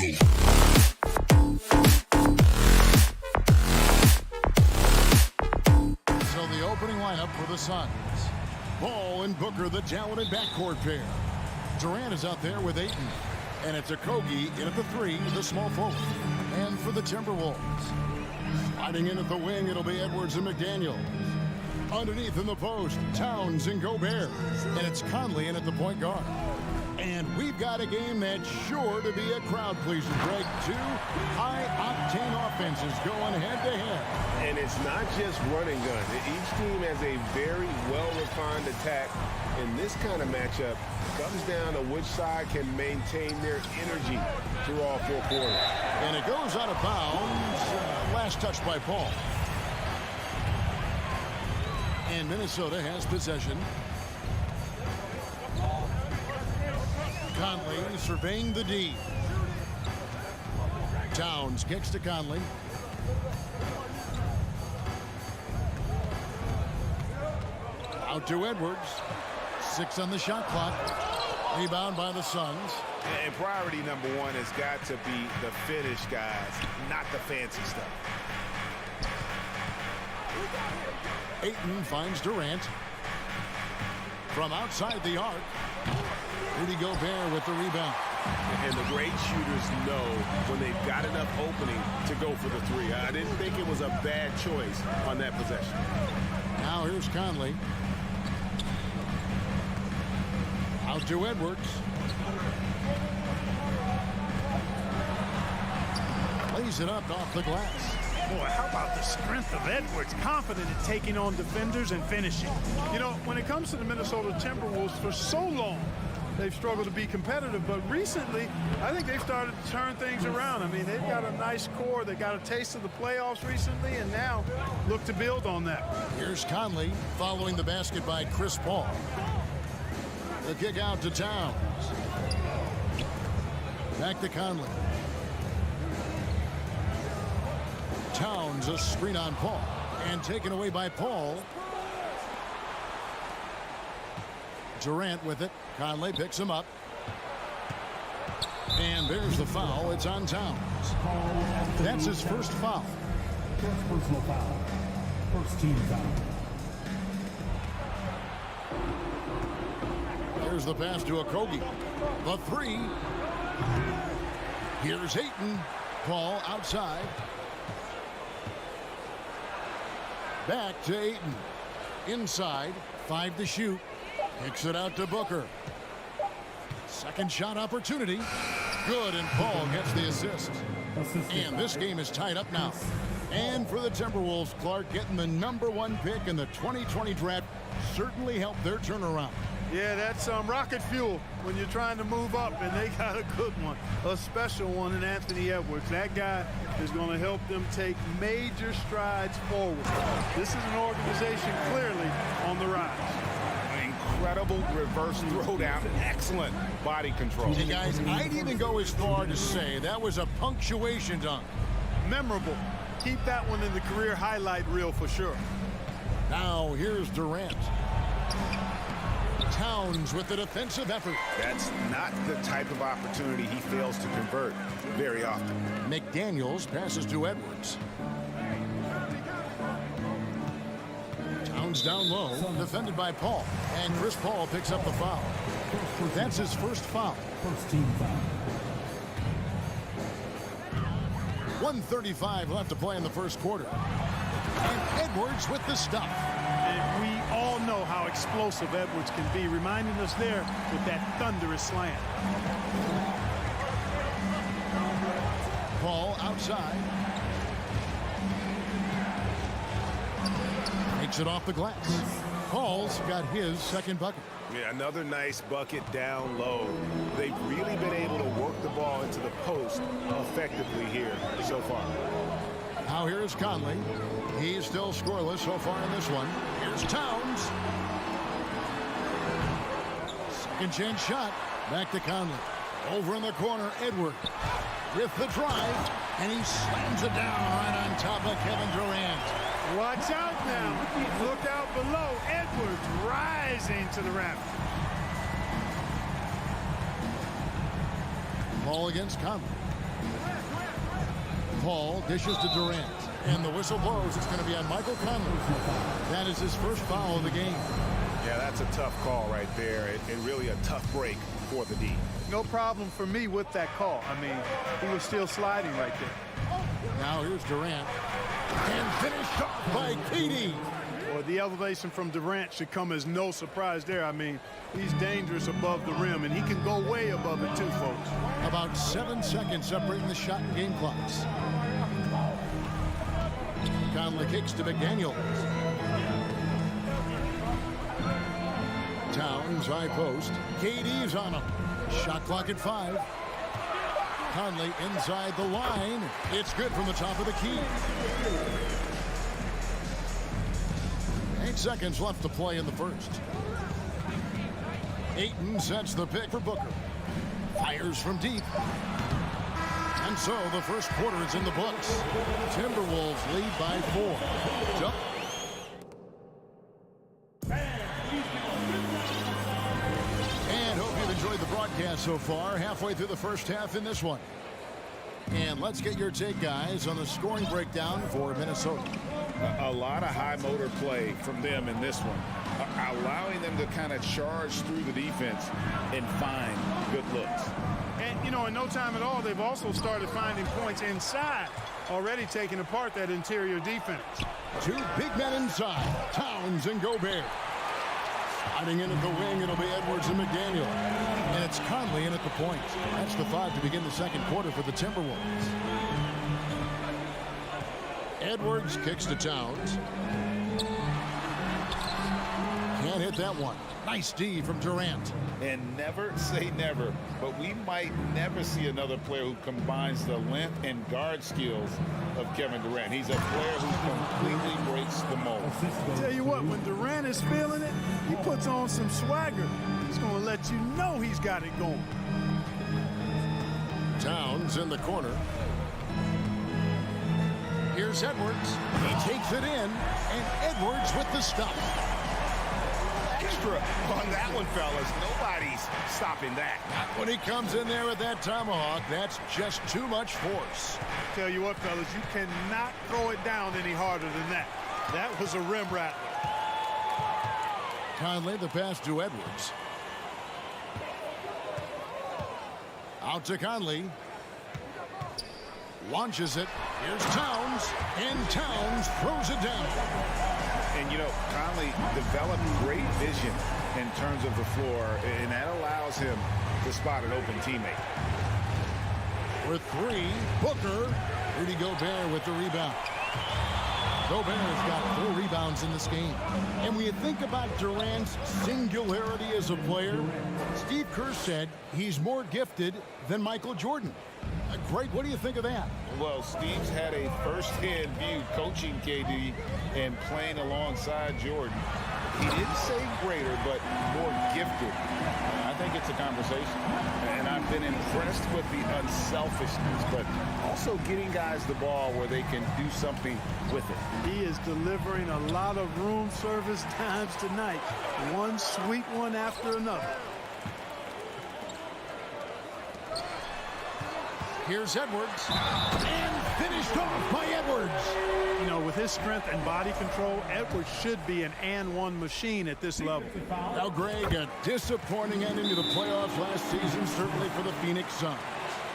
So the opening lineup for the Suns. Ball and Booker, the talented backcourt pair. Durant is out there with Ayton. And it's Okogie in at the 3, the small forward. And for the Timberwolves, sliding in at the wing, it'll be Edwards and McDaniels. Underneath in the post, Towns and Gobert. And it's Conley in at the point guard. And we've got a game that's sure to be a crowd pleaser, Greg. Two high-octane offenses going head-to-head. And it's not just run and gun. Each team has a very well-refined attack. And this kind of matchup comes down to which side can maintain their energy through all 4 quarters. And it goes out of bounds. Last touch by Paul. And Minnesota has possession. Conley surveying the D. Towns kicks to Conley. Out to Edwards. 6 on the shot clock. Rebound by the Suns. And priority number 1 has got to be the finish, guys, not the fancy stuff. Ayton finds Durant. From outside the arc, Rudy Gobert with the rebound. And the great shooters know when they've got enough opening to go for the 3. I didn't think it was a bad choice on that possession. Now here's Conley. Out to Edwards. Lays it up off the glass. Boy, how about the strength of Edwards, confident in taking on defenders and finishing. You know, when it comes to the Minnesota Timberwolves, for so long, they've struggled to be competitive, but recently, I think they've started to turn things around. I mean, they've got a nice core. They got a taste of the playoffs recently, and now look to build on that. Here's Conley following the basket by Chris Paul. The kick out to Towns. Back to Conley. Towns, a screen on Paul. And taken away by Paul. Durant with it. Conley picks him up. And there's the foul. It's on Towns. That's his first foul. First personal foul. First team foul. Here's the pass to Okogie. The 3. Here's Ayton. Paul outside. Back to Ayton. Inside. 5 to shoot. Kicks it out to Booker. Second shot opportunity. Good, and Paul gets the assist. And this game is tied up now. And for the Timberwolves, Clark getting the #1 pick in the 2020 draft certainly helped their turnaround. Yeah, that's rocket fuel when you're trying to move up, and they got a good one, a special one in Anthony Edwards. That guy is going to help them take major strides forward. This is an organization clearly on the rise. Incredible reverse throwdown, excellent body control. Hey guys, I'd even go as far to say that was a punctuation dunk. Memorable. Keep that one in the career highlight reel for sure. Now here's Durant. Towns with the defensive effort. That's not the type of opportunity he fails to convert very often. McDaniels passes to Edwards. Towns down low, defended by Paul. And Chris Paul picks up the foul. That's his first foul. First team foul. 1:35 left to play in the first quarter. And Edwards with the stuff. And we all know how explosive Edwards can be, reminding us there with that thunderous slam. Paul outside. Takes it off the glass. Paul's got his second bucket. Yeah, another nice bucket down low. They've really been able to work the ball into the post effectively here so far. Now here's Conley. He's still scoreless so far in this one. Here's Towns. Second chance shot. Back to Conley. Over in the corner, Edwards with the drive. And he slams it down right on top of Kevin Durant. Watch out now. Look out below. Edwards rising to the raft. Ball against Conley. Paul dishes to Durant. And the whistle blows. It's going to be on Michael Conley. That is his first foul of the game. Yeah, that's a tough call right there, and really a tough break for the D. No problem for me with that call. I mean, he was still sliding right there. Now here's Durant. And finished off by KD. Well, the elevation from Durant should come as no surprise there. I mean, he's dangerous above the rim, and he can go way above it too, folks. About 7 seconds separating the shot and game clocks. Conley kicks to McDaniel. Towns high post. KD's on him. Shot clock at 5. Conley inside the line. It's good from the top of the key. 8 seconds left to play in the first. Ayton sets the pick for Booker. Fires from deep. And so the first quarter is in the books. Timberwolves lead by 4. Jump. And hope you've enjoyed the broadcast so far. Halfway through the first half in this one. And let's get your take, guys, on the scoring breakdown for Minnesota. A lot of high motor play from them in this one, allowing them to kind of charge through the defense and find good looks. And, you know, in no time at all, they've also started finding points inside, already taking apart that interior defense. 2 big men inside, Towns and Gobert. Sliding in at the wing, it'll be Edwards and McDaniel. And it's Conley in at the point. That's the 5 to begin the second quarter for the Timberwolves. Edwards kicks to Towns. Can't hit that one. Nice D from Durant. And never say never, but we might never see another player who combines the length and guard skills of Kevin Durant. He's a player who completely breaks the mold. Tell you what, when Durant is feeling it, he puts on some swagger. He's going to let you know he's got it going. Towns in the corner. Here's Edwards. He takes it in, and Edwards with the stop. Extra on that one, fellas. Nobody's stopping that. When he comes in there with that tomahawk, that's just too much force. Tell you what, fellas, you cannot throw it down any harder than that. That was a rim rattler. Conley, the pass to Edwards. Out to Conley. Launches it. Here's Towns. And Towns throws it down. And, you know, Conley developed great vision in terms of the floor, and that allows him to spot an open teammate. For 3, Booker. Rudy Gobert with the rebound. Gobert's got 4 rebounds in this game. And when you think about Durant's singularity as a player, Steve Kerr said he's more gifted than Michael Jordan. Greg, what do you think of that? Well, Steve's had a first-hand view coaching KD and playing alongside Jordan. He didn't say greater, but more gifted. I think it's a conversation. And I've been impressed with the unselfishness, but also getting guys the ball where they can do something with it. He is delivering a lot of room service times tonight. One sweet one after another. Here's Edwards. And finished off by Edwards. You know, with his strength and body control, Edwards should be an and-one machine at this level. Now, Greg, a disappointing ending to the playoffs last season, certainly for the Phoenix Suns.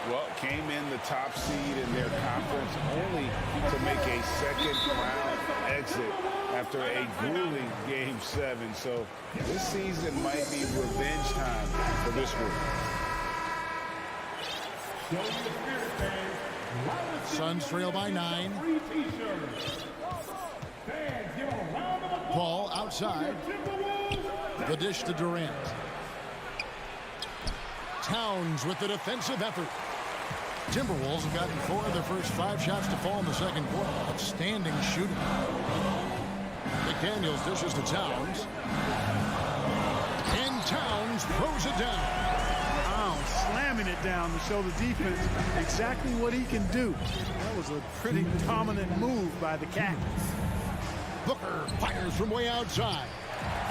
Well, came in the top seed in their conference only to make a second-round exit after a grueling Game 7. So this season might be revenge time for this group. Suns trail by 9. Paul outside. The dish to Durant. Towns with the defensive effort. Timberwolves have gotten 4 of their first 5 shots to fall in the second quarter. Outstanding shooting. McDaniels dishes to Towns. And Towns throws it down. Slamming it down to show the defense exactly what he can do. That was a pretty dominant move by the Cats. Booker fires from way outside.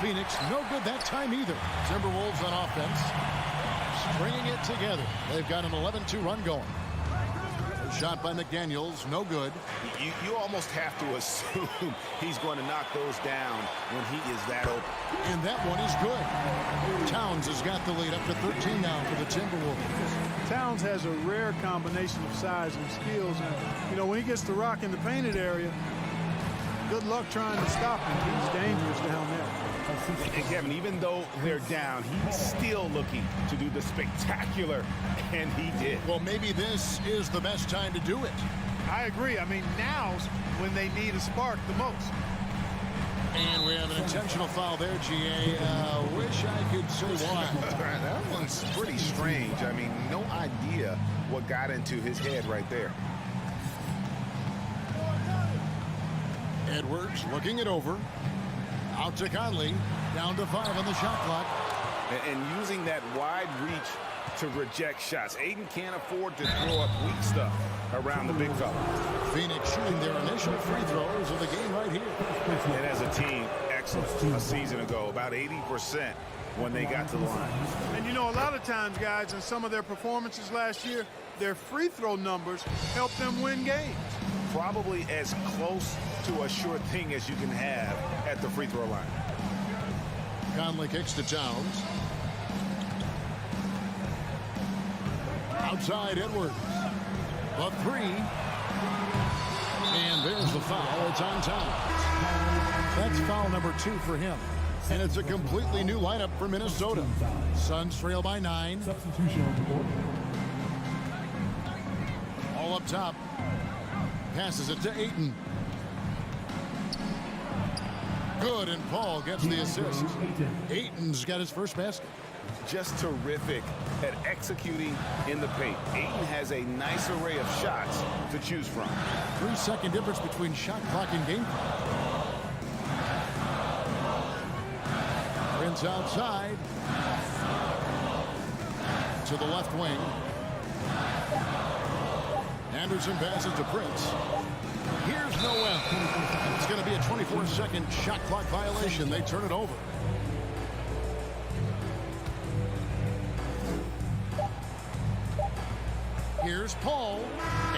Phoenix no good that time either. Timberwolves on offense. Stringing it together. They've got an 11-2 run going. shot by McDaniels, no good. You almost have to assume he's going to knock those down when he is that open. And that one is good. Towns has got the lead up to 13 now for the Timberwolves. Towns has a rare combination of size and skills, and you know, when he gets the rock in the painted area, good luck trying to stop him. He's dangerous down there. And Kevin, even though they're down, he's still looking to do the spectacular, and he did. Well, maybe this is the best time to do it. I agree. I mean, now's when they need a spark the most. And we have an intentional foul there, GA. Wish I could say why. That one's pretty strange. I mean, no idea what got into his head right there. Edwards looking it over. Out to Conley. Down to 5 on the shot clock. And using that wide reach to reject shots. Aiden can't afford to throw up weak stuff around the big fella. Phoenix shooting their initial free throws of the game right here. And as a team, excellent. A season ago, about 80% when they got to the line. And you know, a lot of times, guys, in some of their performances last year, their free throw numbers helped them win games. Probably as close to a sure thing as you can have at the free throw line. Conley kicks to Towns. Outside Edwards. The 3. And there's the foul. It's on Towns. That's foul number 2 for him. And it's a completely new lineup for Minnesota. Suns trail by 9. Substitution on the board. All up top. Passes it to Ayton. Good, and Paul gets the assist. Ayton's got his first basket. Just terrific at executing in the paint. Ayton has a nice array of shots to choose from. 3-second difference between shot clock and game clock. Prince outside. To the left wing. Anderson passes to Prince. Here's Noel. It's going to be a 24-second shot clock violation. They turn it over. Here's Paul.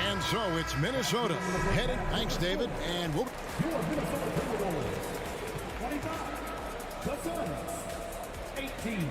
And so it's Minnesota heading. Thanks, David. And we'll... Your Minnesota Timberwolves. 25. The Suns. 18.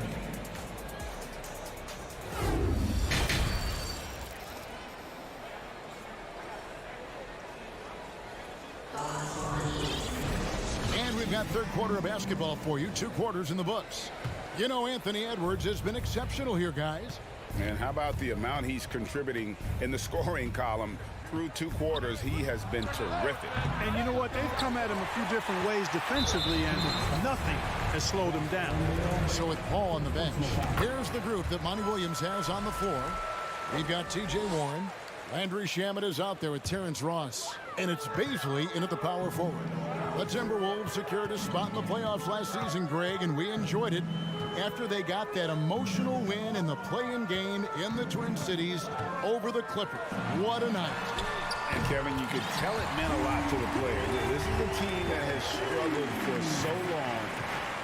And we've got third quarter of basketball for you. 2 quarters in the books. You know, Anthony Edwards has been exceptional here, guys. And how about the amount he's contributing in the scoring column through 2 quarters? He has been terrific. And you know what? They've come at him a few different ways defensively, and nothing has slowed him down. So with Paul on the bench, here's the group that Monty Williams has on the floor. We've got T.J. Warren. Landry Shamet is out there with Terrence Ross. And it's Baisley in at the power forward. The Timberwolves secured a spot in the playoffs last season, Greg, and we enjoyed it after they got that emotional win in the play-in game in the Twin Cities over the Clippers. What a night. And Kevin, you could tell it meant a lot to the players. This is a team that has struggled for so long,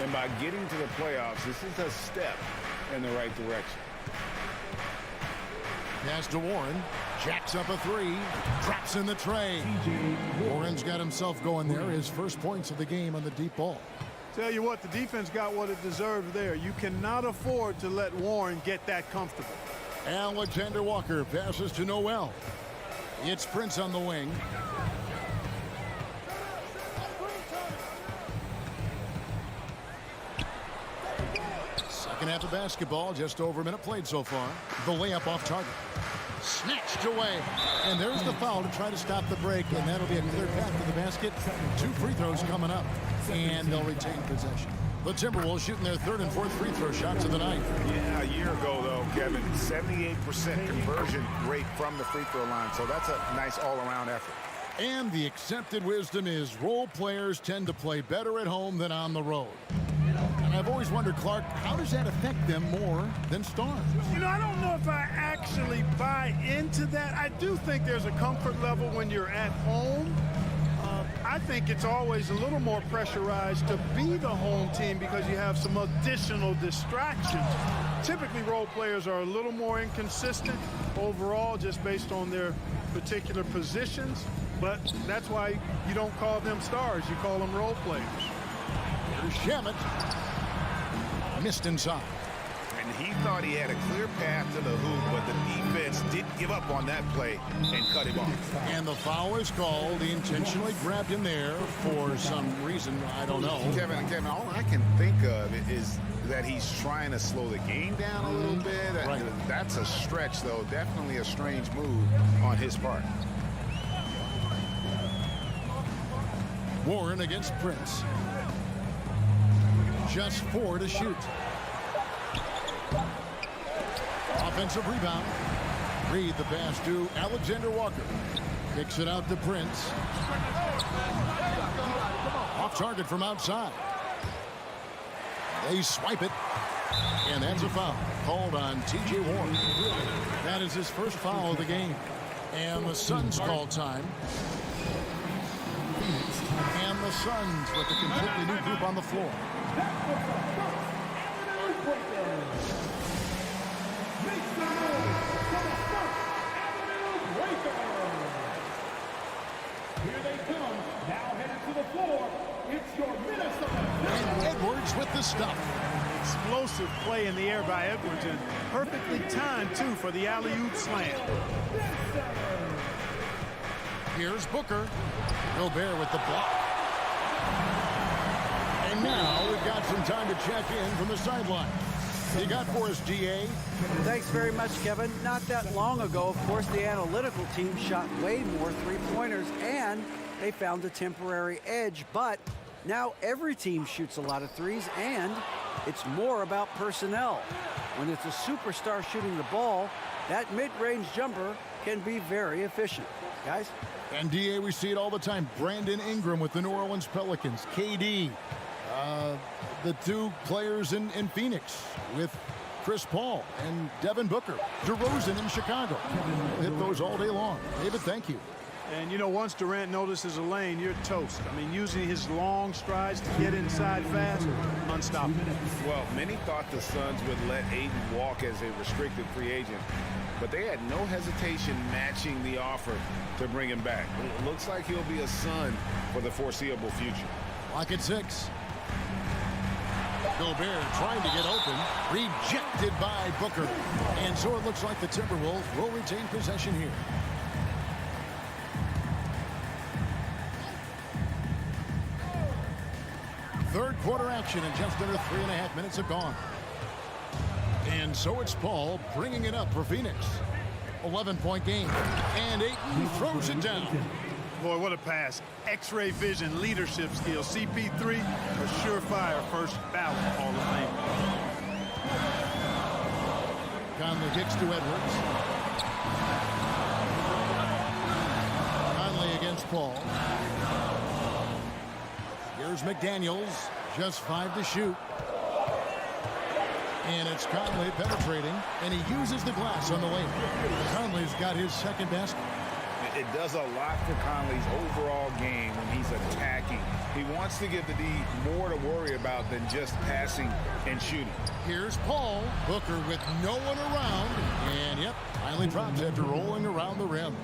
and by getting to the playoffs, this is a step in the right direction. Pass to Warren. Jacks up a 3. Drops in the tray. Warren's got himself going there. His first points of the game on the deep ball. Tell you what, the defense got what it deserved there. You cannot afford to let Warren get that comfortable. Alexander Walker passes to Noel. It's Prince on the wing. Second half of basketball, just over a minute played so far. The layup off target. Snatched away. And there's the foul to try to stop the break, and that'll be a clear path to the basket. 2 free throws coming up, and they'll retain possession. The Timberwolves shooting their 3rd and 4th free throw shots of the night. Yeah, a year ago, though, Kevin, 78% conversion rate from the free throw line, so that's a nice all-around effort. And the accepted wisdom is role players tend to play better at home than on the road. And I've always wondered, Clark, how does that affect them more than stars? You know, I don't know if I actually buy into that. I do think there's a comfort level when you're at home. I think it's always a little more pressurized to be the home team because you have some additional distractions. Typically, role players are a little more inconsistent overall just based on their particular positions, but that's why you don't call them stars. You call them role players. Here's Shamet. Missed inside. And he thought he had a clear path to the hoop, but the defense didn't give up on that play and cut him off. And the foul is called. He intentionally grabbed him there for some reason. I don't know. Kevin, all I can think of is that he's trying to slow the game down a little bit. Right. That's a stretch, though. Definitely a strange move on his part. Warren against Prince. Just 4 to shoot. Offensive rebound. Reed the pass to Alexander Walker. Kicks it out to Prince. Off target from outside. They swipe it. And that's a foul called on T.J. Warren. That is his first foul of the game. And the Suns call time. And the Suns with a completely new group on the floor. Here they come. Now headed to the floor. It's your Minnesota. And Edwards with the stuff. Explosive play in the air by Edwards, and perfectly timed, too, for the alley-oop slam. Here's Booker. Gobert with the block. And now we've got some time to check in from the sideline. You got for us, GA? Thanks very much, Kevin. Not that long ago, of course, the analytical team shot way more three-pointers, and they found a temporary edge. But now every team shoots a lot of threes, and it's more about personnel. When it's a superstar shooting the ball, that mid-range jumper can be very efficient. Guys? And DA, we see it all the time. Brandon Ingram with the New Orleans Pelicans. KD. The two players in Phoenix with Chris Paul and Devin Booker. DeRozan in Chicago. Hit those all day long. David, thank you. And, you know, once Durant notices a lane, you're toast. I mean, using his long strides to get inside fast, unstoppable. Well, many thought the Suns would let Ayton walk as a restricted free agent, but they had no hesitation matching the offer to bring him back. It looks like he'll be a Sun for the foreseeable future. Lock at 6. Gobert trying to get open. Rejected by Booker. And so it looks like the Timberwolves will retain possession here. Third quarter action, and just under 3.5 minutes have gone. And so it's Paul bringing it up for Phoenix. 11-point game. And Ayton throws it down. Boy, what a pass. X-ray vision, leadership skills. CP3, a surefire first ballot Hall of Fame. Conley kicks to Edwards. Conley against Paul. Here's McDaniels. Just 5 to shoot. And it's Conley penetrating, and he uses the glass on the lane. Conley's got his second basket. It does a lot for Conley's overall game when he's attacking. He wants to give the D more to worry about than just passing and shooting. Here's Paul. Booker with no one around. And, yep, finally drops after rolling around the rim.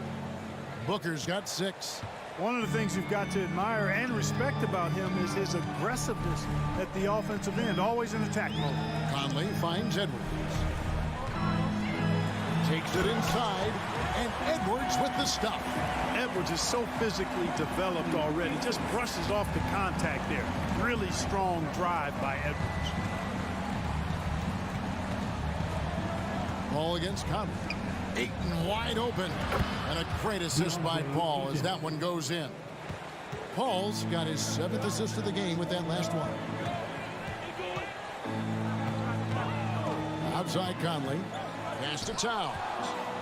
Booker's got 6. One of the things you've got to admire and respect about him is his aggressiveness at the offensive end, always in attack mode. Conley finds Edwards. Takes it inside, and Edwards with the stuff. Edwards is so physically developed already, just brushes off the contact there. Really strong drive by Edwards. Ball against Conley. Ayton wide open. And a great assist by Paul as that one goes in. Paul's got his 7th assist of the game with that last one. Outside Conley. Pass to Towns.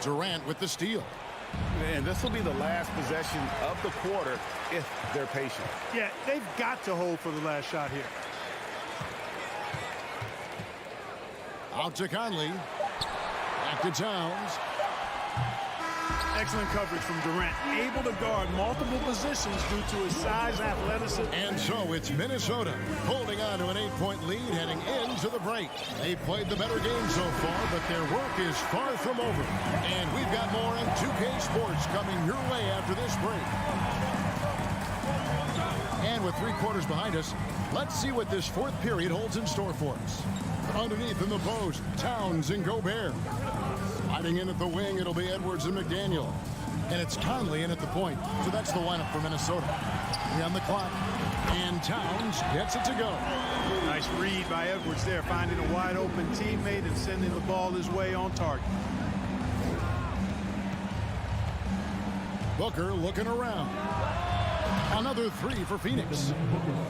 Durant with the steal. And this will be the last possession of the quarter if they're patient. Yeah, they've got to hold for the last shot here. Out to Conley. Back to Towns. Excellent coverage from Durant, able to guard multiple positions due to his size, athleticism. And so it's Minnesota holding on to an 8-point lead heading into the break. They played the better game so far, but their work is far from over. And we've got more on 2K Sports coming your way after this break. And with 3 quarters behind us, let's see what this fourth period holds in store for us. Underneath in the post, Towns and Gobert. Hiding in at the wing, it'll be Edwards and McDaniel. And it's Conley in at the point. So that's the lineup for Minnesota. On the clock. And Towns gets it to go. Nice read by Edwards there, finding a wide open teammate and sending the ball his way on target. Booker looking around. Another 3 for Phoenix.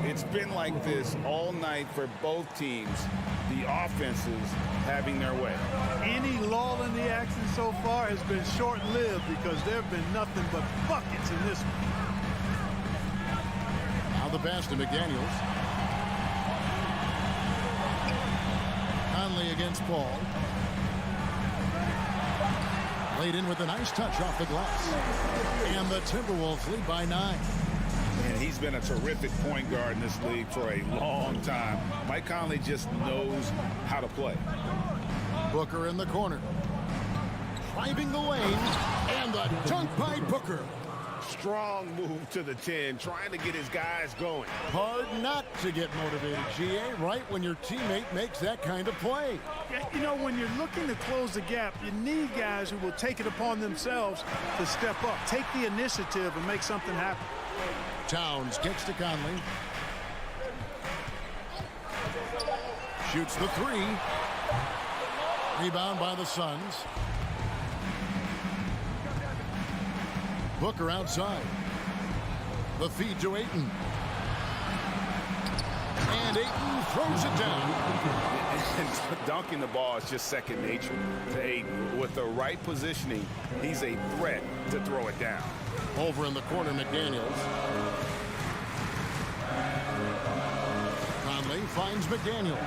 It's been like this all night for both teams. The offenses having their way. Any lull in the action so far has been short-lived because there have been nothing but buckets in this one. Now the pass to McDaniels. Conley against Paul. Laid in with a nice touch off the glass. And the Timberwolves lead by 9. And he's been a terrific point guard in this league for a long time. Mike Conley just knows how to play. Booker in the corner. Driving the lane. And the dunk by Booker. Strong move to the 10, trying to get his guys going. Hard not to get motivated, GA, right when your teammate makes that kind of play. You know, when you're looking to close the gap, you need guys who will take it upon themselves to step up, take the initiative, and make something happen. Towns kicks to Conley. Shoots the 3. Rebound by the Suns. Booker outside. The feed to Ayton. And Ayton throws it down. Dunking the ball is just second nature to Ayton. With the right positioning, he's a threat to throw it down. Over in the corner, McDaniels. Conley finds McDaniel.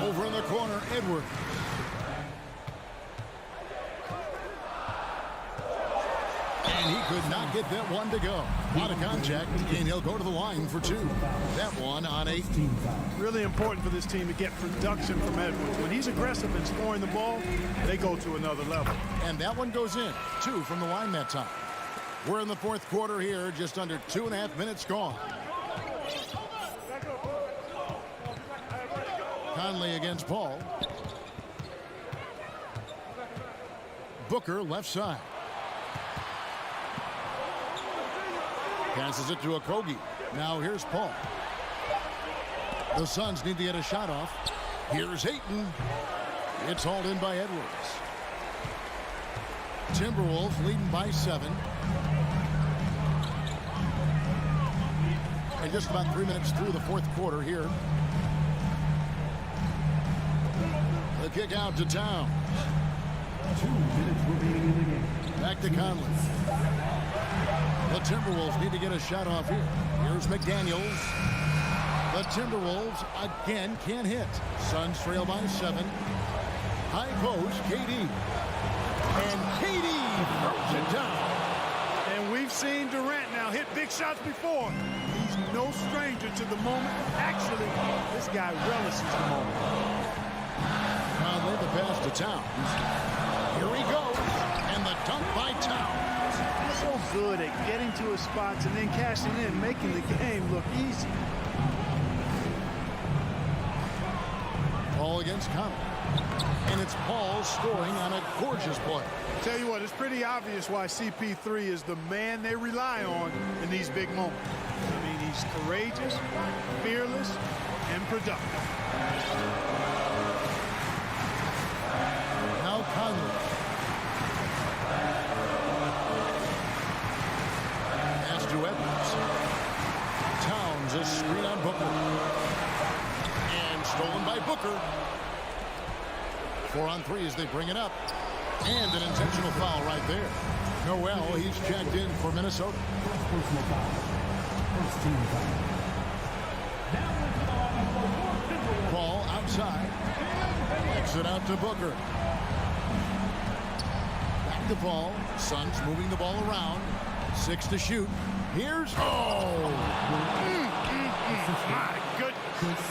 Over in the corner, Edwards. And he could not get that one to go. Out of contact, and he'll go to the line for 2. That one on 18. Really important for this team to get production from Edwards. When he's aggressive and scoring the ball, they go to another level. And that one goes in. 2 from the line that time. We're in the fourth quarter here, just under 2.5 minutes gone. Conley against Paul. Booker left side. Passes it to Okogie. Now here's Paul. The Suns need to get a shot off. Here's Ayton. It's hauled in by Edwards. Timberwolves leading by 7. And just about 3 minutes through the fourth quarter here. The kick out to Towns. 2 minutes remaining in the game. Back to Conley. The Timberwolves need to get a shot off here. Here's McDaniels. The Timberwolves again can't hit. Suns trail by 7. High post, KD. And KD throws it down. And we've seen Durant now hit big shots before. He's no stranger to the moment. Actually, this guy relishes the moment. Conley, the pass to Towns. Here he goes. And the dunk by Towns. So good at getting to his spots and then cashing in, making the game look easy. Paul against Conley. And it's Paul scoring on a gorgeous play. Tell you what, it's pretty obvious why CP3 is the man they rely on in these big moments. I mean, he's courageous, fearless, and productive. Now Conley. Pass to Edwards. Towns, a screen on Booker. And stolen by Booker. 4 on 3 as they bring it up. And an intentional foul right there. Noel, he's checked in for Minnesota. Personal foul. First team foul. Ball outside. Exit out to Booker. Back the ball. Suns moving the ball around. 6 to shoot. Here's My goodness.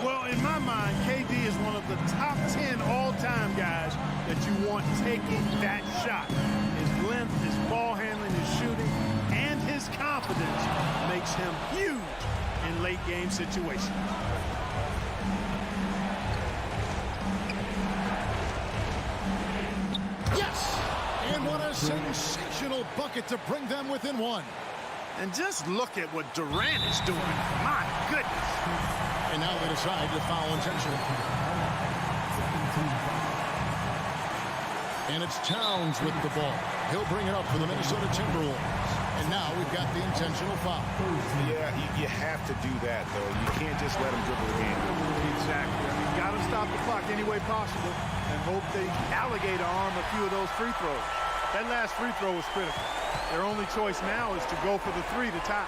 Well, in my mind, KD is one of the top 10 all-time guys that you want taking that shot. His length, his ball handling, his shooting, and his confidence makes him huge in late-game situations. yes! And what a sensational bucket to bring them within 1. And just look at what Durant is doing. My goodness. And now they decide to foul intentionally. And it's Towns with the ball. He'll bring it up for the Minnesota Timberwolves. And now we've got the intentional foul. Yeah, you have to do that, though. You can't just let him dribble the game. Exactly. I mean, you got to stop the clock any way possible and hope they alligator arm a few of those free throws. That last free throw was critical. Their only choice now is to go for the 3 to tie.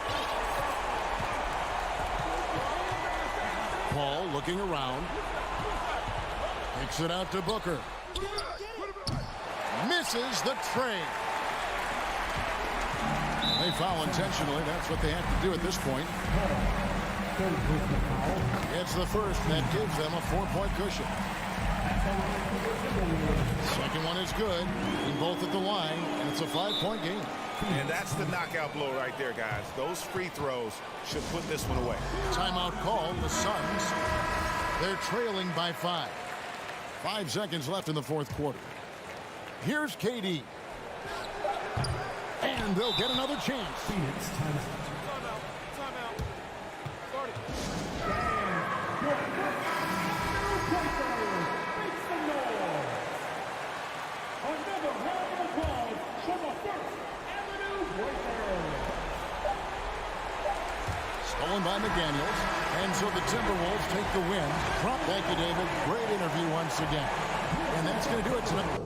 Paul looking around. Kicks it out to Booker. Misses the trade. They foul intentionally. That's what they have to do at this point. It's the first that gives them a 4-point cushion. Second one is good. And both at the line. And it's a 5-point game. And that's the knockout blow right there, guys. Those free throws should put this one away. Timeout called. The Suns. They're trailing by 5. 5 seconds left in the fourth quarter. Here's KD. And they'll get another chance. Phoenix timeout. Timeout. Start it. Makes the noise. Another round of applause from the First Avenue Breakers. Stolen by McDaniels. And so the Timberwolves take the win. Thank you, David. Great interview once again. And that's going to do it tonight.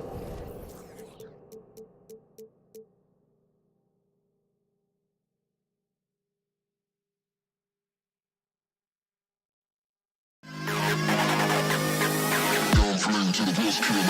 To the best kid.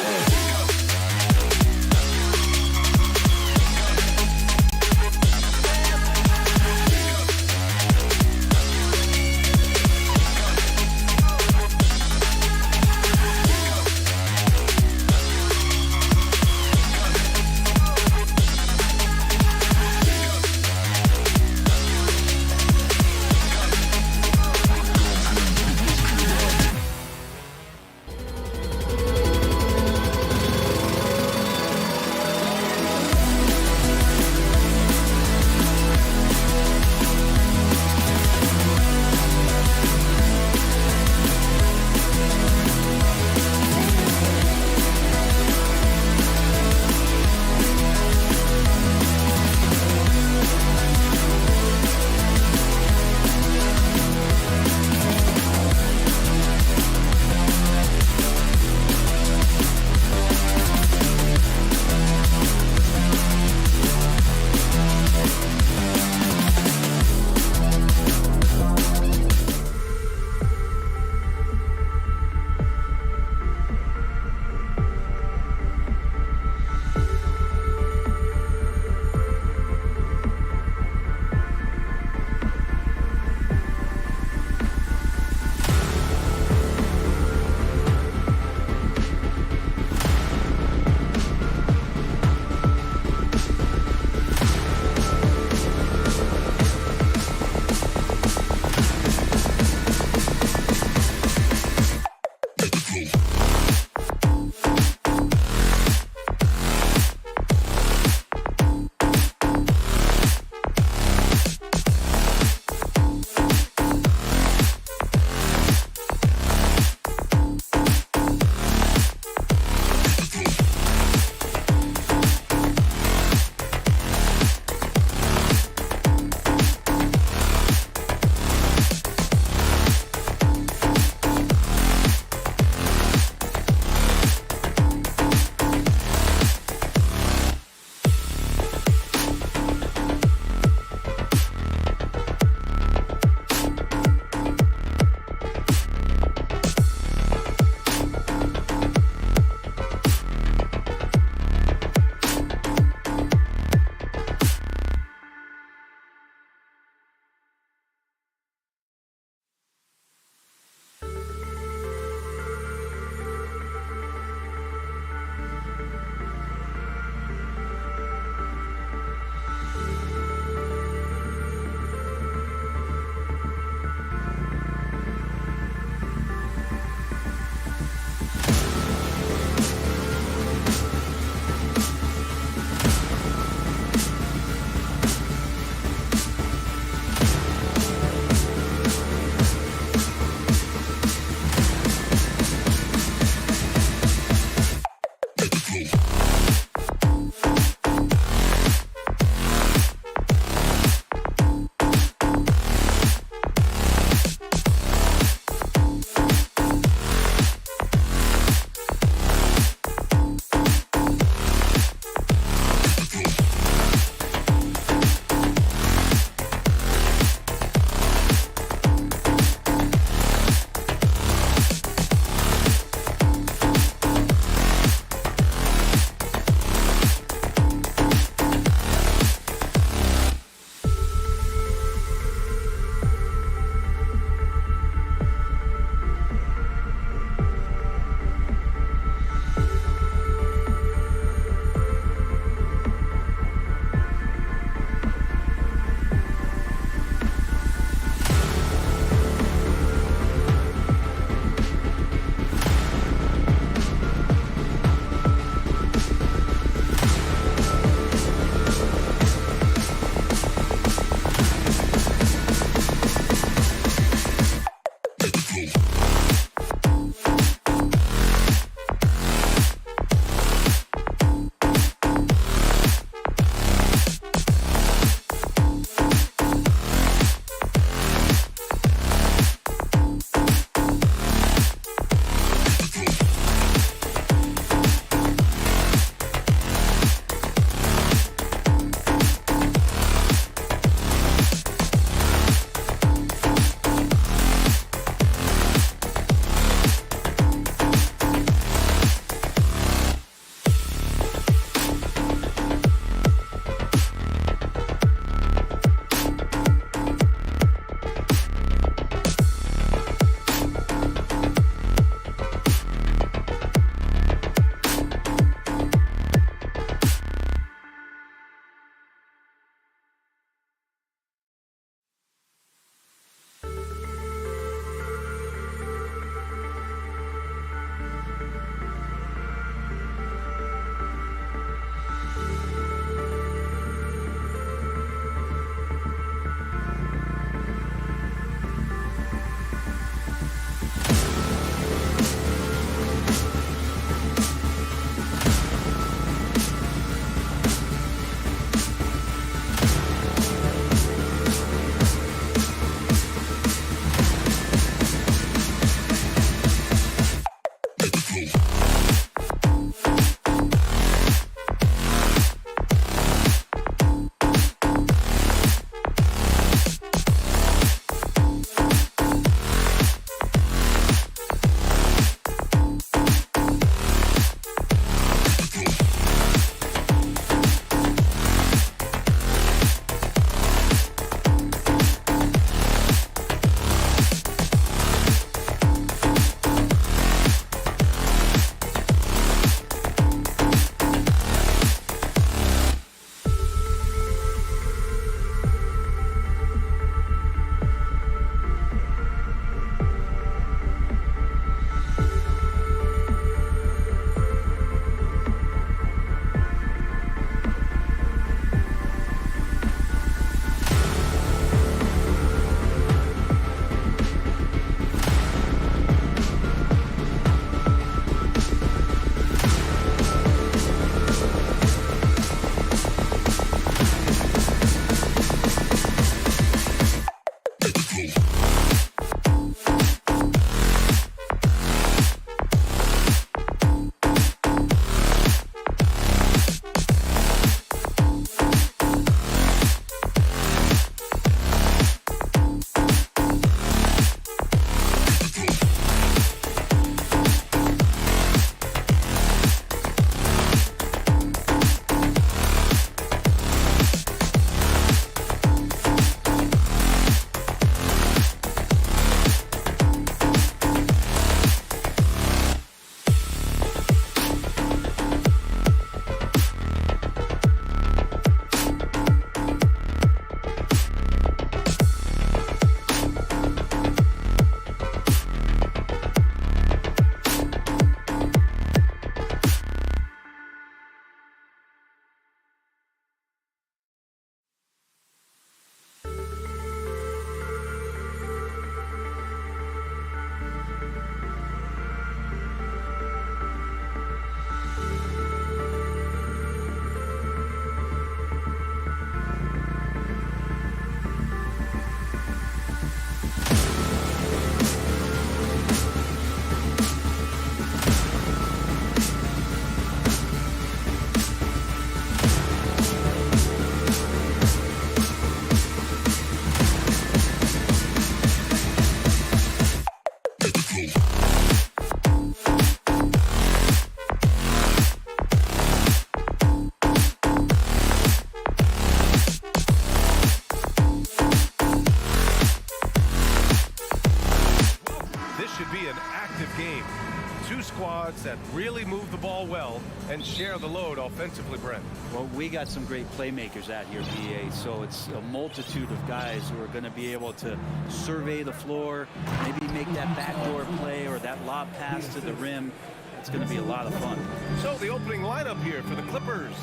that really move the ball well and share the load offensively, Brent. Well, we got some great playmakers out here, BA, so it's a multitude of guys who are going to be able to survey the floor, maybe make that backdoor play or that lob pass to the rim. It's going to be a lot of fun. So the opening lineup here for the Clippers.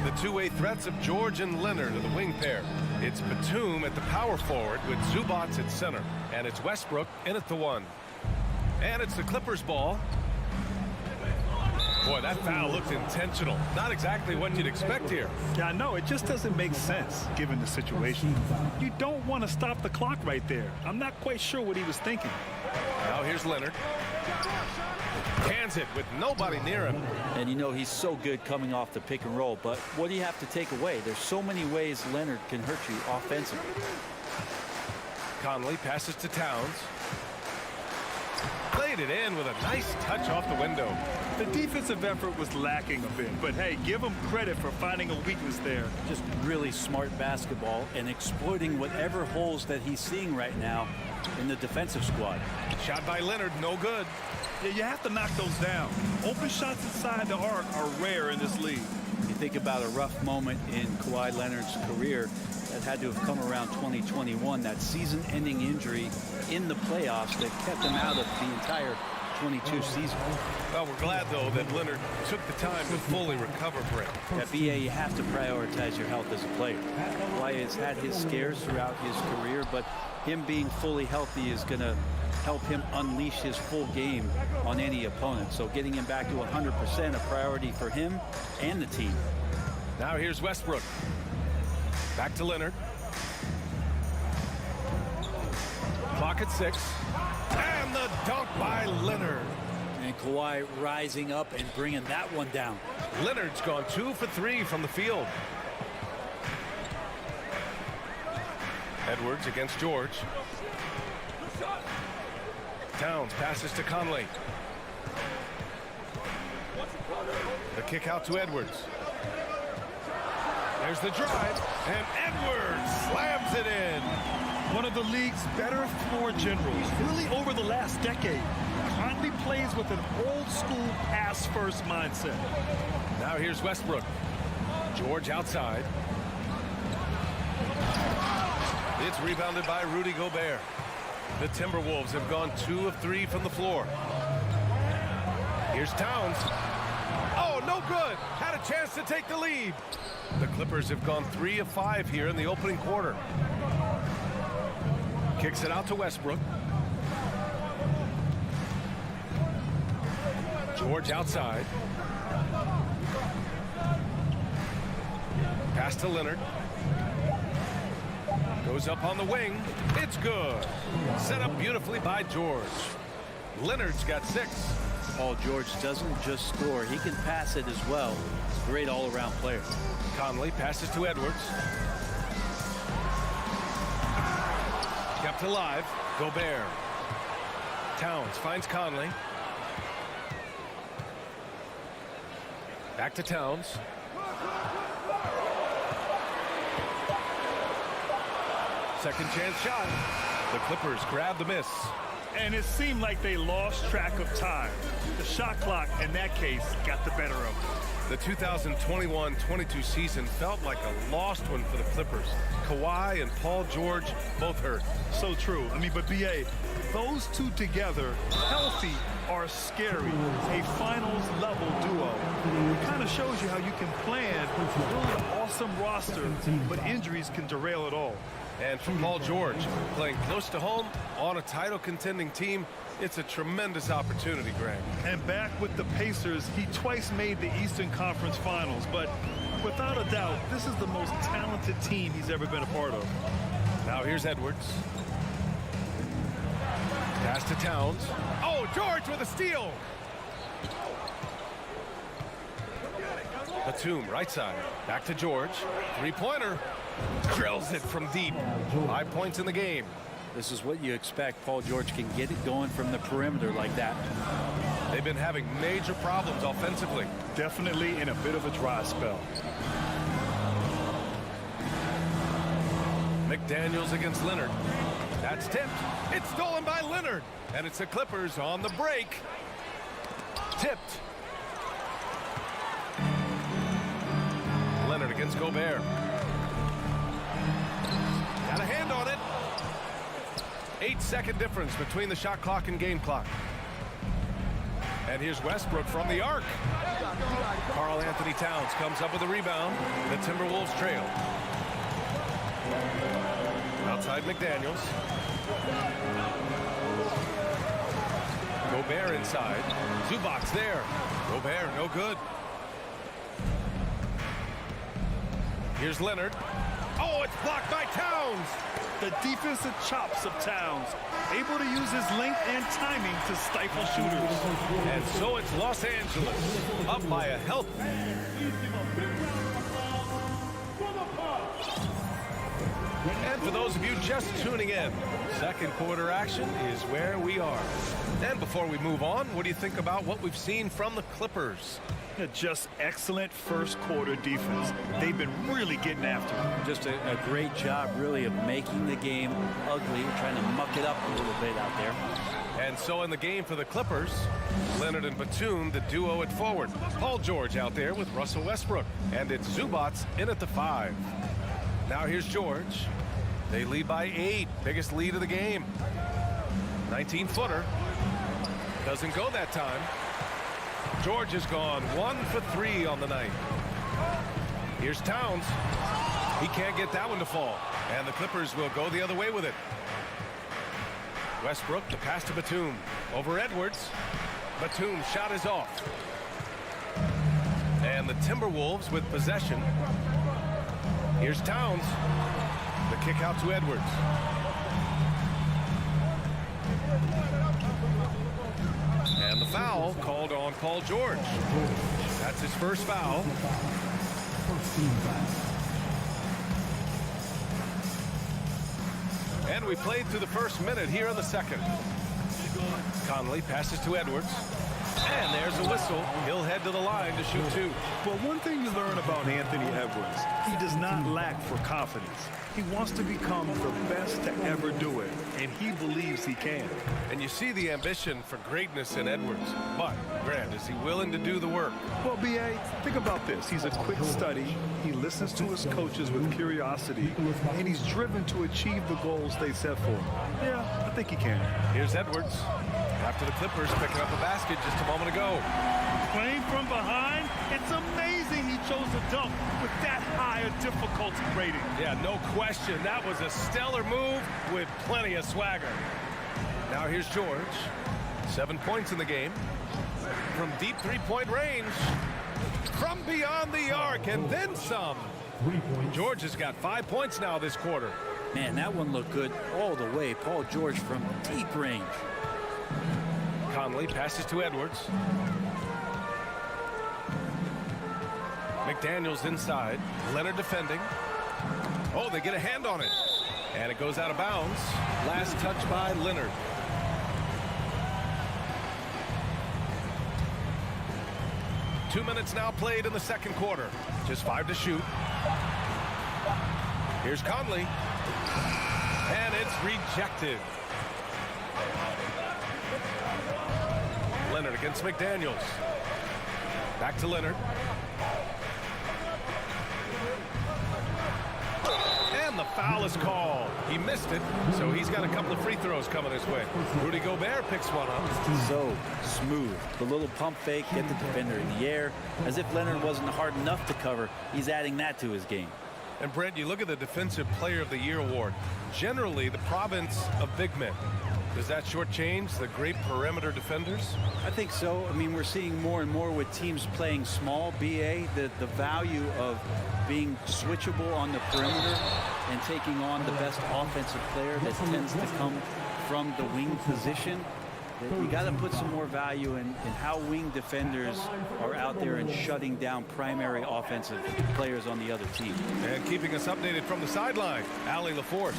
The two-way threats of George and Leonard are the wing pair. It's Batum at the power forward with Zubac at center. And it's Westbrook in at the 1. And it's the Clippers ball. Boy, that foul looked intentional. Not exactly what you'd expect here. Yeah, I know. It just doesn't make sense given the situation. You don't want to stop the clock right there. I'm not quite sure what he was thinking. Now here's Leonard. Hands it with nobody near him. And you know he's so good coming off the pick and roll, but what do you have to take away? There's so many ways Leonard can hurt you offensively. Conley passes to Towns. Played it in with a nice touch off the window. The defensive effort was lacking a bit, but hey, give him credit for finding a weakness there. Just really smart basketball and exploiting whatever holes that he's seeing right now in the defensive squad. Shot by Leonard, no good. Yeah, you have to knock those down. Open shots inside the arc are rare in this league. You think about a rough moment in Kawhi Leonard's career that had to have come around 2021, that season-ending injury in the playoffs that kept him out of the entire 22 season. Well, we're glad, though, that Leonard took the time to fully recover, Brent. At BA, you have to prioritize your health as a player. Kawhi has had his scares throughout his career, but him being fully healthy is going to help him unleash his full game on any opponent. So getting him back to 100% a priority for him and the team. Now here's Westbrook. Back to Leonard. Clock at 6. And the dunk by Leonard. And Kawhi rising up and bringing that one down. Leonard's gone 2 for 3 from the field. Edwards against George. Towns passes to Conley. The kick out to Edwards. There's the drive, and Edwards slams it in. One of the league's better floor generals, really over the last decade. Conley plays with an old-school pass-first mindset. Now here's Westbrook. George outside. It's rebounded by Rudy Gobert. The Timberwolves have gone 2 of 3 from the floor. Here's Towns. Oh, no good. Had a chance to take the lead. The Clippers have gone 3 of 5 here in the opening quarter. Kicks it out to Westbrook. George outside. Pass to Leonard. Goes up on the wing. It's good. Set up beautifully by George. Leonard's got 6. Paul George doesn't just score. He can pass it as well. He's a great all-around player. Conley passes to Edwards. Kept alive. Gobert. Towns finds Conley. Back to Towns. Second chance shot. The Clippers grab the miss. And it seemed like they lost track of time. The shot clock, in that case, got the better of them. The 2021-22 season felt like a lost one for the Clippers. Kawhi and Paul George both hurt. So true. I mean, but BA, those two together, healthy, are scary. A finals-level duo. It kind of shows you how you can plan really an awesome roster, but injuries can derail it all. And for Paul George, playing close to home on a title-contending team, it's a tremendous opportunity, Greg. And back with the Pacers, he twice made the Eastern Conference Finals, but without a doubt, this is the most talented team he's ever been a part of. Now here's Edwards. Pass to Towns. Oh, George with a steal. Batum, right side. Back to George. Three-pointer. Drills it from deep. 5 points in the game. This is what you expect. Paul George can get it going from the perimeter like that. They've been having major problems offensively. Definitely in a bit of a dry spell. McDaniels against Leonard. That's tipped. It's stolen by Leonard. And it's the Clippers on the break. Tipped. Leonard against Gobert. Got a hand on it. 8-second difference between the shot clock and game clock. And here's Westbrook from the arc. Karl Anthony Towns comes up with a rebound. The Timberwolves trail. Outside McDaniels. Gobert inside. Zubac's there. Gobert, no good. Here's Leonard. Oh, it's blocked by Towns. The defensive chops of Towns, able to use his length and timing to stifle shooters. And so it's Los Angeles, up by a healthy. And for those of you just tuning in, second quarter action is where we are. And before we move on, what do you think about what we've seen from the Clippers? Just excellent first quarter defense. They've been really getting after it. Just a great job, really, of making the game ugly, trying to muck it up a little bit out there. And so in the game for the Clippers, Leonard and Batum, the duo at forward. Paul George out there with Russell Westbrook. And it's Zubac's in at the 5. Now here's George. They lead by 8. Biggest lead of the game. 19-footer. Doesn't go that time. George has gone 1 for 3 on the night. Here's Towns. He can't get that one to fall. And the Clippers will go the other way with it. Westbrook, the pass to Batum. Over Edwards. Batum's shot is off. And the Timberwolves with possession. Here's Towns. The kick out to Edwards. And the foul called on Paul George. That's his first foul. And we played through the first minute here in the second. Conley passes to Edwards. And there's a whistle. He'll head to the line to shoot 2. Well, one thing you learn about Anthony Edwards, he does not lack for confidence. He wants to become the best to ever do it, and he believes he can. And you see the ambition for greatness in Edwards. But, Grant, is he willing to do the work? Well, B.A., think about this. He's a quick study. He listens to his coaches with curiosity, and he's driven to achieve the goals they set for him. Yeah, I think he can. Here's Edwards. After the Clippers picking up a basket just a moment ago. Playing from behind, it's amazing he chose to dunk with that high a difficulty rating. Yeah, no question. That was a stellar move with plenty of swagger. Now here's George. 7 points in the game. From deep three-point range. From beyond the arc and then some. George has got 5 points now this quarter. Man, that one looked good all the way. Paul George from deep range. Conley passes to Edwards. McDaniels inside. Leonard defending. Oh, they get a hand on it. And it goes out of bounds. Last touch by Leonard. Two minutes now played in the second quarter. Just 5 to shoot. Here's Conley. And it's rejected. Leonard against McDaniels. Back to Leonard. And the foul is called. He missed it, so he's got a couple of free throws coming his way. Rudy Gobert picks one up. So smooth. The little pump fake, get the defender in the air. As if Leonard wasn't hard enough to cover, he's adding that to his game. And Brent, you look at the Defensive Player of the Year award. Generally, the province of big men. Does that shortchange the great perimeter defenders? I think so. I mean, we're seeing more and more with teams playing small, BA, the value of being switchable on the perimeter and taking on the best offensive player that tends to come from the wing position. You got to put some more value in how wing defenders are out there and shutting down primary offensive players on the other team. And keeping us updated from the sideline, Allie LaForce.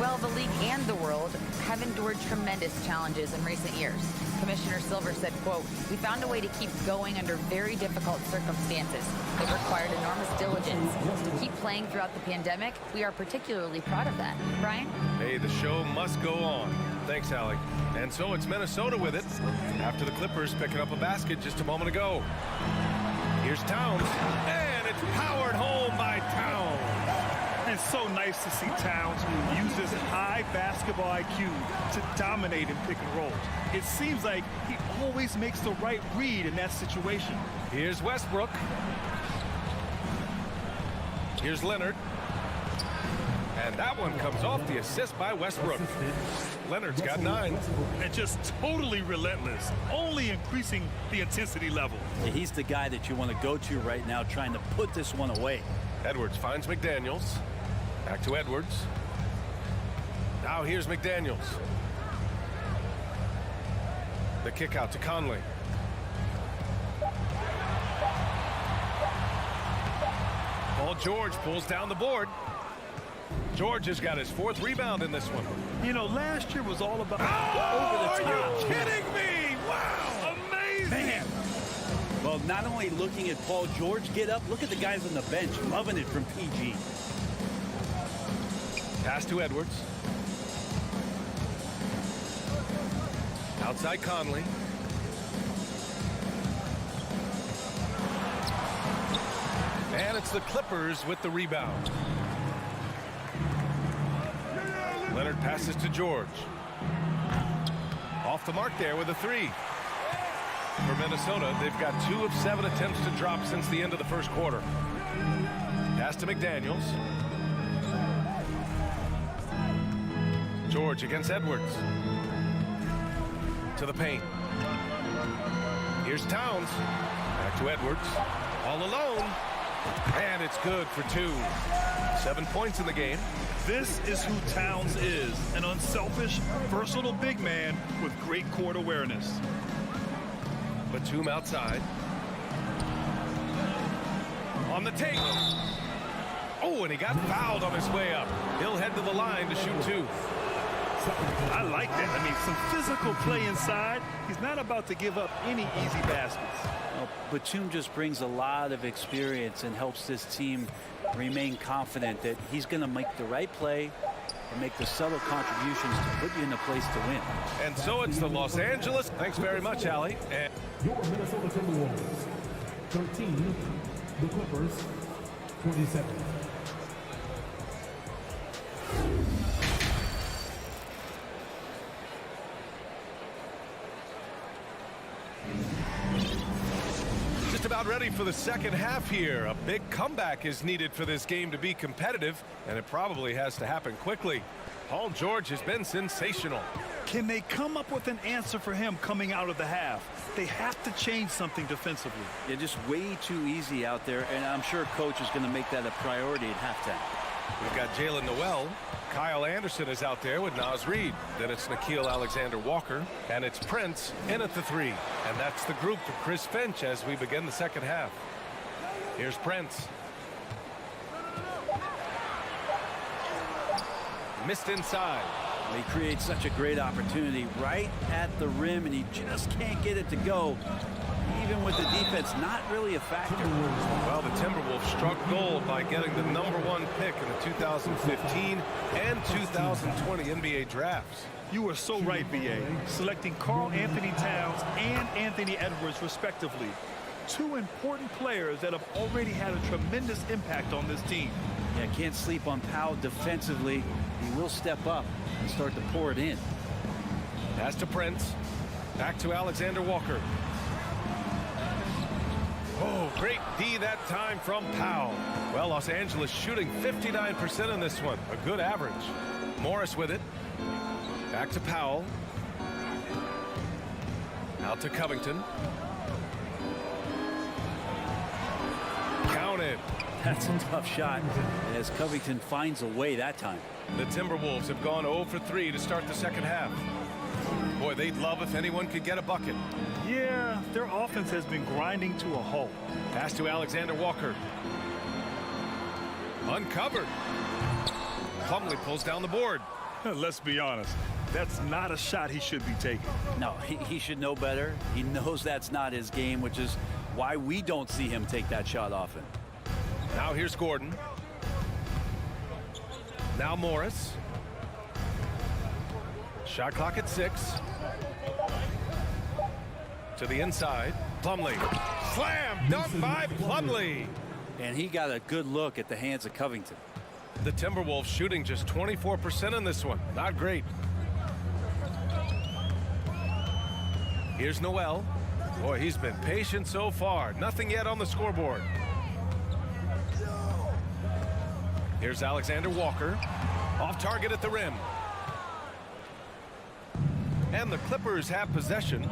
Well, the league and the world have endured tremendous challenges in recent years. Commissioner Silver said, quote, "We found a way to keep going under very difficult circumstances. It required enormous diligence. To keep playing throughout the pandemic, we are particularly proud of that." Brian? Hey, the show must go on. Thanks, Allie. And so it's Minnesota with it after the Clippers picking up a basket just a moment ago. Here's Towns, and it's powered home by Towns. It's so nice to see Towns use his high basketball IQ to dominate in pick and rolls. It seems like he always makes the right read in that situation. Here's Westbrook. Here's Leonard. And that one comes off the assist by Westbrook. Leonard's got 9. And just totally relentless, only increasing the intensity level. Yeah, he's the guy that you want to go to right now, trying to put this one away. Edwards finds McDaniels. Back to Edwards. Now here's McDaniels. The kick out to Conley. Paul George pulls down the board. George has got his 4th rebound in this one. You know, last year was all about Oh, over the top. are you kidding me? Wow, amazing. Man. Well, not only looking at Paul George get up, look at the guys on the bench loving it from PG. Pass to Edwards. Outside Conley. And it's the Clippers with the rebound. Leonard passes to George. Off the mark there with a 3. For Minnesota, they've got 2 of 7 attempts to drop since the end of the first quarter. Pass to McDaniels. George against Edwards. To the paint. Here's Towns. Back to Edwards. All alone. And it's good for 2. 7 points in the game. This is who Towns is, an unselfish, versatile big man with great court awareness. Batum outside. On the take. Oh, and he got fouled on his way up. He'll head to the line to shoot 2. I like that. I mean, some physical play inside. He's not about to give up any easy baskets. Well, Batum just brings a lot of experience and helps this team remain confident that he's going to make the right play and make the subtle contributions to put you in a place to win. And so it's the Los Angeles. Thanks very much, Allie. And your Minnesota Timberwolves, 13, the Clippers, 27. just about ready for the second half here. A big comeback is needed for this game to be competitive, and it probably has to happen quickly. Paul George has been sensational. Can they come up with an answer for him coming out of the half? They have to change something defensively. Yeah, just way too easy out there, and I'm sure coach is going to make that a priority at halftime. We've got Jalen Noel. Kyle Anderson is out there with Naz Reid. Then it's Nickeil Alexander-Walker, and it's Prince in at the 3. And that's the group for Chris Finch as we begin the second half. Here's Prince. Missed inside. He creates such a great opportunity right at the rim, and he just can't get it to go. Even with the defense not really a factor. Well, the Timberwolves struck gold by getting the #1 pick in the 2015 and 2020 NBA drafts. You are so right, B.A. Selecting Karl Anthony Towns and Anthony Edwards, respectively. Two important players that have already had a tremendous impact on this team. Yeah, can't sleep on Powell defensively. He will step up and start to pour it in. Pass to Prince. Back to Alexander-Walker. Oh, great D that time from Powell. Well, Los Angeles shooting 59% in this one. A good average. Morris with it. Back to Powell. Out to Covington. Counted. That's a tough shot as Covington finds a way that time. The Timberwolves have gone 0 for 3 to start the second half. Boy, they'd love if anyone could get a bucket. Yeah, their offense has been grinding to a halt. Pass to Alexander-Walker. Uncovered. Plumlee pulls down the board. Let's be honest, that's not a shot he should be taking. No, he should know better. He knows that's not his game, which is why we don't see him take that shot often. Now here's Gordon. Now Morris. Shot clock at 6. To the inside. Plumlee. Slam dunk by Plumlee. And he got a good look at the hands of Covington. The Timberwolves shooting just 24% in this one. Not great. Here's Noel. Boy, he's been patient so far. Nothing yet on the scoreboard. Here's Alexander Walker. Off target at the rim. And the Clippers have possession.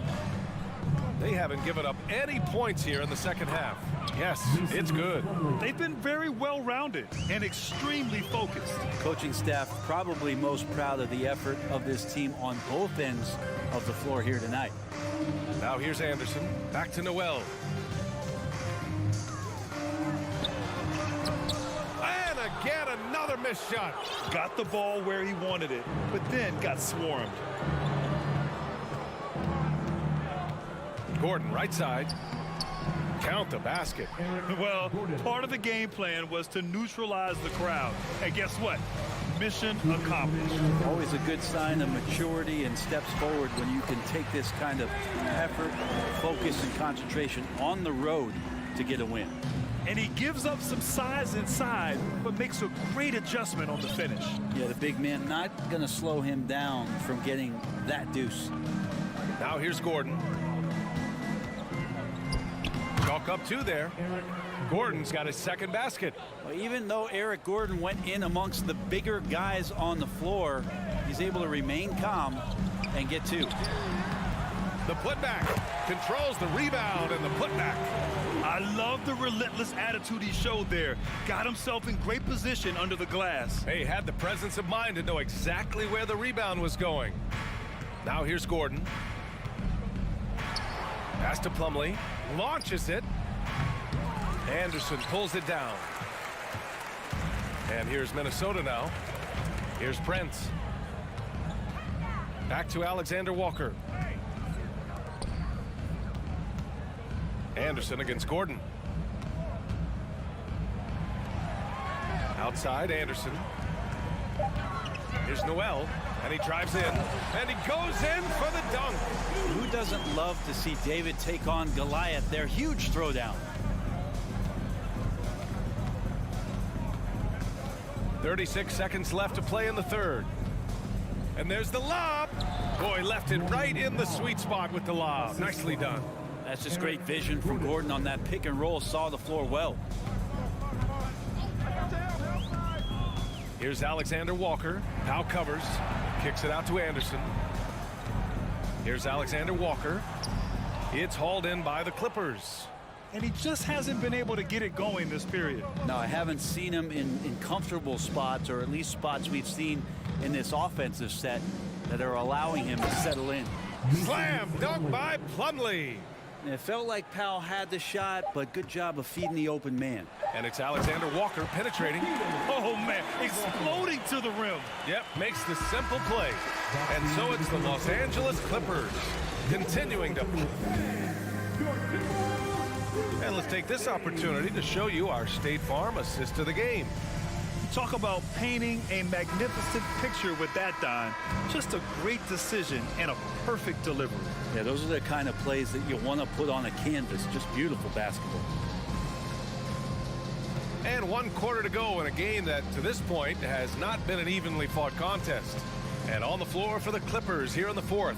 They haven't given up any points here in the second half. Yes, it's good. They've been very well-rounded and extremely focused. Coaching staff probably most proud of the effort of this team on both ends of the floor here tonight. Now here's Anderson. Back to Noel. And again, another missed shot. Got the ball where he wanted it, but then got swarmed. Gordon, right side. Count the basket. Well, part of the game plan was to neutralize the crowd. And guess what? Mission accomplished. Always a good sign of maturity and steps forward when you can take this kind of effort, focus, and concentration on the road to get a win. And he gives up some size inside, but makes a great adjustment on the finish. Yeah, the big man not going to slow him down from getting that deuce. Now here's Gordon. Chalk up 2 there. Gordon's got his second basket. Well, even though Eric Gordon went in amongst the bigger guys on the floor, he's able to remain calm and get 2. The putback controls the rebound and the putback. I love the relentless attitude he showed there. Got himself in great position under the glass. He had the presence of mind to know exactly where the rebound was going. Now here's Gordon. Pass to Plumlee. Launches it. Anderson pulls it down. And here's Minnesota now. Here's Prince. Back to Alexander Walker. Anderson against Gordon. Outside, Anderson. Here's Noel. And he drives in. And he goes in for the dunk. Who doesn't love to see David take on Goliath? Their huge throwdown. 36 seconds left to play in the third. And there's the lob. Boy, left it right in the sweet spot with the lob. Nicely done. That's just great vision from Gordon on that pick and roll. Saw the floor well. Here's Alexander Walker. Powell covers. Kicks it out to Anderson. Here's Alexander Walker. It's hauled in by the Clippers. And he just hasn't been able to get it going this period. No, I haven't seen him in comfortable spots, or at least spots we've seen in this offensive set that are allowing him to settle in. Slam dunk by Plumlee. It felt like Powell had the shot, but good job of feeding the open man. And it's Alexander Walker penetrating. Oh, man, exploding to the rim. Yep, makes the simple play. And so it's the Los Angeles Clippers continuing to... And let's take this opportunity to show you our State Farm assist to the game. Talk about painting a magnificent picture with that dime. Just a great decision and a perfect delivery. Yeah, those are the kind of plays that you want to put on a canvas. Just beautiful basketball. And 1 quarter to go in a game that, to this point, has not been an evenly fought contest. And on the floor for the Clippers here in the fourth,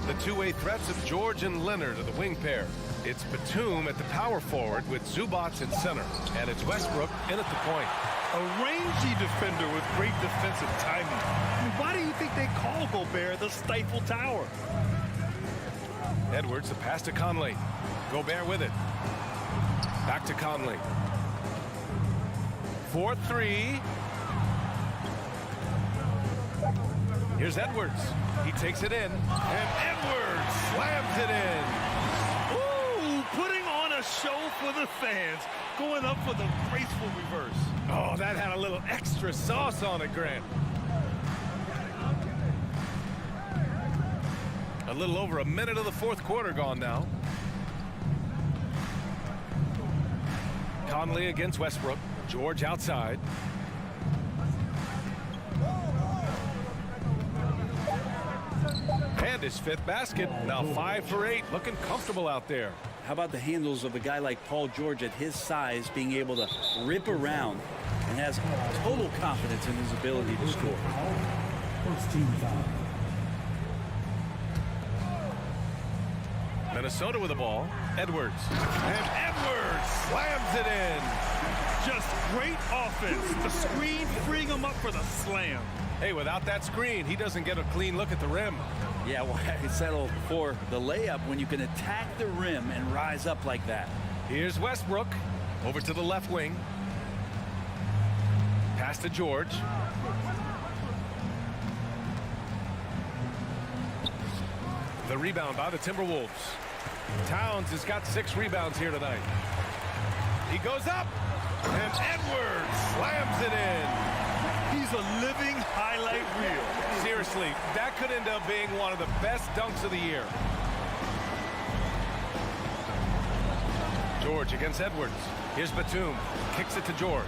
the two-way threats of George and Leonard are the wing pair. It's Batum at the power forward with Zubac in center. And it's Westbrook in at the point. A rangy defender with great defensive timing. I mean, why do you think they call Gobert the Stifle Tower? Edwards, the pass to Conley. Gobert with it. Back to Conley. 4-3. Here's Edwards. He takes it in. And Edwards slams it in. Ooh, putting on a show for the fans. Going up for the graceful reverse. Oh, that had a little extra sauce on it, Grant. A little over a minute of the fourth quarter gone now. Conley against Westbrook. George outside. And his 5th basket. Now 5 for 8. Looking comfortable out there. How about the handles of a guy like Paul George at his size being able to rip around and has total confidence in his ability to score. First team foul. Minnesota with the ball. Edwards. And Edwards slams it in. Just great offense. The screen freeing him up for the slam. Hey, without that screen, he doesn't get a clean look at the rim. Yeah, well, I settled for the layup when you can attack the rim and rise up like that. Here's Westbrook over to the left wing. Pass to George. The rebound by the Timberwolves. Towns has got 6 rebounds here tonight. He goes up, and Edwards slams it in. He's a living highlight reel. Seriously, that could end up being one of the best dunks of the year. George against Edwards. Here's Batum. Kicks it to George.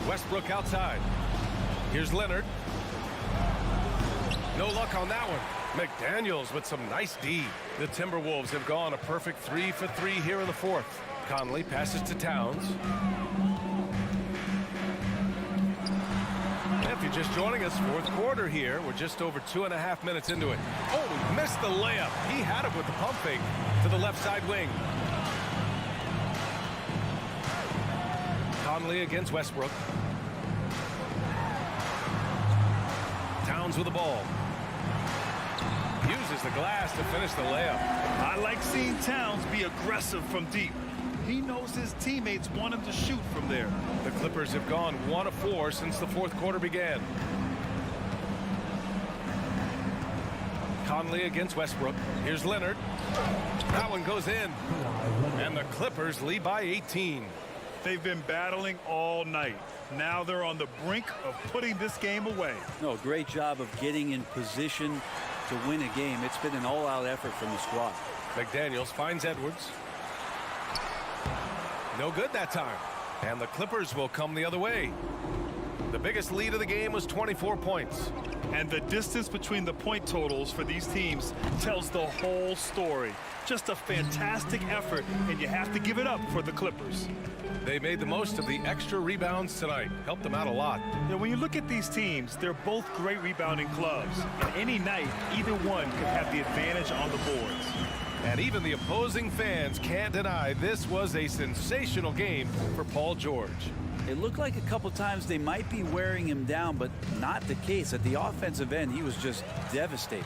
Westbrook outside. Here's Leonard. No luck on that one. McDaniels with some nice D. The Timberwolves have gone a perfect 3 for 3 here in the 4th. Conley passes to Towns. If you're just joining us, 4th quarter here. We're just over 2.5 minutes into it. Oh, missed the layup. He had it with the pump fake to the left side wing. Conley against Westbrook. Towns with the ball. Uses the glass to finish the layup. I like seeing Towns be aggressive from deep. He knows his teammates want him to shoot from there. The Clippers have gone 1 of 4 since the 4th quarter began. Conley against Westbrook. Here's Leonard. That one goes in. And the Clippers lead by 18. They've been battling all night. Now they're on the brink of putting this game away. No, great job of getting in position to win a game. It's been an all-out effort from the squad. McDaniels finds Edwards. No good that time. And the Clippers will come the other way. The biggest lead of the game was 24 points. And the distance between the point totals for these teams tells the whole story. Just a fantastic effort, and you have to give it up for the Clippers. They made the most of the extra rebounds tonight. Helped them out a lot. Now, when you look at these teams, they're both great rebounding clubs. And any night, either one could have the advantage on the boards. And even the opposing fans can't deny this was a sensational game for Paul George. It looked like a couple times they might be wearing him down, but not the case. At the offensive end, he was just devastating.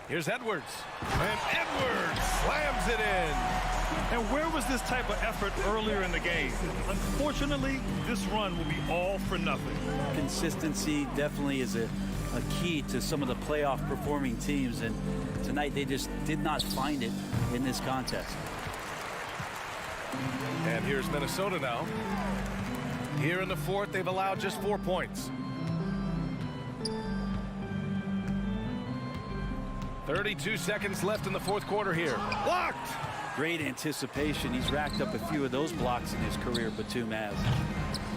Here's Edwards. And Edwards slams it in. And where was this type of effort earlier in the game? Unfortunately, this run will be all for nothing. Consistency definitely is a key to some of the playoff performing teams, and tonight they just did not find it in this contest. And here's Minnesota now. Here in the 4th, they've allowed just 4 points. 32 seconds left in the 4th quarter here. Blocked! Great anticipation. He's racked up a few of those blocks in his career, Batum has.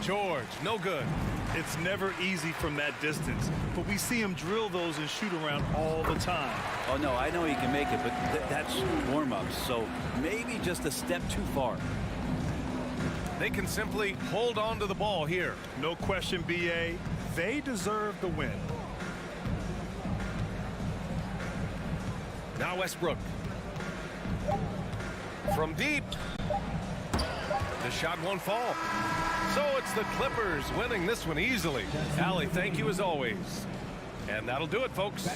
George, no good. It's never easy from that distance, but we see him drill those and shoot around all the time. Oh, no, I know he can make it, but that's warm-ups, so maybe just a step too far. They can simply hold on to the ball here. No question, BA. They deserve the win. Now Westbrook. From deep. The shot won't fall. So it's the Clippers winning this one easily. Allie, thank you as always. And that'll do it, folks.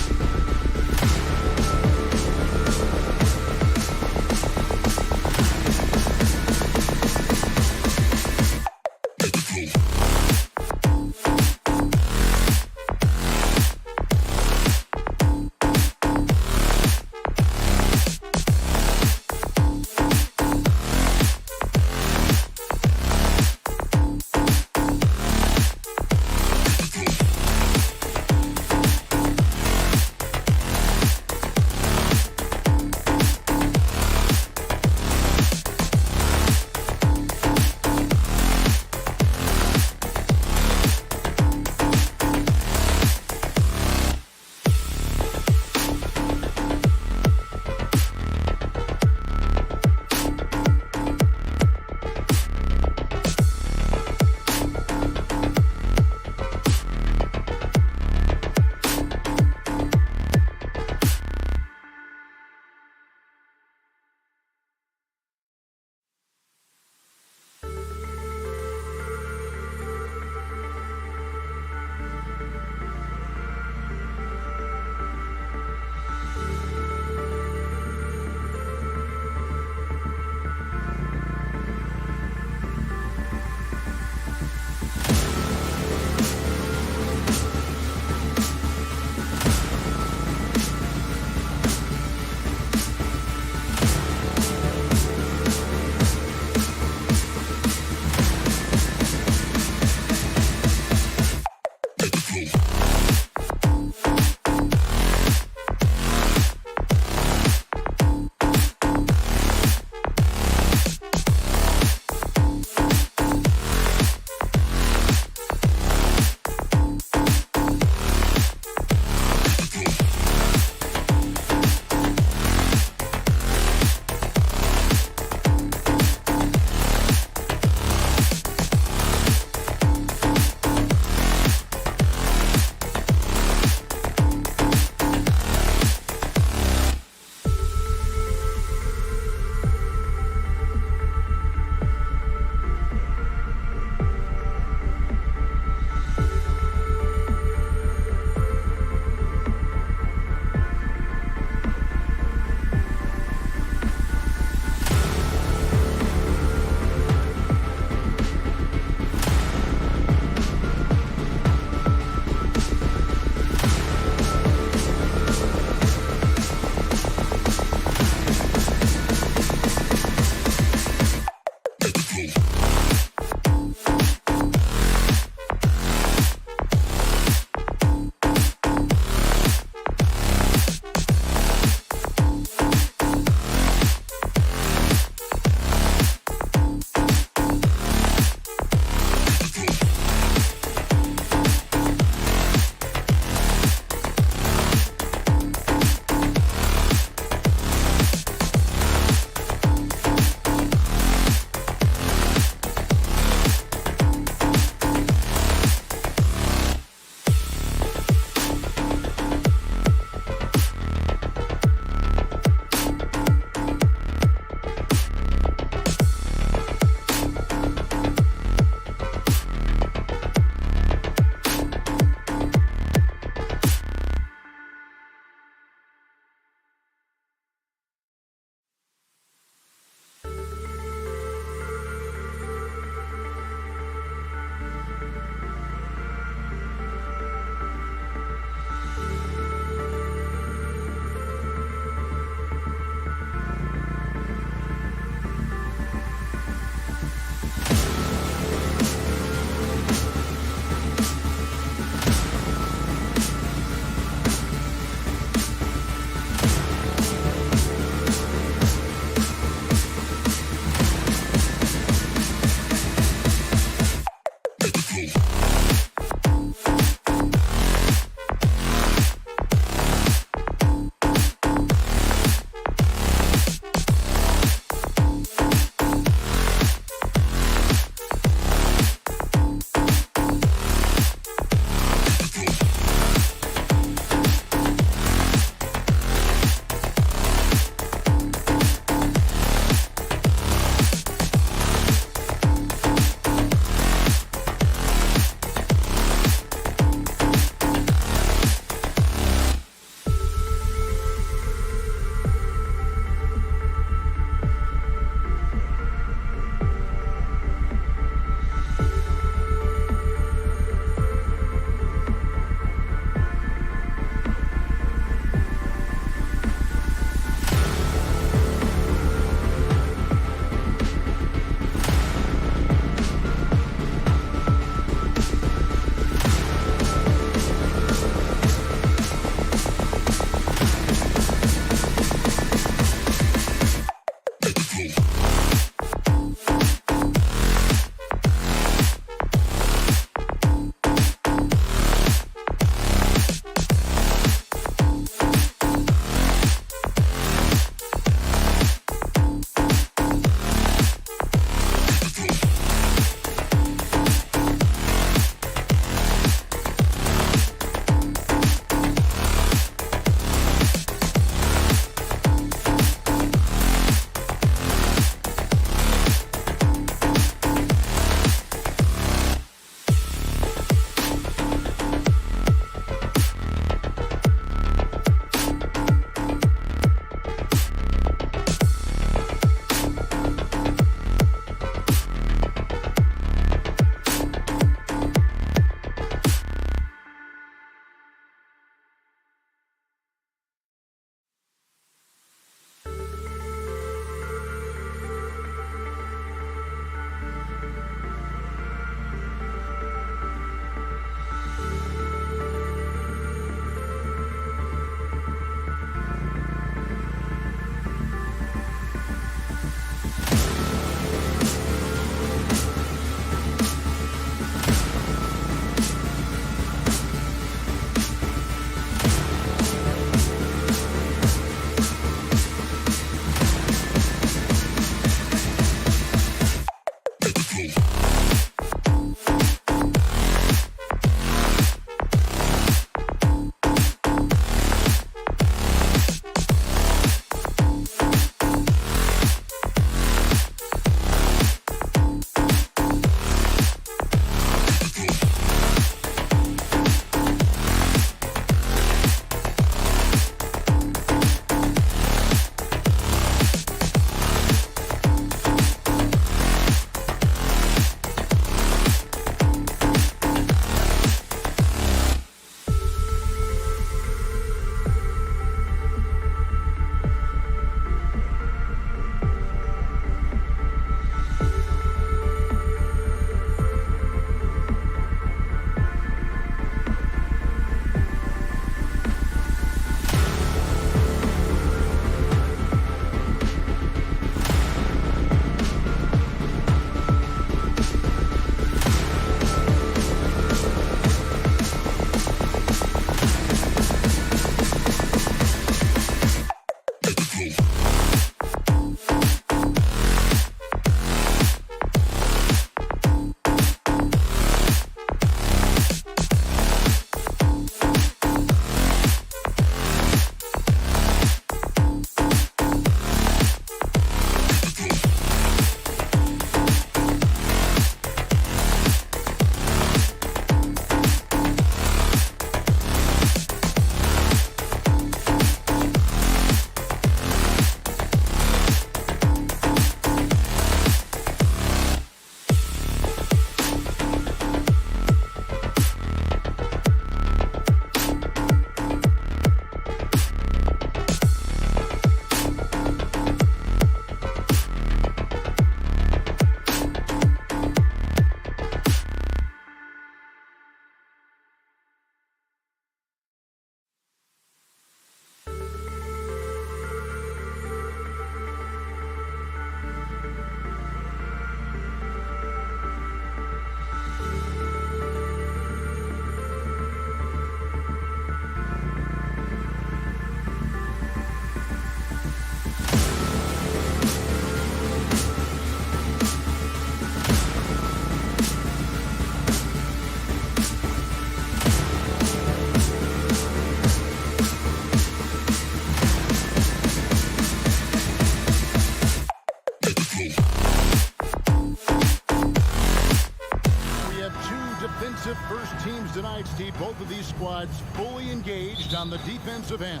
defensive first teams tonight, Steve. Both of these squads fully engaged on the defensive end.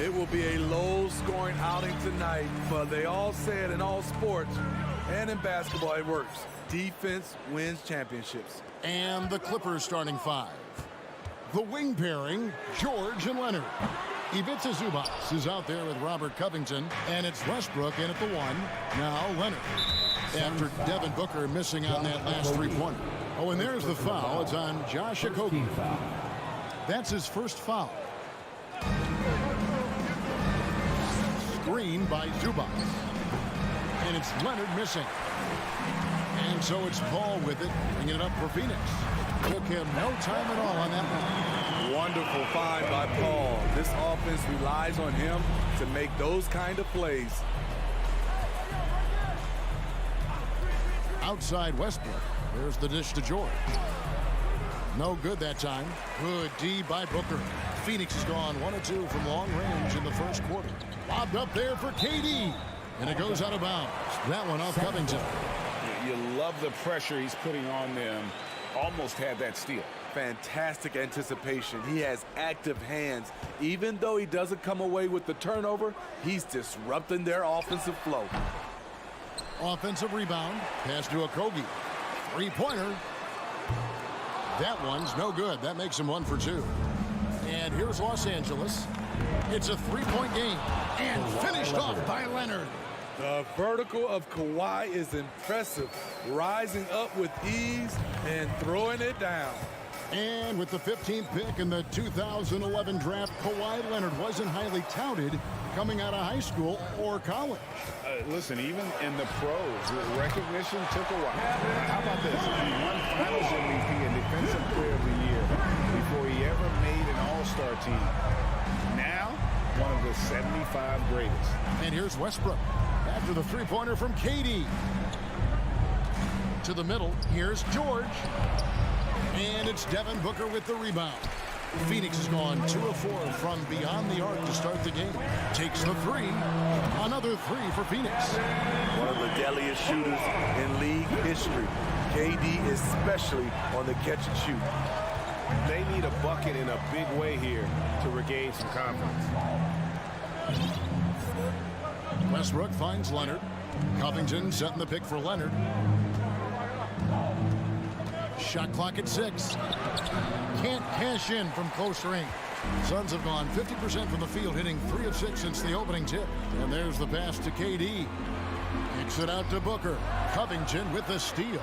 It will be a low-scoring outing tonight, but they all say it in all sports, and in basketball it works. Defense wins championships. And the Clippers starting five. The wing pairing, George and Leonard. Ivica Zubac is out there with Robert Covington, and it's Westbrook in at the one. Now Leonard. After Devin Booker missing on that last three-pointer. Oh, and there's the foul. It's on Josh Okogie. That's his first foul. Screen by Zubac. And it's Leonard missing. And so it's Paul with it, bringing it up for Phoenix. Took him no time at all on that one. Wonderful find by Paul. This offense relies on him to make those kind of plays. Outside Westbrook. There's the dish to George. No good that time. Good D by Booker. Phoenix has gone 1 of 2 from long range in the first quarter. Lobbed up there for KD. And it goes out of bounds. That one off Covington. You love the pressure he's putting on them. Almost had that steal. Fantastic anticipation. He has active hands. Even though he doesn't come away with the turnover, he's disrupting their offensive flow. Offensive rebound. Pass to Okogie. Three-pointer. That one's no good. That makes him 1 for 2. And here's Los Angeles. It's a three-point game. And finished off by Leonard. The vertical of Kawhi is impressive. Rising up with ease and throwing it down. And with the 15th pick in the 2011 draft, Kawhi Leonard wasn't highly touted coming out of high school or college. Listen, even in the pros, the recognition took a while. How about this? He won Finals MVP and Defensive Player of the Year before he ever made an All-Star team. Now, one of the 75 greatest. And here's Westbrook after the three-pointer from KD. To the middle, here's George. And it's Devin Booker with the rebound. Phoenix has gone 2 of 4 from beyond the arc to start the game. Takes the three. Another three for Phoenix. One of the deadliest shooters in league history. KD especially on the catch and shoot. They need a bucket in a big way here to regain some confidence. Westbrook finds Leonard. Covington setting the pick for Leonard. Shot clock at 6. Can't cash in from close range. Suns have gone 50% from the field, hitting 3 of 6 since the opening tip. And there's the pass to KD. Kicks it out to Booker. Covington with the steal.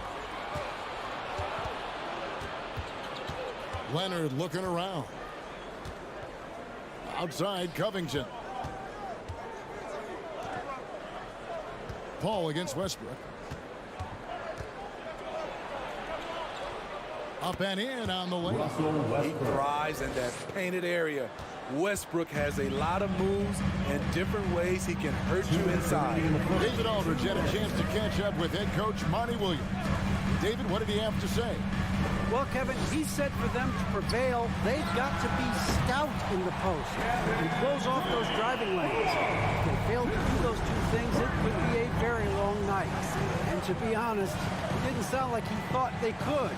Leonard looking around. Outside Covington. Paul against Westbrook. Up and in on the lane. He thrives in that painted area. Westbrook has a lot of moves and different ways he can hurt you inside. David Aldridge had a chance to catch up with head coach Monty Williams. David, what did he have to say? Well, Kevin, he said for them to prevail, they've got to be stout in the post and close off those driving lanes. If they fail to do those two things, it could be a very long night. And to be honest, it didn't sound like he thought they could.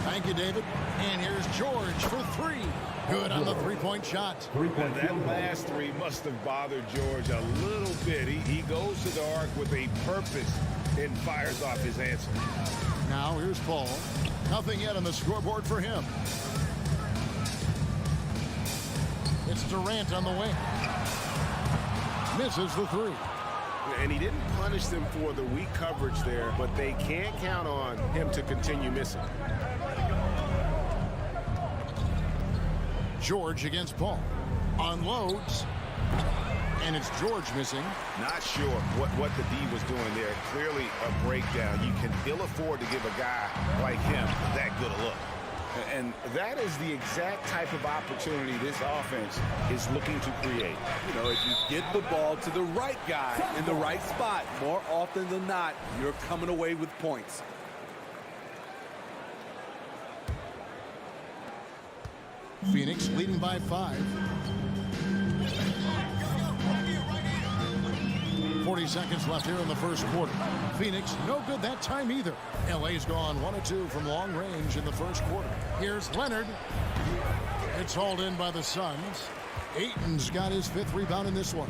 Thank you, David. And here's George for three. Good on the three-point shot. And that last three must have bothered George a little bit. He goes to the arc with a purpose and fires off his answer. Now here's Paul. Nothing yet on the scoreboard for him. It's Durant on the wing. Misses the three. And he didn't punish them for the weak coverage there, but they can't count on him to continue missing. George against Paul. Unloads. And it's George missing. Not sure what the D was doing there. Clearly a breakdown. You can ill afford to give a guy like him that good a look. And that is the exact type of opportunity this offense is looking to create. You know, if you get the ball to the right guy in the right spot, more often than not, you're coming away with points. Phoenix leading by 5. 40 seconds left here in the first quarter. Phoenix, no good that time either. LA's gone 1 of 2 from long range in the first quarter. Here's Leonard. It's hauled in by the Suns. Ayton's got his 5th rebound in this one.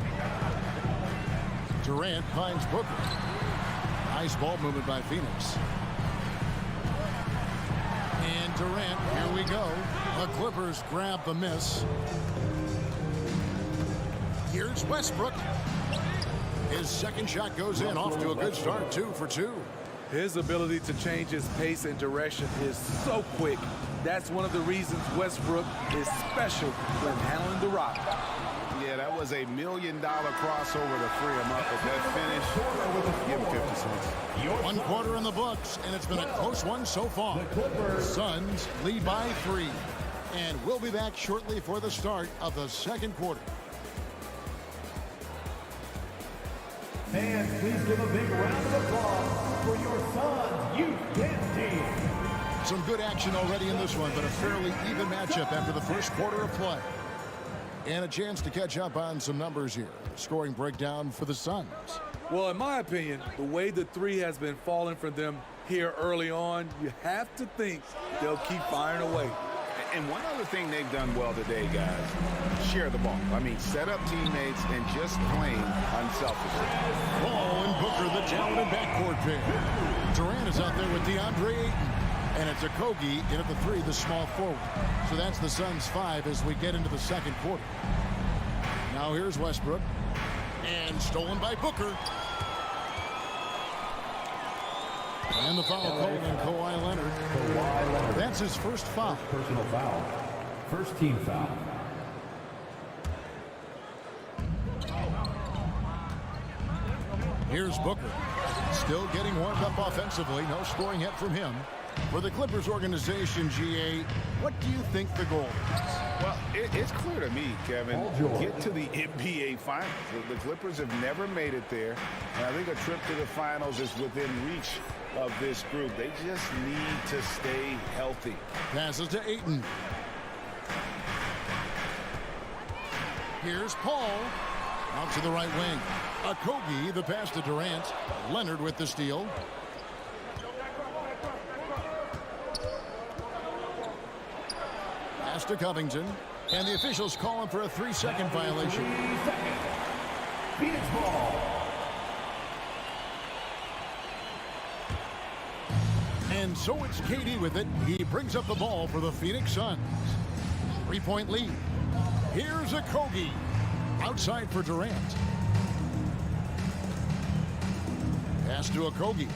Durant finds Booker. Nice ball movement by Phoenix. And Durant, here we go. The Clippers grab the miss. Here's Westbrook. His second shot goes in, off to a good start, 2 for 2. His ability to change his pace and direction is so quick. That's one of the reasons Westbrook is special when handling the rock. Yeah, that was $1 million crossover to free him up. But that finish, give him 50 cents. 1 quarter in the books, and it's been a close one so far. Suns lead by 3. And we'll be back shortly for the start of the second quarter. Fans, please give a big round of applause for your Suns youth dance team. Some good action already in this one, but a fairly even matchup after the first quarter of play. And a chance to catch up on some numbers here. Scoring breakdown for the Suns. Well, in my opinion, the way the three has been falling for them here early on, you have to think they'll keep firing away. And one other thing they've done well today, guys, share the ball. I mean, set up teammates and just playing unselfishly. Paul and Booker, the talented backcourt pair. Durant is out there with DeAndre Ayton. And it's Okogie in at the 3, the small forward. So that's the Suns' 5 as we get into the second quarter. Now here's Westbrook. And stolen by Booker. And the foul called on Kawhi Leonard. That's his first foul. Personal foul. First team foul. Here's Booker. Still getting warmed up offensively. No scoring yet from him. For the Clippers organization, GA, what do you think the goal is? Well, it's clear to me, Kevin, get to the NBA Finals. The Clippers have never made it there. And I think a trip to the Finals is within reach of this group. They just need to stay healthy. Passes to Ayton. Here's Paul. Out to the right wing. Okogie, the pass to Durant. Leonard with the steal. Pass to Covington. And the officials calling for a 3-second violation. 3 seconds. Phoenix ball. And so it's KD with it. He brings up the ball for the Phoenix Suns. 3-point lead. Here's Okogie. Outside for Durant. Pass to Okogie.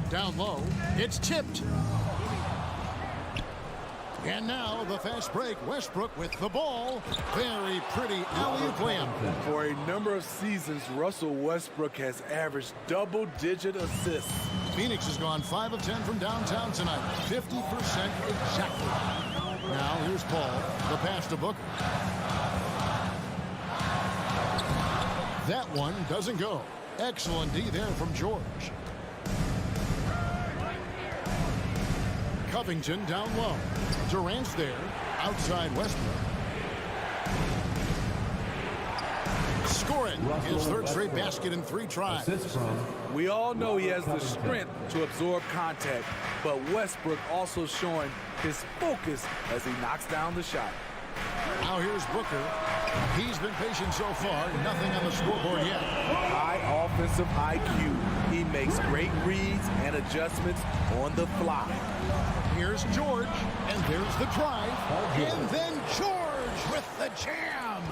Down low. It's tipped. And now the fast break. Westbrook with the ball. Very pretty alley-oop layup. For a number of seasons, Russell Westbrook has averaged double-digit assists. Phoenix has gone 5 of 10 from downtown tonight. 50% exactly. Now here's Paul. The pass to Booker. That one doesn't go. Excellent D there from George. Covington down low. Durant's there. Outside Westbrook. Scoring his third straight basket in 3 tries. We all know he has the strength to absorb contact, but Westbrook also showing his focus as he knocks down the shot. Now here's Booker. He's been patient so far. Nothing on the scoreboard yet. High offensive IQ. He makes great reads and adjustments on the fly. Here's George, and there's the drive. And then George with the jam.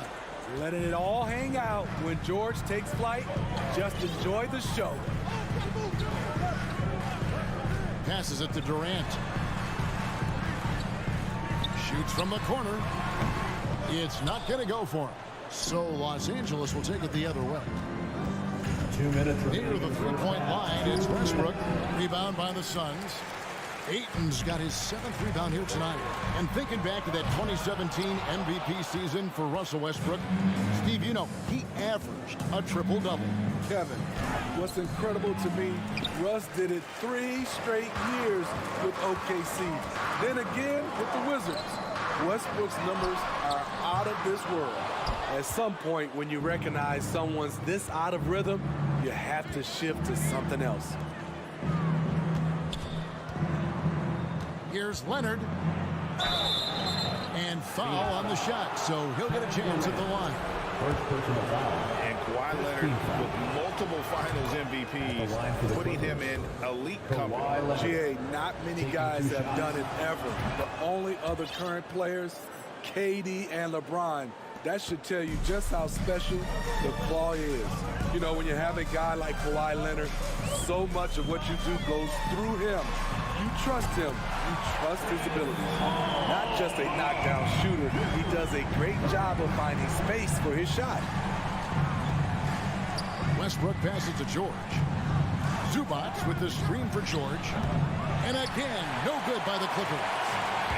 Letting it all hang out when George takes flight. Just enjoy the show. Passes it to Durant. Shoots from the corner. It's not going to go for him. So Los Angeles will take it the other way. 2 minutes Near the three-point line, it's Westbrook. Rebound by the Suns. Ayton's got his 7th rebound here tonight. And thinking back to that 2017 MVP season for Russell Westbrook, Steve, you know, he averaged a triple-double. Kevin, what's incredible to me, Russ did it 3 straight years with OKC. Then again with the Wizards. Westbrook's numbers are out of this world. At some point, when you recognize someone's this out of rhythm, you have to shift to something else. Here's Leonard. And foul on the shot, so he'll get a chance at the line. First personal foul. And Kawhi Leonard with multiple finals MVPs, putting him in elite company. GA, not many guys have done it ever. The only other current players, KD and LeBron. That should tell you just how special the Claw is. You know, when you have a guy like Kawhi Leonard, so much of what you do goes through him. You trust him. You trust his ability. Not just a knockdown shooter. He does a great job of finding space for his shot. Westbrook passes to George. Zubac with the screen for George. And again, no good by the Clippers.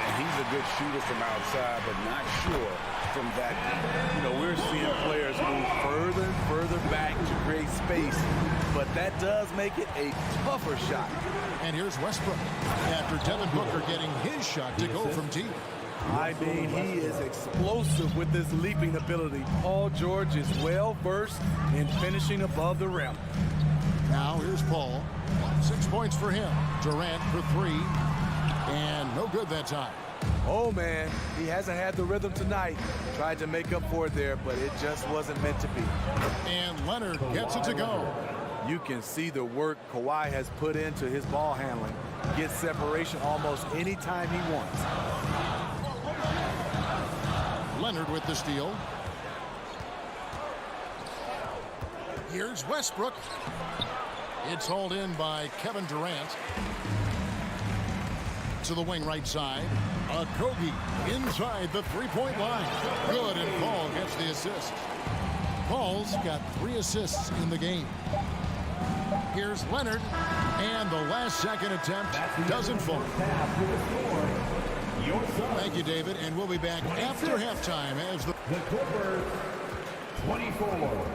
And he's a good shooter from outside, but not sure from that. You know, we're seeing players move further and further back to create space, but that does make it a tougher shot. And here's Westbrook after Devin Booker getting his shot to go from deep. I mean, he is explosive with his leaping ability. Paul George is well versed in finishing above the rim. Now here's Paul. 6 points for him. Durant for 3. And no good that time. Oh, man, he hasn't had the rhythm tonight. Tried to make up for it there, but it just wasn't meant to be. And Leonard gets it to go. You can see the work Kawhi has put into his ball handling. Gets separation almost any time he wants. Leonard with the steal. Here's Westbrook. It's hauled in by Kevin Durant. To the wing right side. Kogi inside the three-point line. Good, and Paul gets the assist. Paul's got 3 assists in the game. Here's Leonard, and the last-second attempt doesn't fall. Thank you, David, and we'll be back after halftime as the Clippers 24.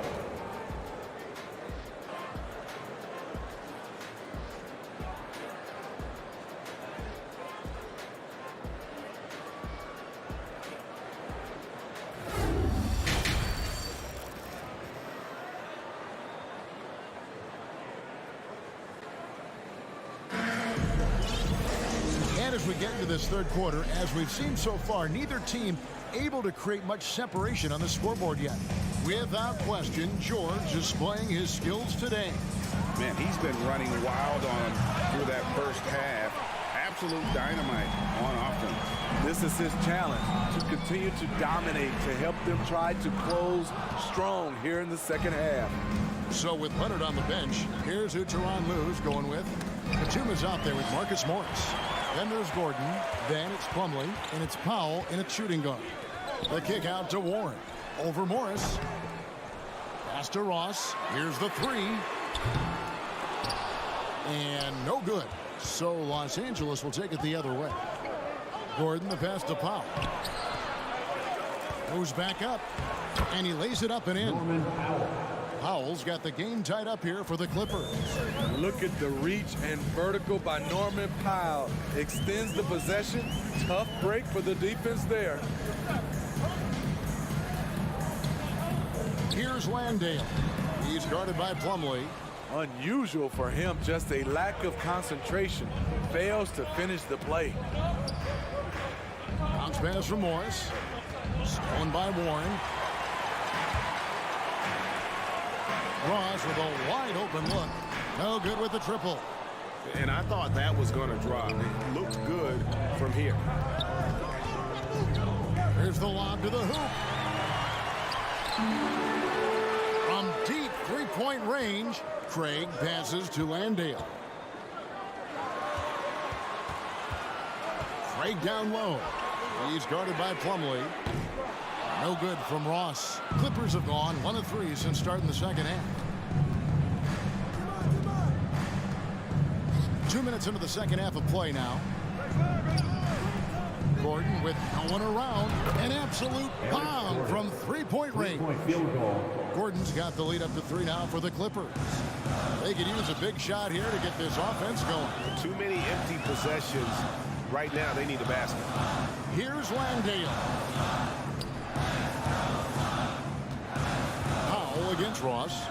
As we get into this third quarter, as we've seen so far, neither team able to create much separation on the scoreboard yet. Without question, George displaying his skills today. Man, he's been running wild on him through that first half. Absolute dynamite on offense. This is his challenge, to continue to dominate, to help them try to close strong here in the second half. So with Leonard on the bench, here's who Tyronn Lue's going with. Katuma's out there with Marcus Morris. Then there's Gordon, then it's Plumlee, and it's Powell in a shooting guard. The kick out to Warren. Over Morris. Pass to Ross. Here's the 3. And no good. So Los Angeles will take it the other way. Gordon, the pass to Powell. Moves back up. And he lays it up and in. Powell's got the game tied up here for the Clippers. Look at the reach and vertical by Norman Powell. Extends the possession. Tough break for the defense there. Here's Landale. He's guarded by Plumlee. Unusual for him, just a lack of concentration. Fails to finish the play. Bounce pass from Morris. Stolen by Warren. Ross with a wide open look. No good with the triple. And I thought that was going to drop. It looked good from here. Here's the lob to the hoop. From deep three-point range, Craig passes to Landale. Craig down low. He's guarded by Plumlee. No good from Ross. Clippers have gone 1 of 3 since starting the second half. 2 minutes into the second half of play now. Gordon with no one around. An absolute bomb from three-point range. Gordon's got the lead up to 3 now for the Clippers. They could use a big shot here to get this offense going. Too many empty possessions. Right now, they need a basket. Here's Landale. Powell against Ross.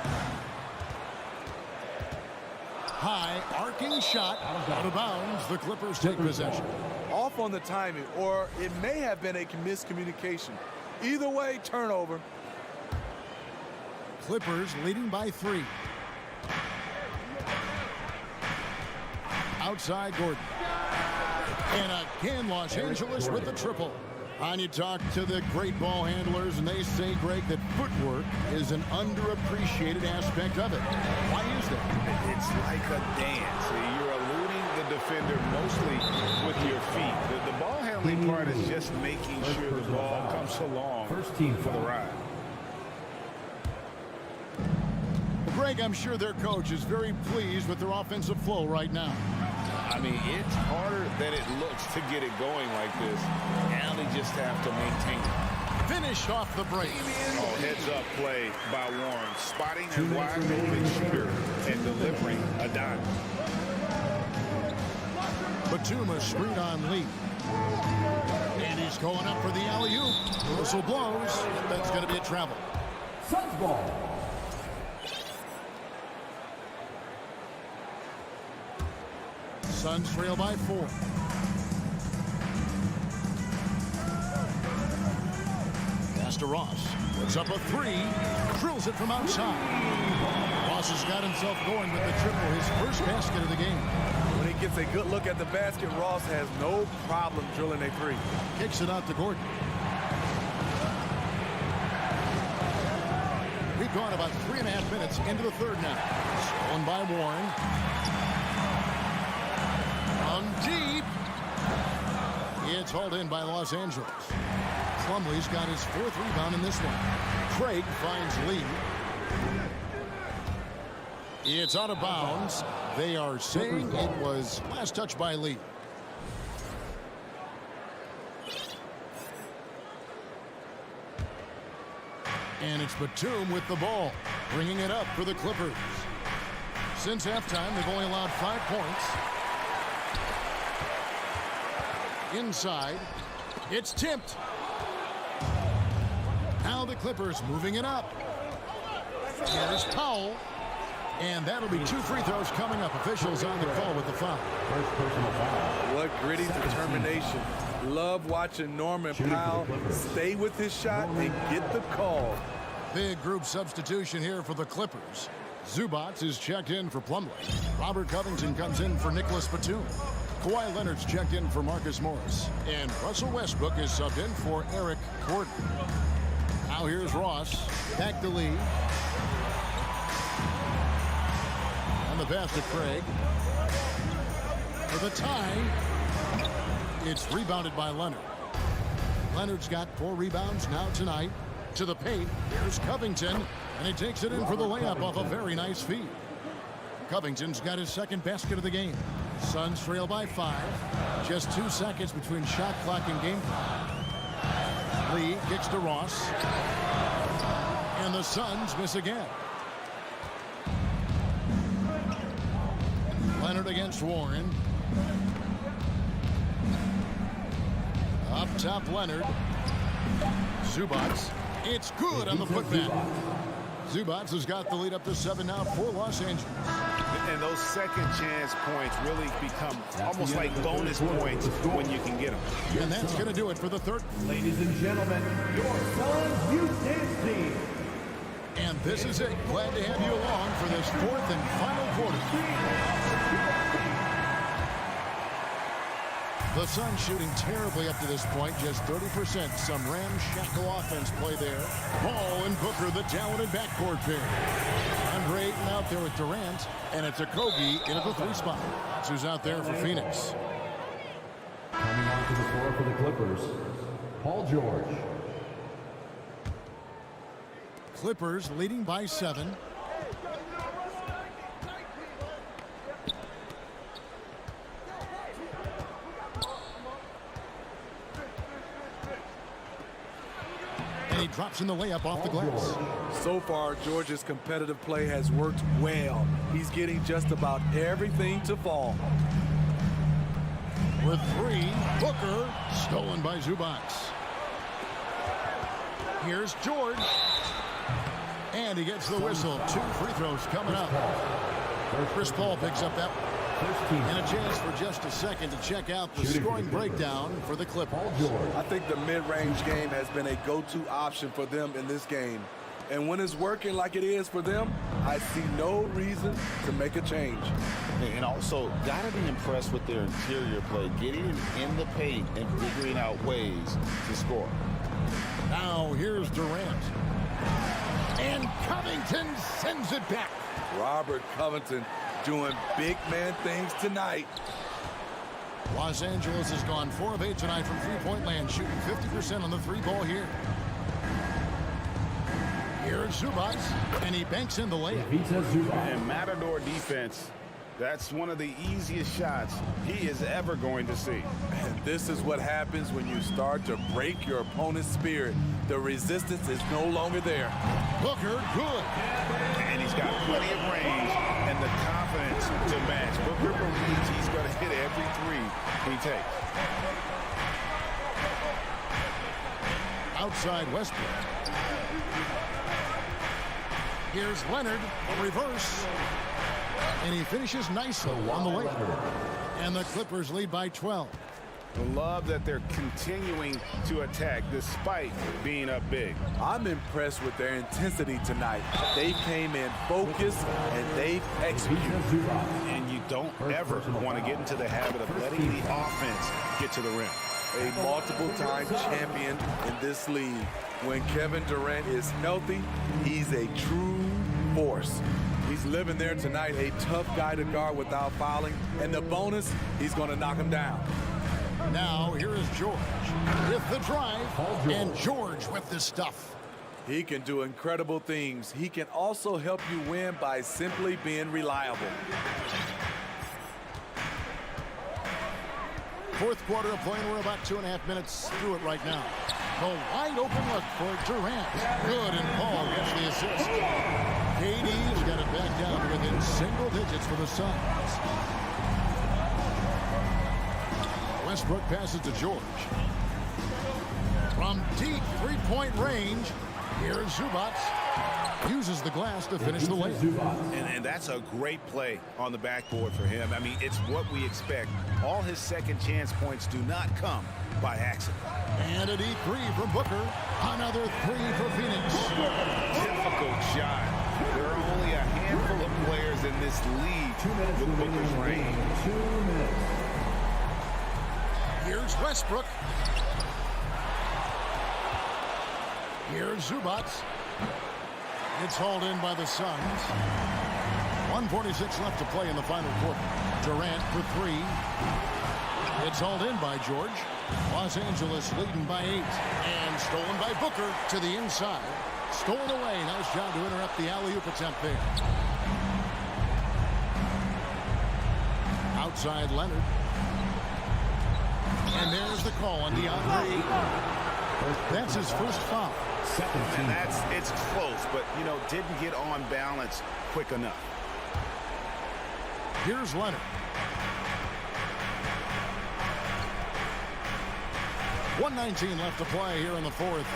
High arcing shot out of bounds. The Clippers take possession. Off on the timing, or it may have been a miscommunication. Either way, turnover. Clippers leading by 3. Outside Gordon. And again, Los Angeles with the triple. And you talk to the great ball handlers, and they say, Greg, that footwork is an underappreciated aspect of it. Why is that? It's like a dance. You're eluding the defender mostly with your feet. The ball handling part is just making sure the ball comes along for the ride. Greg, I'm sure their coach is very pleased with their offensive flow right now. I mean, it's harder than it looks to get it going like this. Now they just have to maintain it. Finished off the break. Oh, heads-up play by Warren. Spotting a wide-open shooter and delivering a dime. Batum a screen on Lee. And he's going up for the alley-oop. Whistle blows. That's going to be a travel. Suns ball. Suns trail by 4. Pass to Ross. Puts up a 3. Drills it from outside. Ross has got himself going with the triple, his first basket of the game. When he gets a good look at the basket, Ross has no problem drilling a 3. Kicks it out to Gordon. We've gone about 3.5 minutes into the third now. Stolen by Warren. From deep. It's hauled in by Los Angeles. Plumlee's got his 4th rebound in this one. Craig finds Lee. It's out of bounds. They are saying it was last touch by Lee. And it's Batum with the ball, bringing it up for the Clippers. Since halftime, they've only allowed 5 points. Inside, it's tipped. Now the Clippers moving it up. Here's Powell. And that'll be 2 free throws coming up. Officials on the call with the foul. What gritty determination. Love watching Norman Powell stay with his shot and get the call. Big group substitution here for the Clippers. Zubac is checked in for Plumlee. Robert Covington comes in for Nicholas Batum. Kawhi Leonard's checked in for Marcus Morris. And Russell Westbrook is subbed in for Eric Gordon. Now here's Ross. Back to Lee. And the pass to Craig. For the tie. It's rebounded by Leonard. Leonard's got 4 rebounds now tonight. To the paint. Here's Covington. And he takes it in for the layup off a very nice feed. Covington's got his 2nd basket of the game. Suns trail by 5. Just 2 seconds between shot clock and game clock. Lee kicks to Ross. And the Suns miss again. Leonard against Warren. Up top, Leonard. Zubats. It's good on the putback. Zubats has got the lead up to 7 now for Los Angeles. And those second chance points really become almost like bonus points when you can get them. And that's going to do it for the third. Ladies and gentlemen, your Suns Youth Dance Team. And this is it. Glad to have you along for this fourth and final quarter. The Suns shooting terribly up to this point, just 30%. Some ramshackle offense play there. Ball and Booker, the talented backcourt pair. Andre Ayton out there with Durant, and it's Okogie in at the 3 spot. That's who's out there for Phoenix. Coming onto the floor for the Clippers, Paul George. Clippers leading by 7. And he drops in the layup off the glass. So far, George's competitive play has worked well. He's getting just about everything to fall. With 3, Booker, stolen by Zubats. Here's George. And he gets the whistle. 2 free throws coming up. Chris Paul picks up that one. And a chance for just a second to check out the scoring breakdown for the Clippers. I think the mid-range game has been a go-to option for them in this game. And when it's working like it is for them, I see no reason to make a change. And also, got to be impressed with their interior play, getting in the paint and figuring out ways to score. Now here's Durant. And Covington sends it back. Robert Covington doing big man things tonight. Los Angeles has gone 4 of 8 tonight from three-point land, shooting 50% on the 3 ball here. Here's Zubats, and he banks in the layup. And Matador defense, that's one of the easiest shots he is ever going to see. And this is what happens when you start to break your opponent's spirit. The resistance is no longer there. Booker, good. And he's got plenty of range and the confidence to match. Booker believes he's going to hit every 3 he takes. Outside Westbrook. Here's Leonard, a reverse. And he finishes nicely on the layup. And the Clippers lead by 12. Love that they're continuing to attack despite being up big. I'm impressed with their intensity tonight. They came in focused and they executed. And you don't ever want to get into the habit of letting the offense get to the rim. A multiple-time champion in this league. When Kevin Durant is healthy, he's a true force. He's living there tonight, a tough guy to guard without fouling. And the bonus, he's going to knock him down. Now, here is George with the drive, and George with the stuff. He can do incredible things. He can also help you win by simply being reliable. Fourth quarter of play, we're about 2.5 minutes through it right now. The wide open look for Durant. Good, and Paul gets the assist. KD's got it back down to within single digits for the Suns. Westbrook passes to George. From deep three-point range, here's Zubats. Uses the glass to finish the layup. And that's a great play on the backboard for him. I mean, it's what we expect. All his second chance points do not come by accident. And a deep 3 from Booker. Another 3 for Phoenix. Difficult shot. There are only a handful of players in this league with Booker's range. 2 minutes. Here's Westbrook. Here's Zubats. It's hauled in by the Suns. 1:46 left to play in the final quarter. Durant for 3. It's hauled in by George. Los Angeles leading by 8. And stolen by Booker to the inside. Stolen away. Nice job to interrupt the alley-oop attempt there. Outside Leonard. And there's the call on DeAndre. That's his first foul. And it's close, but, you know, didn't get on balance quick enough. Here's Leonard. .119 left to play here in the fourth.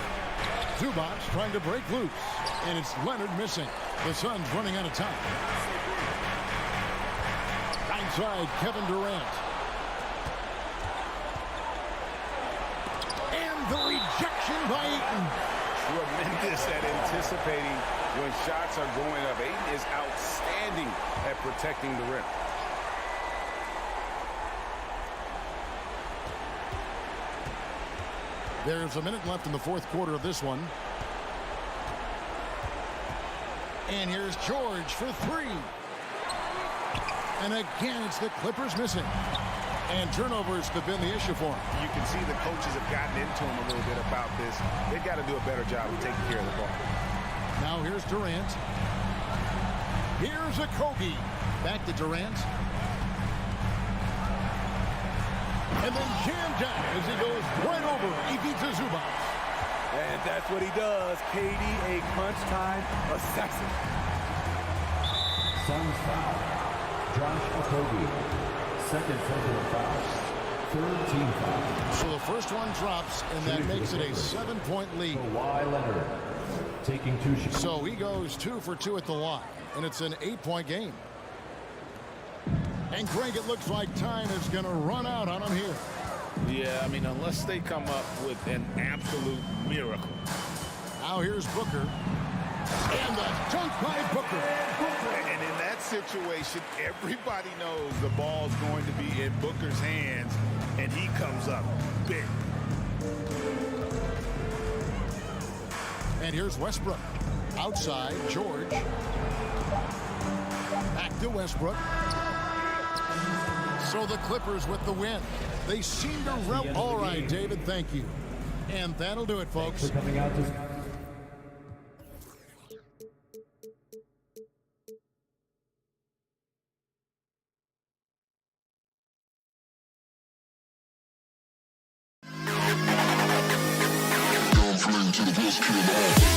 Zubac trying to break loose, and it's Leonard missing. The Suns running out of time. Inside, Kevin Durant. And the rejection by Ayton. Tremendous at anticipating when shots are going up. Ayton is outstanding at protecting the rim. There's a minute left in the fourth quarter of this one. And here's George for three. And again, it's the Clippers missing. And turnovers have been the issue for him. You can see the coaches have gotten into him a little bit about this. They've got to do a better job of taking care of the ball. Now here's Durant. Here's Okogie. Back to Durant. And then jammed down as he goes right over Ivica Zubac. And that's what he does. KD, a crunch time assassin. Suns foul. Josh Okogie. Second personal foul. Third team foul. So the first one drops, and that makes it a 7-point lead. Kawhi Leonard taking 2 shots. So he goes 2 for 2 at the line, and it's an 8-point game. And Greg, it looks like time is going to run out on him here. Yeah, I mean, unless they come up with an absolute miracle. Now here's Booker. And the dunk by Booker. And in that situation, everybody knows the ball's going to be in Booker's hands, and he comes up big. And here's Westbrook. Outside, George. Back to Westbrook. So the Clippers with the win. They seem to route. All right, David, thank you. And that'll do it, folks. For coming out to Fling to the best kid in the hall.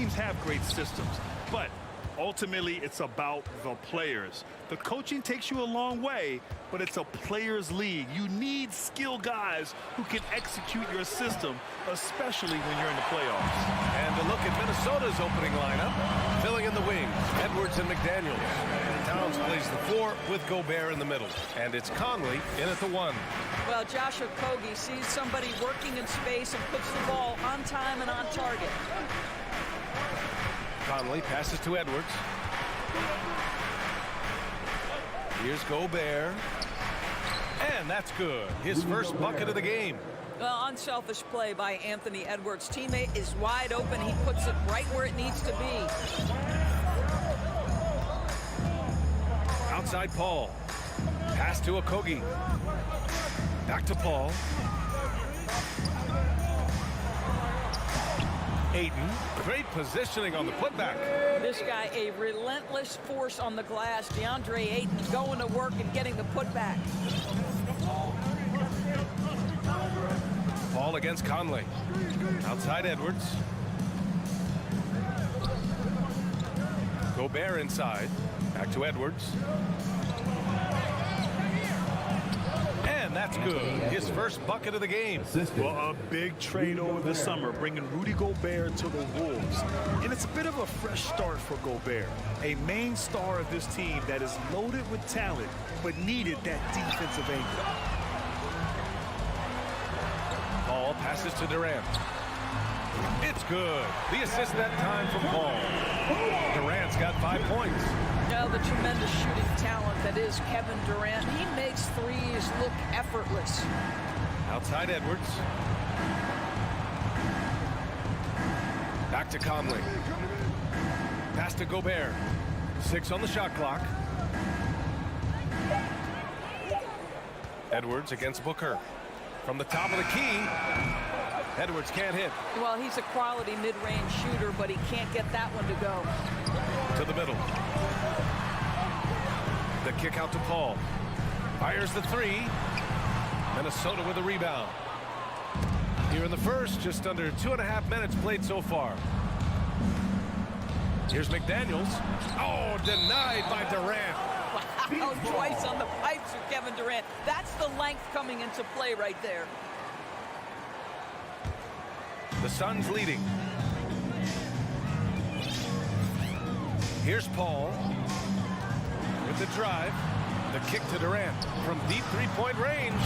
teams have great systems, but ultimately it's about the players. The coaching takes you a long way, but it's a players' league. You need skilled guys who can execute your system, especially when you're in the playoffs. And a look at Minnesota's opening lineup. Filling in the wings, Edwards and McDaniels. Towns plays the 4 with Gobert in the middle. And it's Conley in at the 1. Well, Josh Okogie sees somebody working in space and puts the ball on time and on target. Conley passes to Edwards. Here's Gobert. And that's good. His first bucket of the game. Well, unselfish play by Anthony Edwards. Teammate is wide open. He puts it right where it needs to be. Outside Paul. Pass to Okogie. Back to Paul. Ayton. Great positioning on the putback. This guy, a relentless force on the glass. DeAndre Ayton going to work and getting the putback. Paul against Conley. Outside Edwards. Gobert inside. Back to Edwards. And that's good. His first bucket of the game. Well, a big trade over the summer, bringing Rudy Gobert to the Wolves. And it's a bit of a fresh start for Gobert, a main star of this team that is loaded with talent, but needed that defensive anchor. Paul passes to Durant. It's good. The assist that time from Paul. Durant's got 5 points. Now the tremendous shooting talent that is Kevin Durant. He makes threes look effortless. Outside Edwards. Back to Conley. Pass to Gobert. 6 on the shot clock. Edwards against Booker. From the top of the key. Edwards can't hit. Well, he's a quality mid-range shooter, but he can't get that one to go. To the middle. The kick out to Paul. Fires the 3. Minnesota with a rebound. Here in the first, just under 2.5 minutes played so far. Here's McDaniels. Oh, denied by Durant. Wow, twice on the pipes for Kevin Durant. That's the length coming into play right there. The Suns leading. Here's Paul with the drive. The kick to Durant from deep three-point range.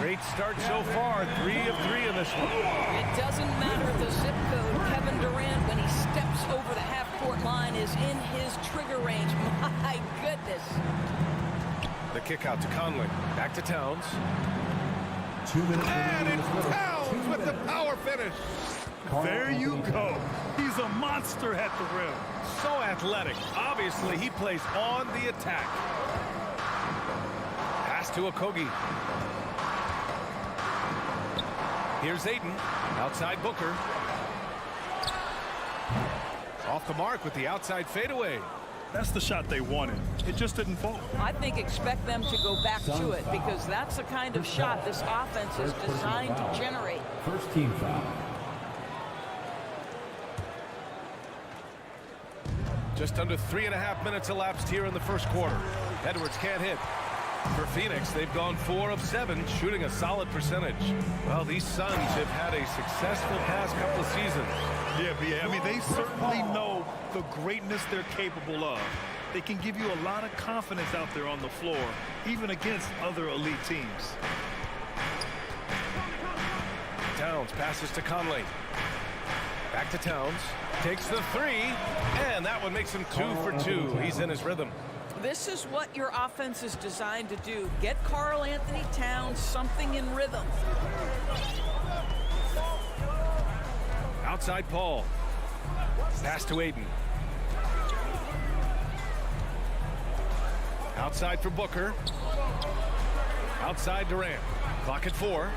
Great start so far. 3 of 3 in this one. It doesn't matter the zip code. Kevin Durant, when he steps over the half-court line, is in his trigger range. My goodness. The kick out to Conley. Back to Towns. 2 minutes. And it's Towns with the power finish. There you go. He's a monster at the rim. So athletic. Obviously, he plays on the attack. Pass to Okogie. Here's Ayton. Outside Booker. Off the mark with the outside fadeaway. That's the shot they wanted. It just didn't fall. I think expect them to go back to it because that's the kind of shot this offense is designed to generate. First team foul. Just under 3.5 minutes elapsed here in the first quarter. Edwards can't hit. For Phoenix, they've gone 4 of 7, shooting a solid percentage. Well, these Suns have had a successful past couple of seasons. Yeah, I mean, they certainly know the greatness they're capable of. They can give you a lot of confidence out there on the floor, even against other elite teams. Towns passes to Conley. Back to Towns. Takes the 3, and that one makes him 2 for 2. He's in his rhythm. This is what your offense is designed to do. Get Karl Anthony Towns something in rhythm. Outside Paul. Pass to Ayton. Outside for Booker. Outside Durant. Clock at 4.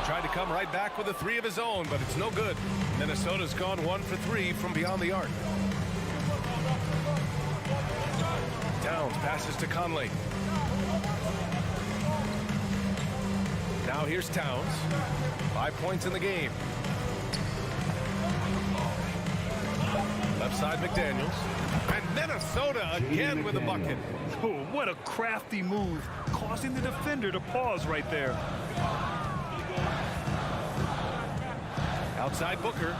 Tried to come right back with a 3 of his own, but it's no good. Minnesota's gone 1 for 3 from beyond the arc. Towns passes to Conley. Now here's Towns. 5 points in the game. Left side McDaniels. And Minnesota again with a bucket. Oh, what a crafty move, causing the defender to pause right there. Outside Booker.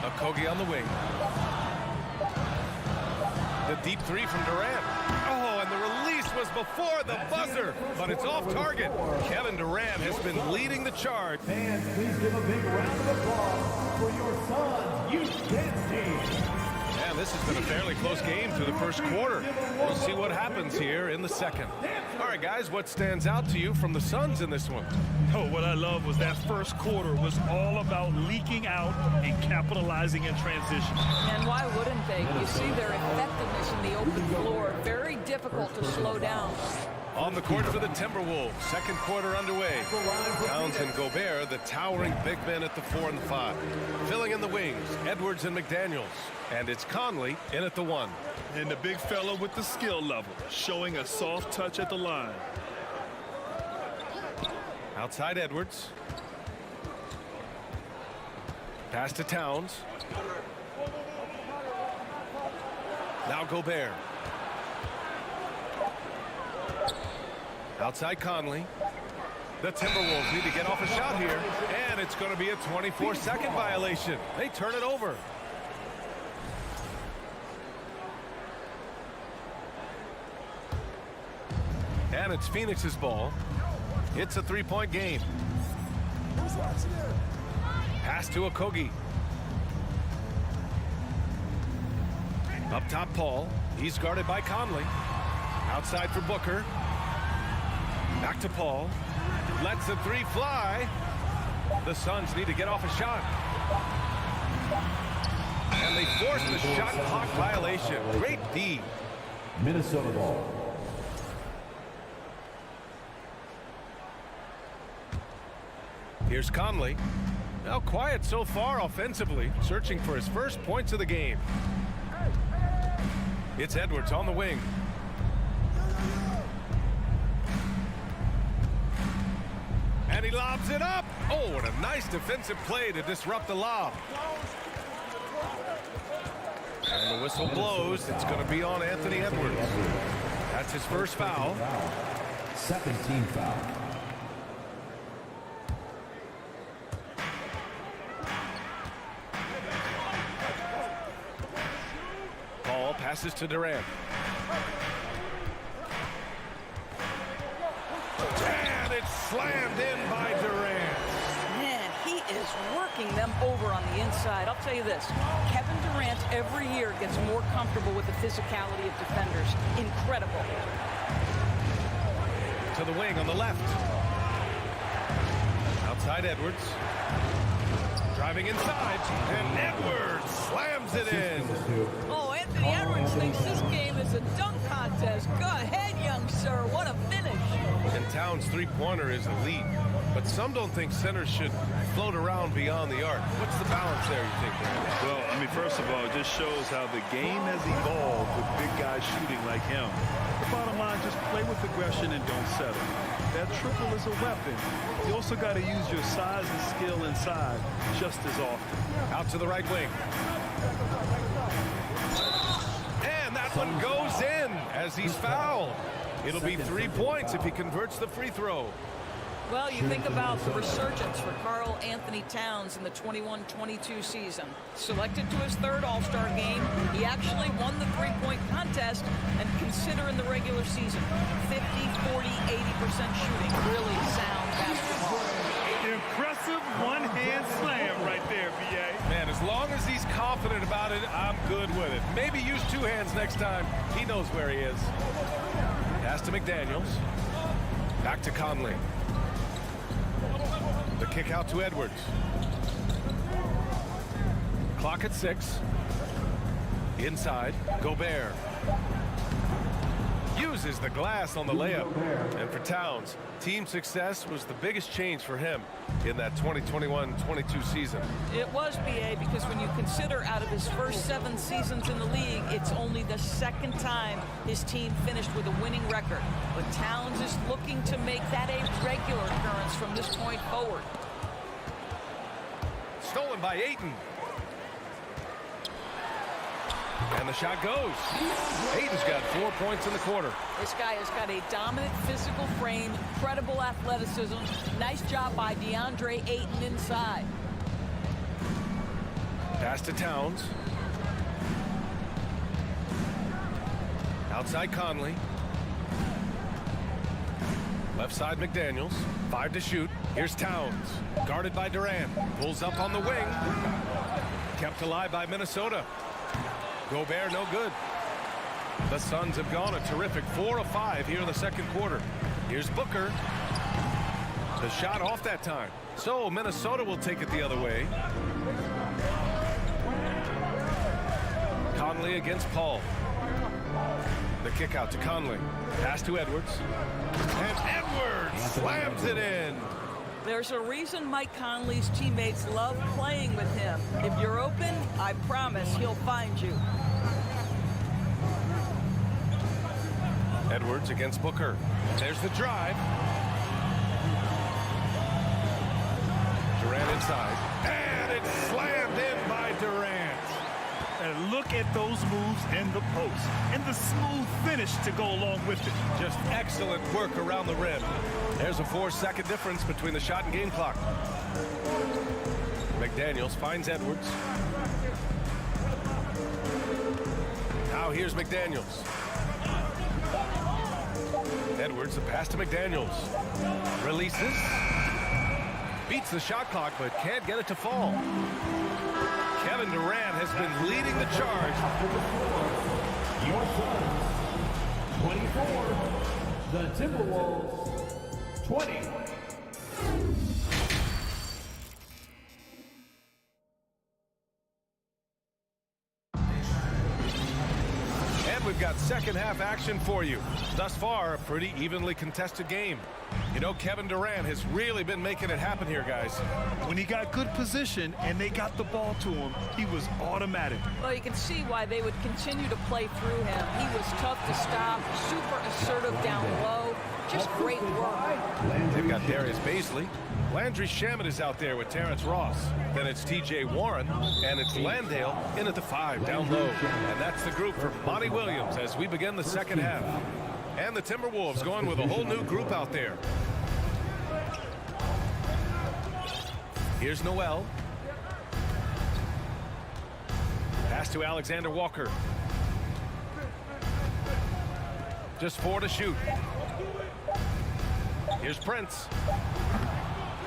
Okogie on the wing. The deep three from Durant. Oh, and the release was before the buzzer, but it's off target. Kevin Durant has been leading the charge. Fans, please give a big round of applause for your Suns youth dance team. And this has been a fairly close game through the first quarter. We'll see what happens here in the second. All right, guys, what stands out to you from the Suns in this one? Oh, what I love was that first quarter was all about leaking out and capitalizing in transition. And why wouldn't they? You see their effectiveness in the open floor. Very difficult to slow down. On the court for the Timberwolves, second quarter underway. Towns and Gobert, the towering big men at the 4 and the 5. Filling in the wings, Edwards and McDaniels. And it's Conley in at the 1. And the big fella with the skill level, showing a soft touch at the line. Outside Edwards. Pass to Towns. Now Gobert. Outside Conley. The Timberwolves need to get off a shot here, and it's going to be a 24-second violation. They turn it over. And it's Phoenix's ball. It's a three-point game. Pass to Okogie. Up top, Paul. He's guarded by Conley. Outside for Booker. Back to Paul. Lets the three fly. The Suns need to get off a shot. And they force the shot clock violation. Great D. Minnesota ball. Here's Conley. Now quiet so far offensively, searching for his first points of the game. It's Edwards on the wing. And he lobs it up. Oh, what a nice defensive play to disrupt the lob. And the whistle blows. It's going to be on Anthony Edwards. That's his first foul. Second team foul. Paul passes to Durant. And it's slammed in by Durant. Man, he is working them over on the inside. I'll tell you this, Kevin Durant every year gets more comfortable with the physicality of defenders. Incredible. To the wing on the left. Outside Edwards. Driving inside. And Edwards slams it in. Oh, Anthony Edwards thinks this game is a dunk contest. Go ahead, young sir. What a finish. And Towns' three-pointer is elite. But some don't think centers should float around beyond the arc. What's the balance there, you think? Well, I mean, first of all, it just shows how the game has evolved with big guys shooting like him. The bottom line, just play with aggression and don't settle. That triple is a weapon. You also got to use your size and skill inside just as often. Out to the right wing. And that one goes in as he's fouled. It'll be 3 points if he converts the free throw. Well, you think about the resurgence for Karl Anthony Towns in the 21-22 season. Selected to his third All-Star game, he actually won the three-point contest, and consider in the regular season, 50, 40, 80% shooting. Really sound basketball. Impressive one-hand slam right there, B.A. Man, as long as he's confident about it, I'm good with it. Maybe use two hands next time. He knows where he is. Pass to McDaniels. Back to Conley. The kick out to Edwards. Clock at 6. Inside, Gobert. Uses the glass on the layup. And for Towns, team success was the biggest change for him in that 2021-22 season. It was, B.A., because when you consider out of his first 7 seasons in the league, it's only the second time his team finished with a winning record. But Towns is looking to make that a regular occurrence from this point forward. Stolen by Ayton. And the shot goes. Ayton's got 4 points in the quarter. This guy has got a dominant physical frame, incredible athleticism. Nice job by DeAndre Ayton inside. Pass to Towns. Outside Conley. Left side McDaniels. 5 to shoot. Here's Towns. Guarded by Durant. Pulls up on the wing. Kept alive by Minnesota. Gobert no good. The Suns have gone a terrific 4 of 5 here in the second quarter. Here's Booker. The shot off that time. So Minnesota will take it the other way. Conley against Paul. The kick out to Conley. Pass to Edwards. And Edwards slams it in. There's a reason Mike Conley's teammates love playing with him. If you're open, I promise he'll find you. Edwards against Booker. There's the drive. Durant inside. And it's slammed in by Durant. And look at those moves in the post and the smooth finish to go along with it. Just excellent work around the rim. There's a 4-second difference between the shot and game clock. McDaniels finds Edwards. Now here's McDaniels. Edwards, the pass to McDaniels. Releases. Beats the shot clock, but can't get it to fall. Kevin Durant has been leading the charge. Your Suns, 24. The Timberwolves, 20. And we've got second half action for you. Thus far, a pretty evenly contested game. You know, Kevin Durant has really been making it happen here, guys. When he got good position and they got the ball to him, he was automatic. Well, you can see why they would continue to play through him. He was tough to stop, super assertive down low. Just great work. They've got Darius Baisley. Landry Shamet is out there with Terrence Ross. Then it's T.J. Warren, and it's Landale in at the 5 down low. And that's the group for Monty Williams as we begin the second half. And the Timberwolves going with a whole new group out there. Here's Noel. Pass to Alexander Walker. Just 4 to shoot. Here's Prince.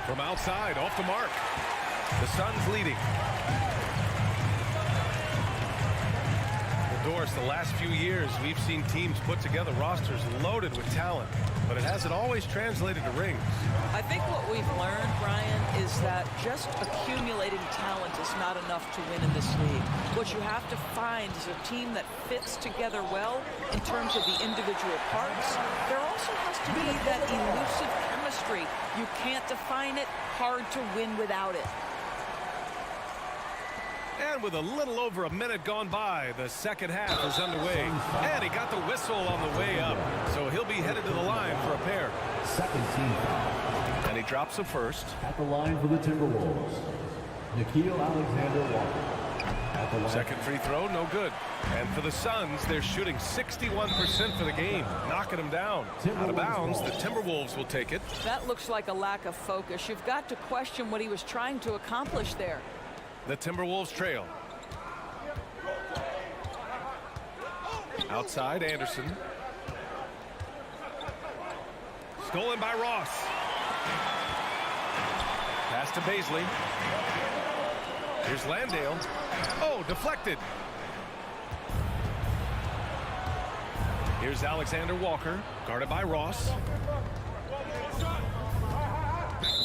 From outside, off the mark. The Suns leading. Well, Doris, the last few years, we've seen teams put together rosters loaded with talent, but it hasn't always translated to rings. I think what we've learned, Brian, is that just accumulating talent is not enough to win in this league. What you have to find is a team that fits together well in terms of the individual parts. There also has to be that elusive chemistry. You can't define it, hard to win without it. And with a little over a minute gone by, the second half is underway. And he got the whistle on the way up, so he'll be headed to the line for a pair. Second team foul. And he drops the first. At the line for the Timberwolves, Nickeil Alexander-Walker. At the line. Second free throw, no good. And for the Suns, they're shooting 61% for the game, knocking them down. Out of bounds, the Timberwolves will take it. That looks like a lack of focus. You've got to question what he was trying to accomplish there. The Timberwolves trail. Outside, Anderson. Stolen by Ross. Pass to Baisley. Here's Landale. Oh, deflected. Here's Alexander Walker, guarded by Ross.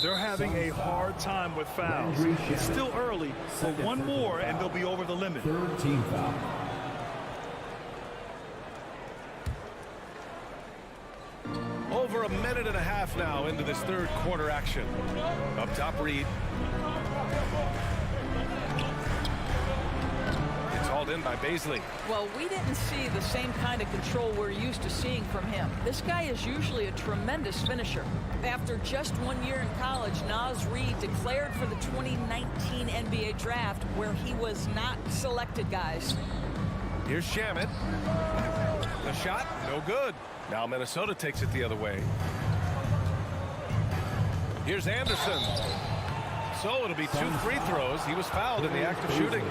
They're having a hard time with fouls. It's still early, but one more and they'll be over the limit. Third team foul. Over a minute and a half now into this third quarter action. Up top, Reed. It's all held in by Baisley. Well, we didn't see the same kind of control we're used to seeing from him. This guy is usually a tremendous finisher. After just 1 year in college, Naz Reid declared for the 2019 NBA draft, where he was not selected, guys. Here's Shamet. The shot, no good. Now Minnesota takes it the other way. Here's Anderson. So it'll be 2 free throws. He was fouled in the act of shooting.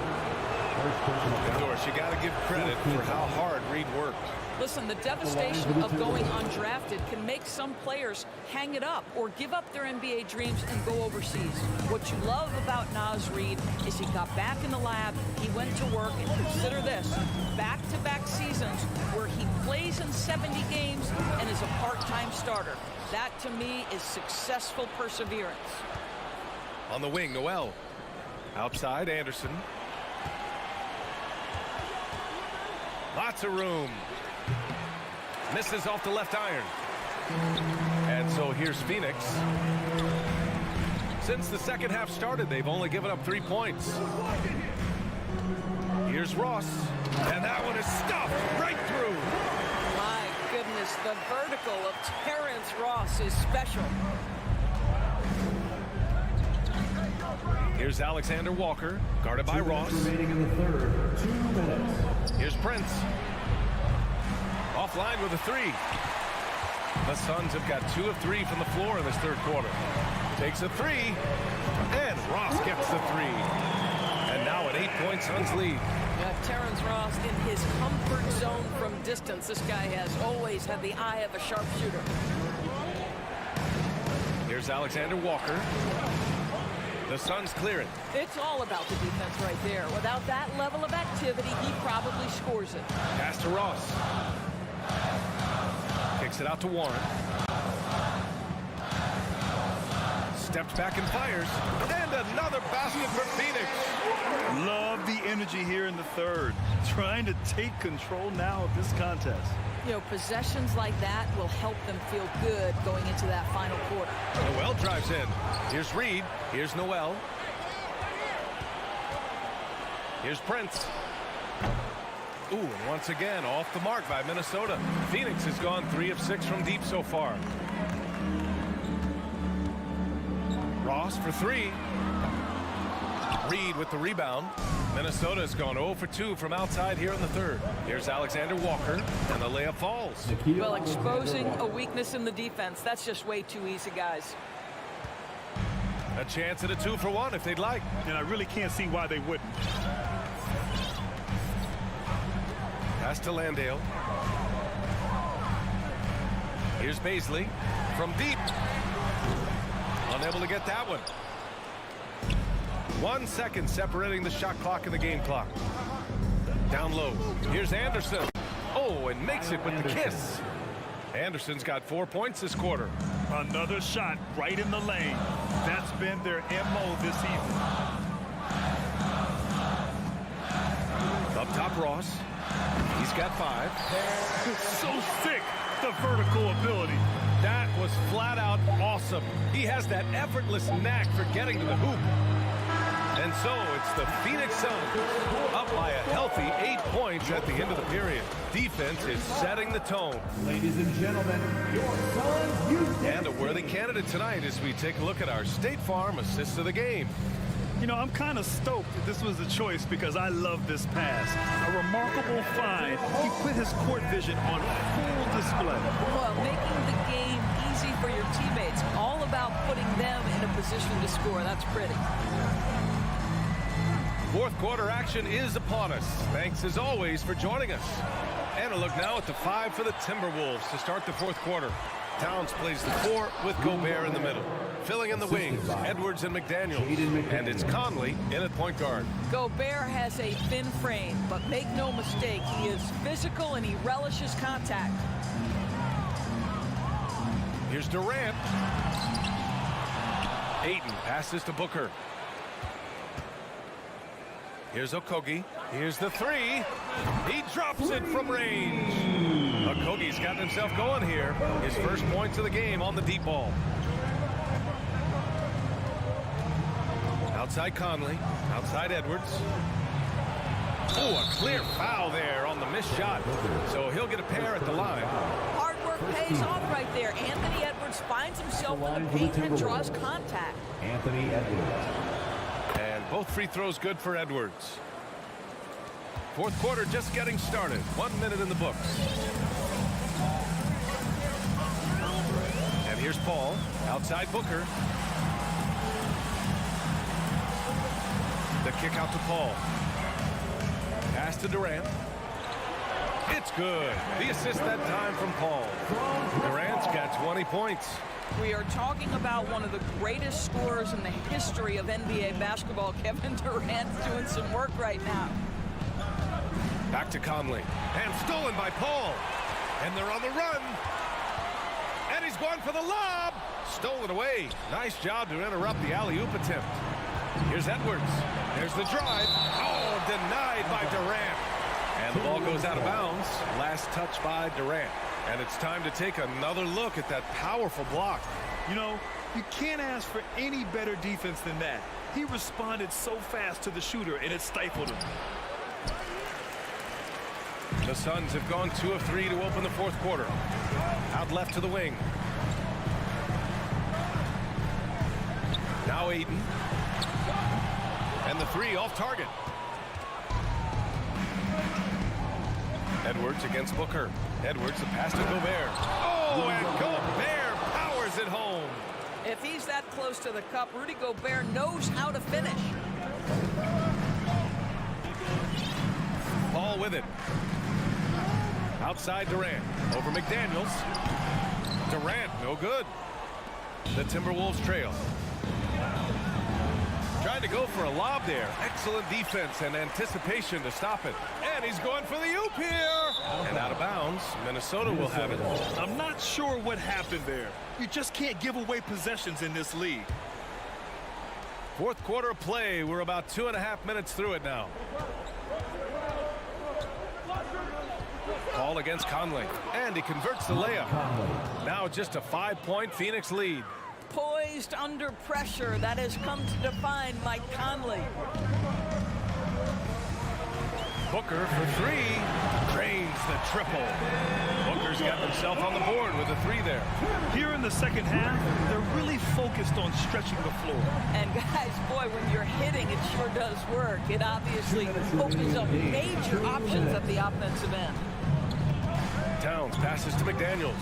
Doris, you got to give credit for how hard Reid worked. Listen, the devastation of going undrafted can make some players hang it up or give up their NBA dreams and go overseas. What you love about Naz Reid is he got back in the lab, he went to work, and consider this, back-to-back seasons where he plays in 70 games and is a part-time starter. That, to me, is successful perseverance. On the wing, Noel. Outside, Anderson. Lots of room. Misses off the left iron. And so here's Phoenix. Since the second half started, they've only given up 3 points. Here's Ross. And that one is stuffed right through. My goodness, the vertical of Terrence Ross is special. Here's Alexander Walker, guarded by Ross. Remaining in the third. 2 minutes. Here's Prince. Offline with a 3. The Suns have got 2 of 3 from the floor in this third quarter. Takes a 3. And Ross gets the 3. And now an 8-point Suns lead. Yeah, Terrence Ross in his comfort zone from distance. This guy has always had the eye of a sharpshooter. Here's Alexander Walker. The Suns clear it. It's all about the defense right there. Without that level of activity, he probably scores it. Pass to Ross. Kicks it out to Warren. Steps back and fires. And another basket for Phoenix. Love the energy here in the third. Trying to take control now of this contest. You know, possessions like that will help them feel good going into that final quarter. Noel drives in. Here's Reid. Here's Noel. Here's Prince. Ooh, and once again, off the mark by Minnesota. Phoenix has gone 3 of 6 from deep so far. Ross for 3. Reid with the rebound. Minnesota has gone 0 for 2 from outside here in the third. Here's Alexander Walker, and the layup falls. Well, exposing a weakness in the defense, that's just way too easy, guys. A chance at a 2 for 1 if they'd like. And I really can't see why they wouldn't. Pass to Landale. Here's Baisley from deep. Unable to get that one. 1 second separating the shot clock and the game clock. Down low. Here's Anderson. Oh, and makes it with the kiss. Anderson's got 4 points this quarter. Another shot right in the lane. That's been their MO this season. Up top, Ross. He's got 5. So sick, the vertical ability. That was flat out awesome. He has that effortless knack for getting to the hoop. And so it's the Phoenix Suns up by a healthy 8 points at the end of the period. Defense is setting the tone. Ladies and gentlemen, your Suns youth. And a worthy candidate tonight as we take a look at our State Farm assist of the game. You know, I'm kind of stoked that this was a choice because I love this pass. A remarkable find. He put his court vision on full display. Well, making the game easy for your teammates. All about putting them in a position to score. That's pretty. Fourth quarter action is upon us. Thanks as always for joining us. And a look now at the 5 for the Timberwolves to start the fourth quarter. Towns plays the 4 with Gobert in the middle. Filling in the wings, Edwards and McDaniels. And it's Conley in at point guard. Gobert has a thin frame, but make no mistake, he is physical and he relishes contact. Here's Durant. Ayton passes to Booker. Here's Okogie. Here's the 3. He drops it from range. Okogie's gotten himself going here. His first points of the game on the deep ball. Outside Conley. Outside Edwards. Oh, a clear foul there on the missed shot. So he'll get a pair at the line. Hard work pays off right there. Anthony Edwards finds himself in the paint and draws contact. Anthony Edwards. And both free throws good for Edwards. Fourth quarter just getting started. 1 minute in the books. And here's Paul. Outside Booker. The kick out to Paul. Pass to Durant. It's good. The assist that time from Paul. Durant's got 20 points. We are talking about one of the greatest scorers in the history of NBA basketball. Kevin Durant's doing some work right now. Back to Conley. And stolen by Paul. And they're on the run. And he's going for the lob. Stolen away. Nice job to interrupt the alley-oop attempt. Here's Edwards. There's the drive. Oh, denied by Durant. And the ball goes out of bounds. Last touch by Durant. And it's time to take another look at that powerful block. You know, you can't ask for any better defense than that. He responded so fast to the shooter, and it stifled him. The Suns have gone 2 of 3 to open the fourth quarter. Out left to the wing. Now Aiden. And the three off target. Edwards against Booker. Edwards, the pass to Gobert. Oh, and Gobert powers it home. If he's that close to the cup, Rudy Gobert knows how to finish. Paul with it. Outside Durant. Over McDaniels. Durant, no good. The Timberwolves trail. Trying to go for a lob there. Excellent defense and anticipation to stop it. And he's going for the oop here. And out of bounds. Minnesota will have it. I'm not sure what happened there. You just can't give away possessions in this league. Fourth quarter of play. We're about 2.5 minutes through it now. Paul against Conley. And he converts the layup. Now just a 5-point Phoenix lead. Poised under pressure. That has come to define Mike Conley. Booker for three. Drains the triple. Booker's got himself on the board with a three there. Here in the second half, they're really focused on stretching the floor. And guys, boy, when you're hitting, it sure does work. It obviously opens up major options at the offensive end. Towns passes to McDaniels.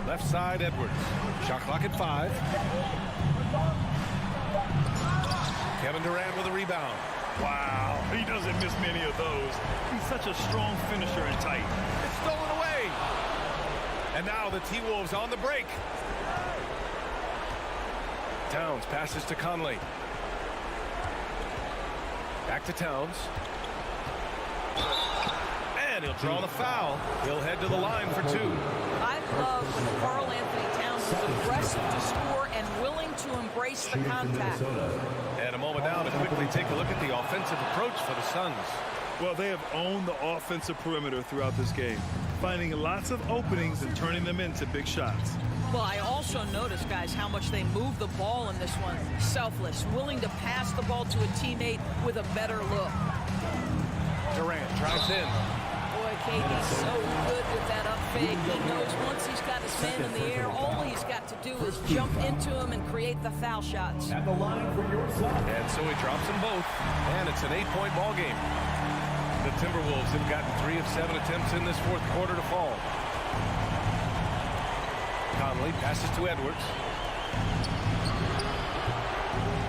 Left side, Edwards. Shot clock at 5. Kevin Durant with a rebound. Wow, he doesn't miss many of those. He's such a strong finisher and tight. It's stolen away. And now the T-Wolves on the break. Towns passes to Conley. Back to Towns. And he'll draw the foul. He'll head to the line for 2. I love when Karl Anthony Towns is aggressive to score and willing to embrace the contact. And a moment now to quickly take a look at the offensive approach for the Suns. Well, they have owned the offensive perimeter throughout this game, finding lots of openings and turning them into big shots. Well, I also noticed, guys, how much they move the ball in this one. Selfless, willing to pass the ball to a teammate with a better look. Durant drives in. Boy, KD's so good with that up fake. He knows once he's got his man in the air, all he's got to do is jump into him and create the foul shots. At the line for your side. And so he drops them both. And it's an 8-point ball game. The Timberwolves have gotten 3 of 7 attempts in this fourth quarter to fall. Conley passes to Edwards.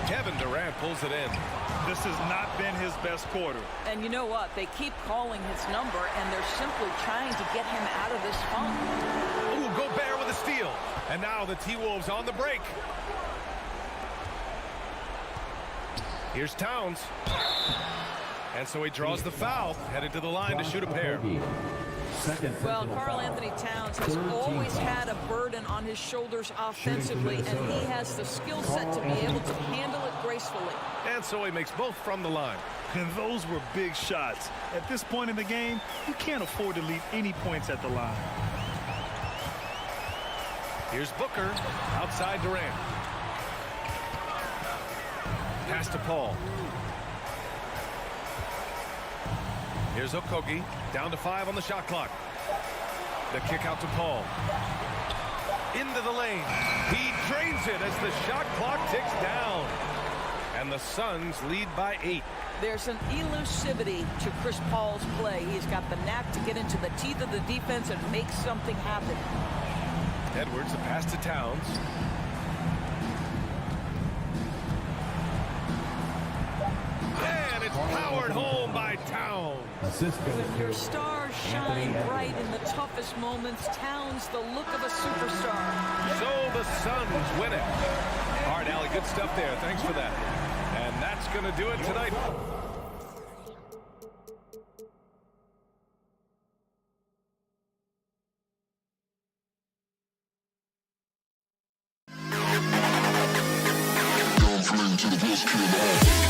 Kevin Durant pulls it in. This has not been his best quarter. And you know what? They keep calling his number, and they're simply trying to get him out of this funk. Ooh, Gobert with a steal. And now the T-Wolves on the break. Here's Towns. And so he draws the foul, headed to the line to shoot a pair. Well, Karl Anthony Towns has always had a burden on his shoulders offensively, and he has the skill set to be able to handle it gracefully. And so he makes both from the line. And those were big shots. At this point in the game, you can't afford to leave any points at the line. Here's Booker, outside Durant. Pass to Paul. Here's Okogie, down to 5 on the shot clock. The kick out to Paul. Into the lane. He drains it as the shot clock ticks down. And the Suns lead by 8. There's an elusivity to Chris Paul's play. He's got the knack to get into the teeth of the defense and make something happen. Edwards, the pass to Towns. And it's powered home by Towns. When your stars shine bright in the toughest moments, Towns the look of a superstar. So the Suns win it. All right, Allie, good stuff there. Thanks for that. And that's going to do it tonight. To the history of all.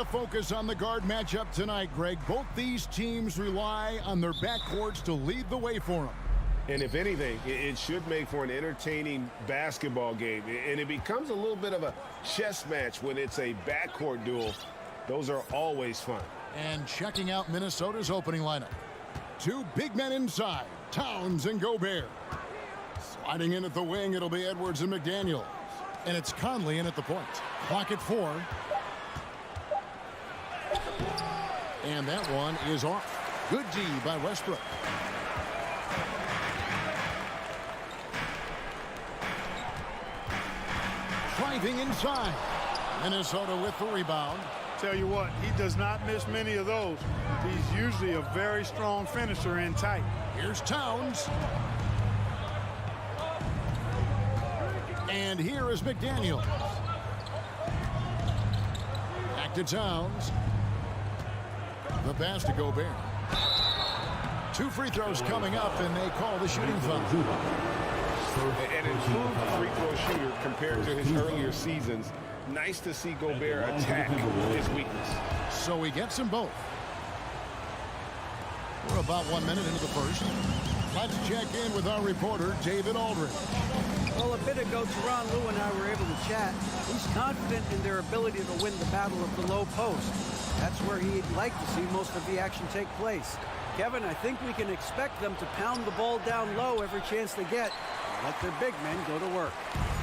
of focus on the guard matchup tonight, Greg. Both these teams rely on their backcourts to lead the way for them. And if anything, it should make for an entertaining basketball game. And it becomes a little bit of a chess match when it's a backcourt duel. Those are always fun. And checking out Minnesota's opening lineup. Two big men inside, Towns and Gobert. Sliding in at the wing, it'll be Edwards and McDaniels. And it's Conley in at the point. Clock at 4. And that one is off. Good D by Westbrook. Driving inside. Minnesota with the rebound. Tell you what, he does not miss many of those. He's usually a very strong finisher in tight. Here's Towns. And here is McDaniels. Back to Towns. The pass to Gobert. 2 free throws coming up, and they call the shooting foul. An improved free throw shooter compared to his earlier seasons. Nice to see Gobert attack his weakness. So he gets them both. We're about 1 minute into the first. Let's check in with our reporter, David Aldridge. Well, a bit ago, Teron Lou and I were able to chat. He's confident in their ability to win the battle of the low post. That's where he'd like to see most of the action take place. Kevin, I think we can expect them to pound the ball down low every chance they get. Let their big men go to work.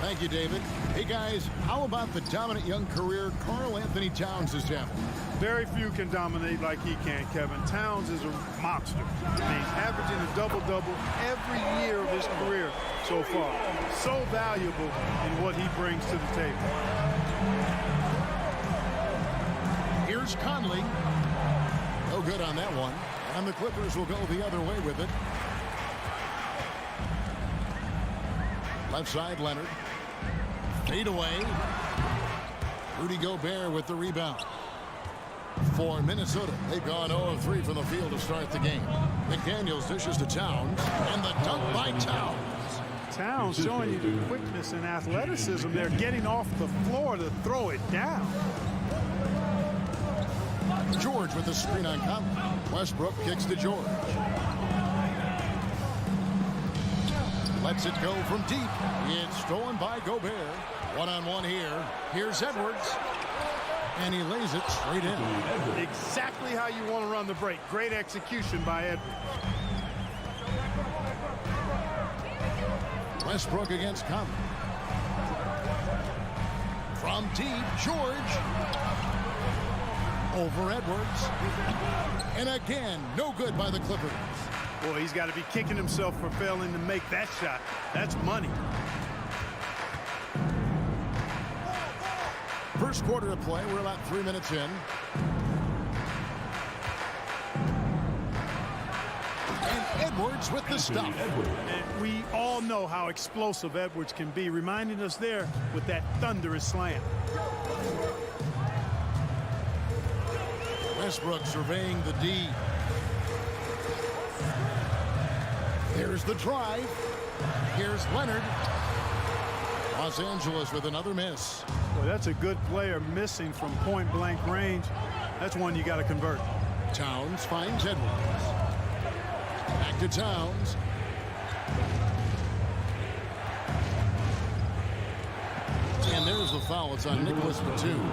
Thank you, David. Hey, guys, how about the dominant young career Karl Anthony Towns is having? Very few can dominate like he can, Kevin. Towns is a monster. He's averaging a double-double every year of his career so far. So valuable in what he brings to the table. Here's Conley. No good on that one. And the Clippers will go the other way with it. Left side, Leonard. Fade away. Rudy Gobert with the rebound. For Minnesota, they've gone 0 of 3 from the field to start the game. McDaniels dishes to Towns, and the dunk by Towns. Towns showing you the quickness and athleticism. They're getting off the floor to throw it down. George with the screen on Conley. Westbrook kicks to George. Lets it go from deep. It's stolen by Gobert. One-on-one here. Here's Edwards. And he lays it straight in. Exactly how you want to run the break. Great execution by Edwards. Westbrook against Conley. From deep, George. Over Edwards. And again, no good by the Clippers. Boy, he's got to be kicking himself for failing to make that shot. That's money. First quarter of play. We're about 3 minutes in. And Edwards with the stop. And we all know how explosive Edwards can be, reminding us there with that thunderous slam. Westbrook surveying the D. Here's the drive. Here's Leonard. Los Angeles with another miss. Boy, that's a good player missing from point-blank range. That's one you got to convert. Towns finds Edwards. Back to Towns. And there's the foul. It's on Nicholas Batum.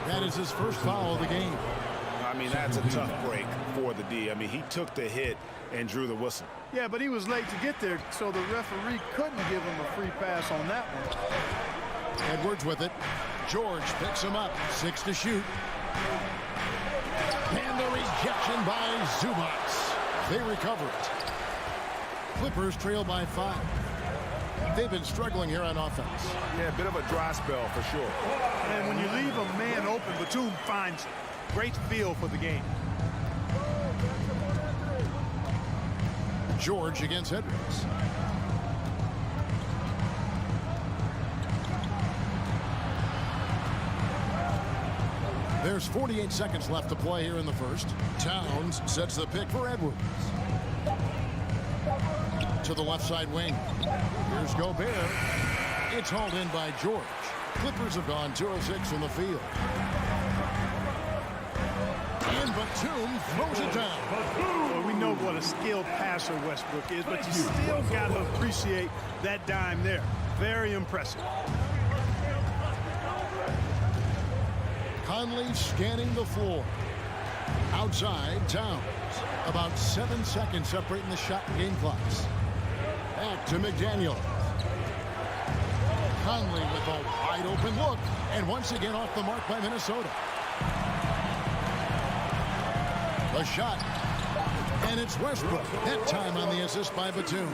That is his first foul of the game. I mean, that's a tough break for the D. I mean, he took the hit and drew the whistle. Yeah, but he was late to get there, so the referee couldn't give him a free pass on that one. Edwards with it. George picks him up. 6 to shoot. And the rejection by Zubac. They recover it. Clippers trail by 5. They've been struggling here on offense. Yeah, a bit of a dry spell for sure. And when you leave a man open, Batum finds great feel for the game. George against Edwards. There's 48 seconds left to play here in the first. Towns sets the pick for Edwards. To the left side wing. Here's Gobert. It's hauled in by George. Clippers have gone 2 of 6 from the field. Batum throws it down. Well, we know what a skilled passer Westbrook is, but you still got to appreciate that dime there. Very impressive. Conley scanning the floor. Outside, Towns. About 7 seconds separating the shot and game clocks. Back to McDaniel. Conley with a wide open look. And once again off the mark by Minnesota. The shot. And it's Westbrook. That time on the assist by Batum.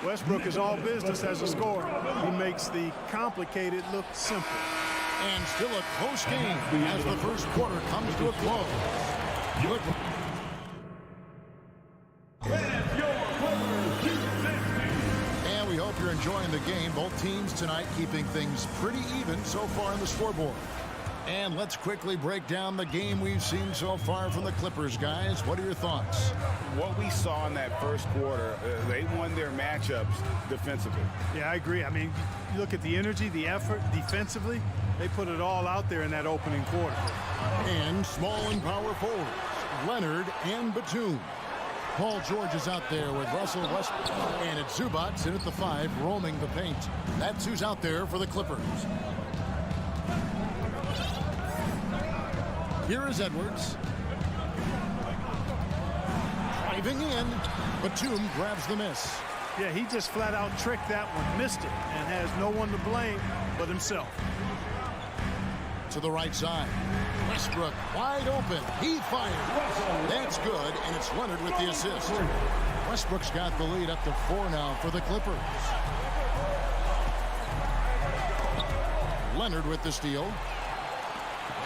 Westbrook is all business as a scorer. He makes the complicated look simple. And still a close game as the first quarter comes to a close. Good. And we hope you're enjoying the game. Both teams tonight keeping things pretty even so far on the scoreboard. And let's quickly break down the game we've seen so far from the Clippers, guys. What are your thoughts? What we saw in that first quarter, they won their matchups defensively. Yeah, I agree. I mean, you look at the energy, the effort defensively, they put it all out there in that opening quarter. And small and power forwards, Leonard and Batum. Paul George is out there with Russell Westbrook. And it's Zubats in at the 5, roaming the paint. That's who's out there for the Clippers. Here is Edwards. Driving in. Batum grabs the miss. Yeah, he just flat out tricked that one, missed it, and has no one to blame but himself. To the right side. Westbrook wide open. He fires. That's good, and it's Leonard with the assist. Westbrook's got the lead up to 4 now for the Clippers. Leonard with the steal.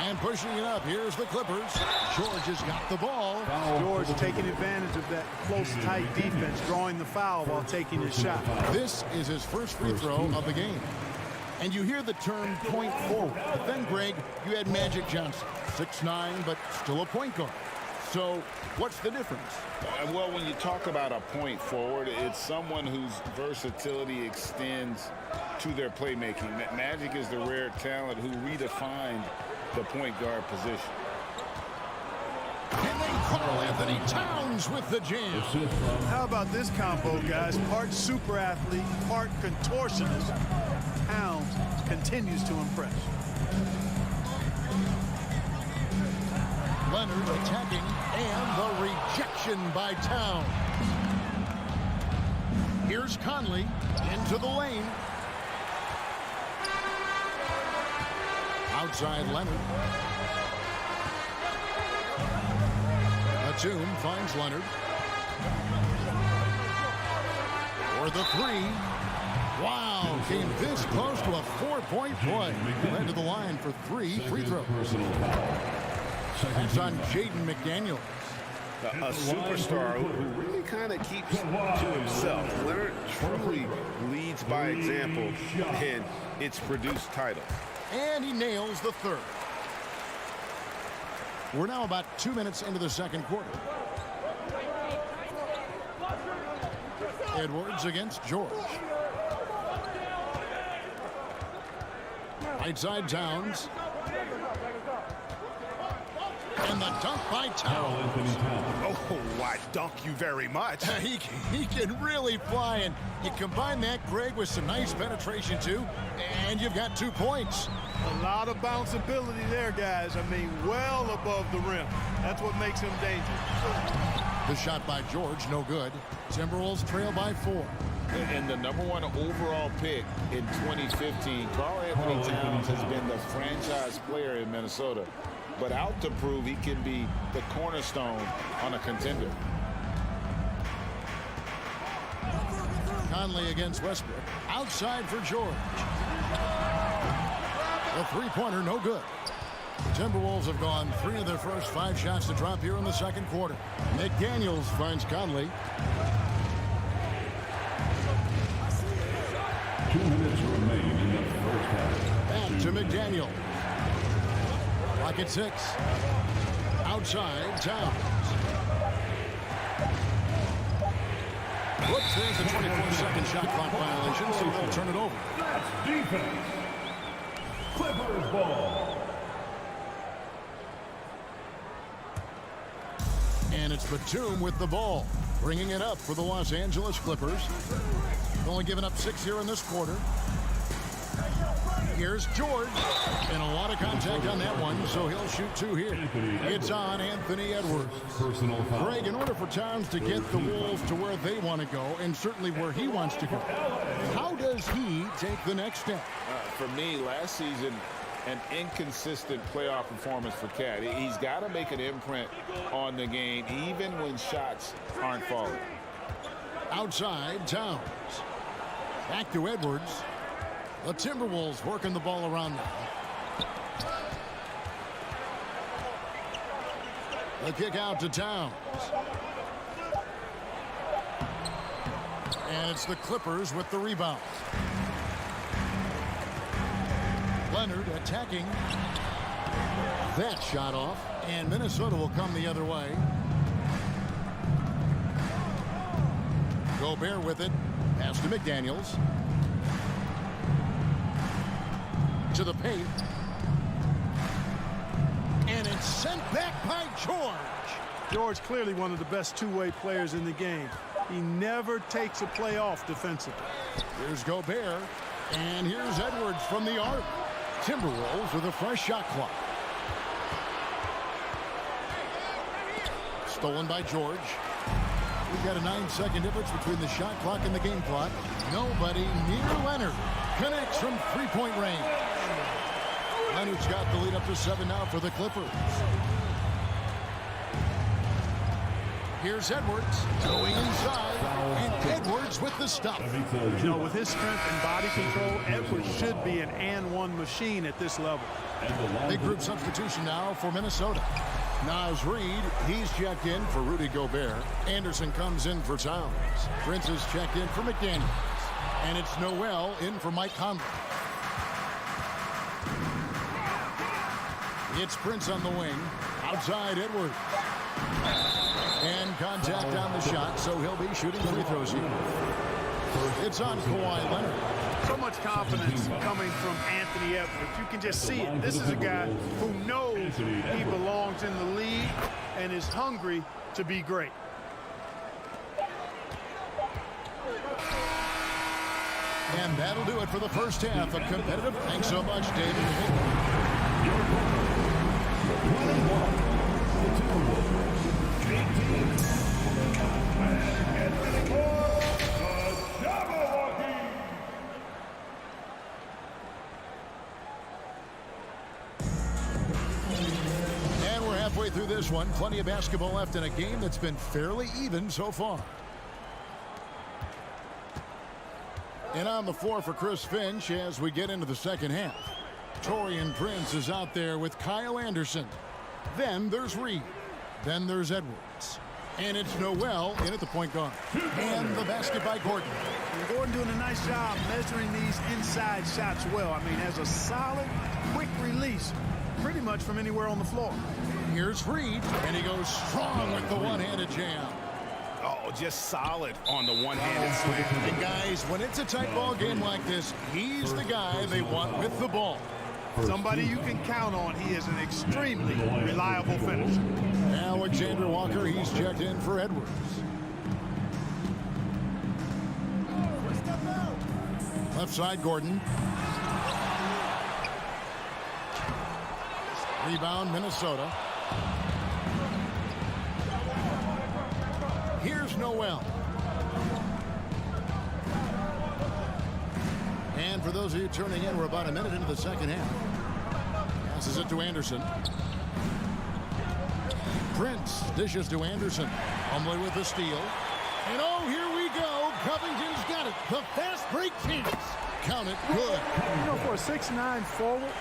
And pushing it up, here's the Clippers. George has got the ball. George taking advantage of that close, tight defense, drawing the foul while taking his shot. This is his first free throw of the game. And you hear the term point forward. But then, Greg, you had Magic Johnson, 6'9", but still a point guard. So what's the difference? Well, when you talk about a point forward, it's someone whose versatility extends to their playmaking. Magic is the rare talent who redefined the point guard position. And then Karl Anthony Towns with the jam. How about this combo, guys? Part super athlete, part contortionist. Towns continues to impress. Leonard attacking, and the rejection by Towns. Here's Conley into the lane. Outside Leonard. Batum finds Leonard. For the 3. Wow, came this close to a 4-point play. Led to the line for 3 free throws. That's on Jaden McDaniels. A superstar who really kind of keeps to himself. Leonard truly leads by example, and it's produced titles. And he nails the 3rd. We're now about 2 minutes into the second quarter. Edwards against George. Right side Towns. And the dunk by Towns. Oh, why dunk you very much. He can really fly, and you combine that, Greg, with some nice penetration too, and you've got 2 points. A lot of bounceability there, guys. I mean, well above the rim. That's what makes him dangerous. The shot by George, no good. Timberwolves trail by 4. And the #1 overall pick in 2015, Karl Anthony Towns has been the franchise player in Minnesota, but out to prove he can be the cornerstone on a contender. Conley against Westbrook. Outside for George. The 3-pointer, no good. The Timberwolves have gone 3 of their first 5 shots to drop here in the second quarter. McDaniels finds Conley. 2 minutes remain in the first half. Back to McDaniel. Clock at 6. Outside, Towns. Whoops, there's a 24-second shot clock violation, so they'll turn it over. That's defense. Clippers ball. And it's Batum with the ball, bringing it up for the Los Angeles Clippers. Only giving up 6 here in this quarter. Here's George, and a lot of contact on that one, so he'll shoot 2 here. It's on Anthony Edwards. Greg, in order for Towns to get the Wolves to where they want to go, and certainly where he wants to go, how does he take the next step? For me, last season, an inconsistent playoff performance for Cat. He's got to make an imprint on the game, even when shots aren't falling. Outside, Towns. Back to Edwards. The Timberwolves working the ball around now. The kick out to Towns. And it's the Clippers with the rebound. Leonard attacking. That shot off, and Minnesota will come the other way. Gobert with it. Pass to McDaniels. To the paint. And it's sent back by George. George clearly one of the best two-way players in the game. He never takes a play off defensively. Here's Gobert. And here's Edwards from the arc. Timberwolves with a fresh shot clock. Stolen by George. We've got a 9-second difference between the shot clock and the game clock. Nobody near Leonard. Connects from three-point range. Leonard's got the lead up to 7 now for the Clippers. Here's Edwards going inside, and Edwards with the stop. You know, with his strength and body control, Edwards should be an and-one machine at this level. Big group substitution now for Minnesota. Naz Reid, he's checked in for Rudy Gobert. Anderson comes in for Towns. Prince is checked in for McDaniels. And it's Noel in for Mike Conley. It's Prince on the wing. Outside Edwards. And contact on the shot, so he'll be shooting free throws here. It's on Kawhi Leonard. So much confidence coming from Anthony Edwards. You can just see it. This is a guy who knows he belongs in the league and is hungry to be great. And that'll do it for the first half of competitive. Thanks so much, David. And we're halfway through this one. Plenty of basketball left in a game that's been fairly even so far. And on the floor for Chris Finch as we get into the second half. Taurean Prince is out there with Kyle Anderson. Then there's Reed. Then there's Edwards. And it's Noel in at the point guard. And the basket by Gordon. And Gordon doing a nice job measuring these inside shots well. I mean, has a solid, quick release pretty much from anywhere on the floor. Here's Reed, and he goes strong with the one-handed jam. Oh, just solid on the one-handed slam. And guys, when it's a tight ball game like this, he's the guy they want with the ball. Somebody you can count on. He is an extremely reliable finisher. Alexander Walker, he's checked in for Edwards. Left side, Gordon. Rebound, Minnesota. Here's Noel. And for those of you turning in, we're about a minute into the second half. Passes it to Anderson. Prince dishes to Anderson. Humbly with the steal. And oh, here we go. Covington's got it. The fast break chance. Count it. Good. You know, for a 6'9" forward,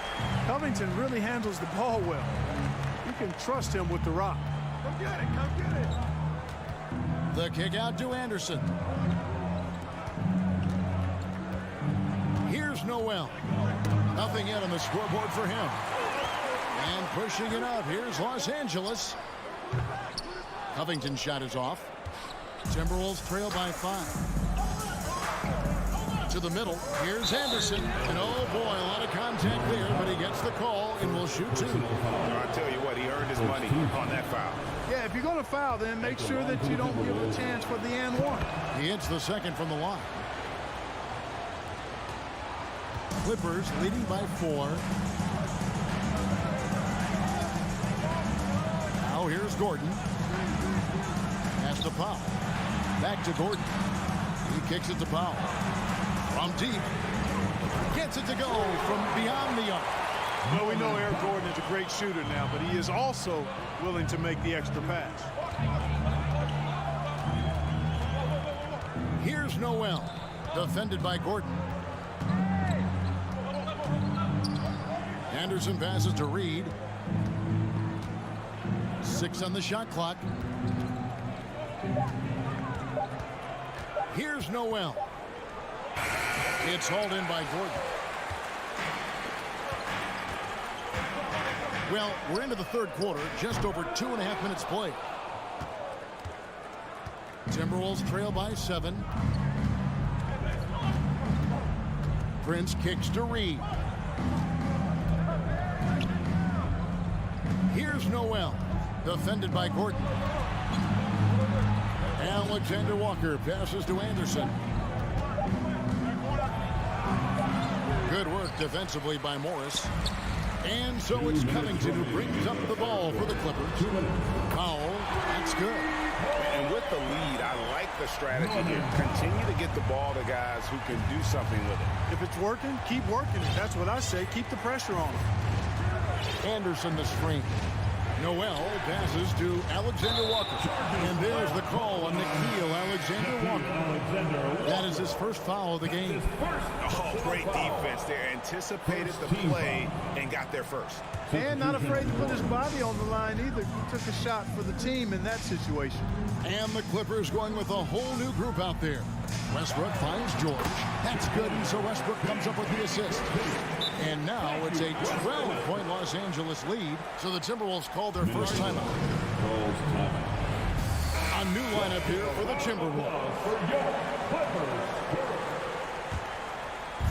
Covington really handles the ball well. You can trust him with the rock. Come get it. Come get it. The kick out to Anderson. Here's Noel. Nothing yet on the scoreboard for him. And pushing it up. Here's Los Angeles. Covington's shot is off. Timberwolves trail by 5. To the middle. Here's Anderson. And oh boy, a lot of contact there, but he gets the call and will shoot 2. I tell you what, he earned his money on that foul. Yeah, if you're going to foul, then make sure that you don't give a chance for the and one. He hits the second from the line. Clippers leading by 4. Now here's Gordon. Has to Powell. Back to Gordon. He kicks it to Powell. From deep. Gets it to go from beyond the arc. Well, we know Eric Gordon is a great shooter now, but he is also willing to make the extra pass. Here's Noel. Defended by Gordon. Anderson passes to Reed. 6 on the shot clock. Here's Noel. It's hauled in by Gordon. Well, we're into the third quarter, just over 2.5 minutes played. Timberwolves trail by 7. Prince kicks to Reed. Here's Noel, defended by Gordon. Alexander Walker passes to Anderson. Good work defensively by Morris. And so it's Covington who brings up the ball for the Clippers. Powell, that's good. And with the lead, I like the strategy here. Continue to get the ball to guys who can do something with it. If it's working, keep working. That's what I say. Keep the pressure on him. Anderson the screen. Noel passes to Alexander Walker. And there's the call on Nickeil Alexander Walker. That is his first foul of the game. Oh, great defense there. Anticipated the play and got there first. And not afraid to put his body on the line either. He took a shot for the team in that situation. And the Clippers going with a whole new group out there. Westbrook finds George. That's good, and so Westbrook comes up with the assist. And now it's a 12-point Los Angeles lead, so the Timberwolves called their first timeout. A new lineup here for the Timberwolves.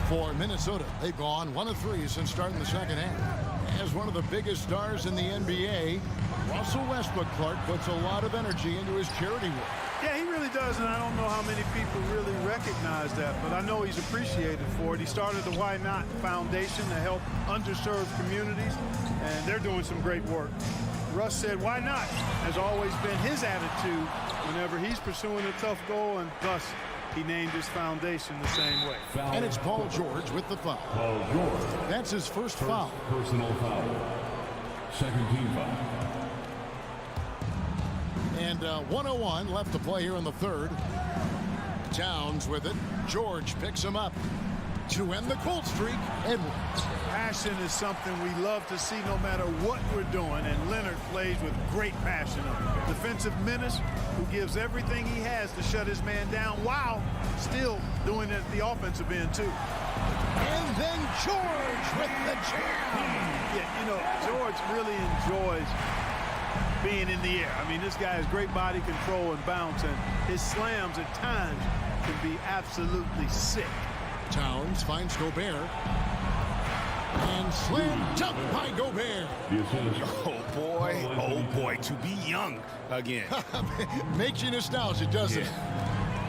For Minnesota, they've gone 1 of 3 since starting the second half. As one of the biggest stars in the NBA, Russell Westbrook, Clark, puts a lot of energy into his charity work. Yeah, he really does, and I don't know how many people really recognize that, but I know he's appreciated for it. He started the Why Not Foundation to help underserved communities, and they're doing some great work. Russ said, why not? Has always been his attitude whenever he's pursuing a tough goal, and thus he named his foundation the same way. And it's Paul George with the foul. Paul George. That's his first foul. Personal foul. Second team foul. And 1:01 left to play here in the third. Towns with it. George picks him up to end the cold streak. Edwards. Passion is something we love to see no matter what we're doing, and Leonard plays with great passion. A defensive menace who gives everything he has to shut his man down while still doing it at the offensive end too. And then George with the jam. Yeah, you know, George really enjoys being in the air. I mean, this guy has great body control and bounce, and his slams at times can be absolutely sick. Towns finds Gobert. And slam dunk by Gobert. Oh boy, to be young again. Makes you nostalgic, doesn't it?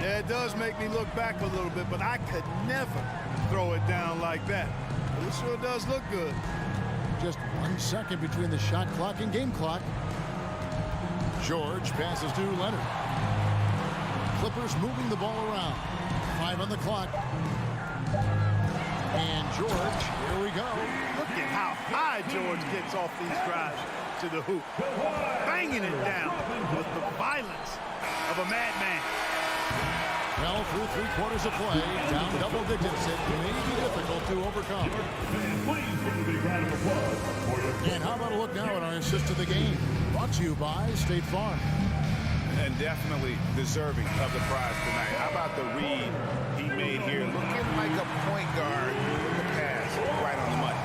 Yeah, it does make me look back a little bit, but I could never throw it down like that. But it sure does look good. Just 1 second between the shot clock and game clock. George passes to Leonard. Clippers moving the ball around. 5 on the clock. And George, here we go. Look at how high George gets off these drives to the hoop. Banging it down with the violence of a madman. Well, through 3 quarters of play, down double digits, it may be difficult to overcome. And how about a look now at our assist to the game? Brought to you by State Farm. And definitely deserving of the prize tonight. How about the read he made here? Looking like a point guard with the pass right on the money.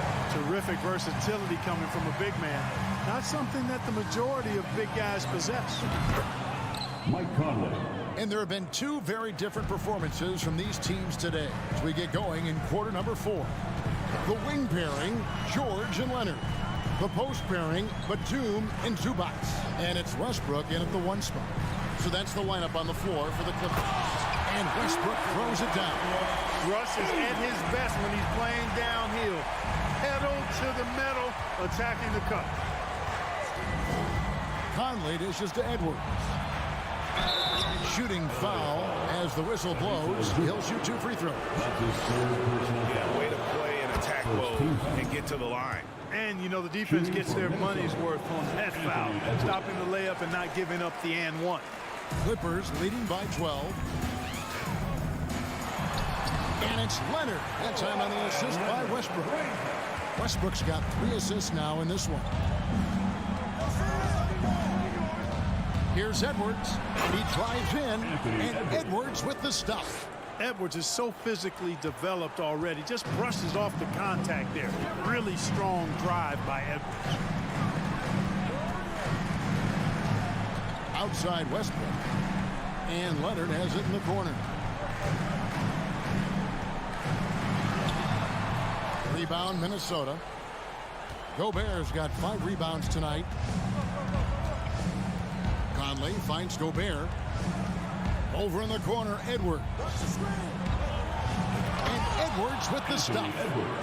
Terrific versatility coming from a big man. Not something that the majority of big guys possess. Mike Conley. And there have been two very different performances from these teams today as we get going in quarter number 4. The wing pairing, George and Leonard. The post pairing, Batum and Zubac. And it's Westbrook in at the 1 spot. So that's the lineup on the floor for the Clippers. And Westbrook throws it down. Russ is at his best when he's playing downhill. Pedal to the metal, attacking the cup. Conley dishes to Edwards. Shooting foul as the whistle blows. He'll shoot 2 free throws. Yeah, way to play in attack mode and get to the line. And, you know, the defense gets their money's worth on that foul. Stopping the layup and not giving up the and 1. Clippers leading by 12. And it's Leonard. That time on the assist by Westbrook. Westbrook's got 3 assists now in this one. Here's Edwards. He drives in, and Edwards with the stuff. Edwards is so physically developed already. Just brushes off the contact there. Really strong drive by Edwards. Outside Westbrook. And Leonard has it in the corner. Rebound, Minnesota. Gobert's got 5 rebounds tonight. Conley finds Gobert. Over in the corner, Edwards. And Edwards with the stop.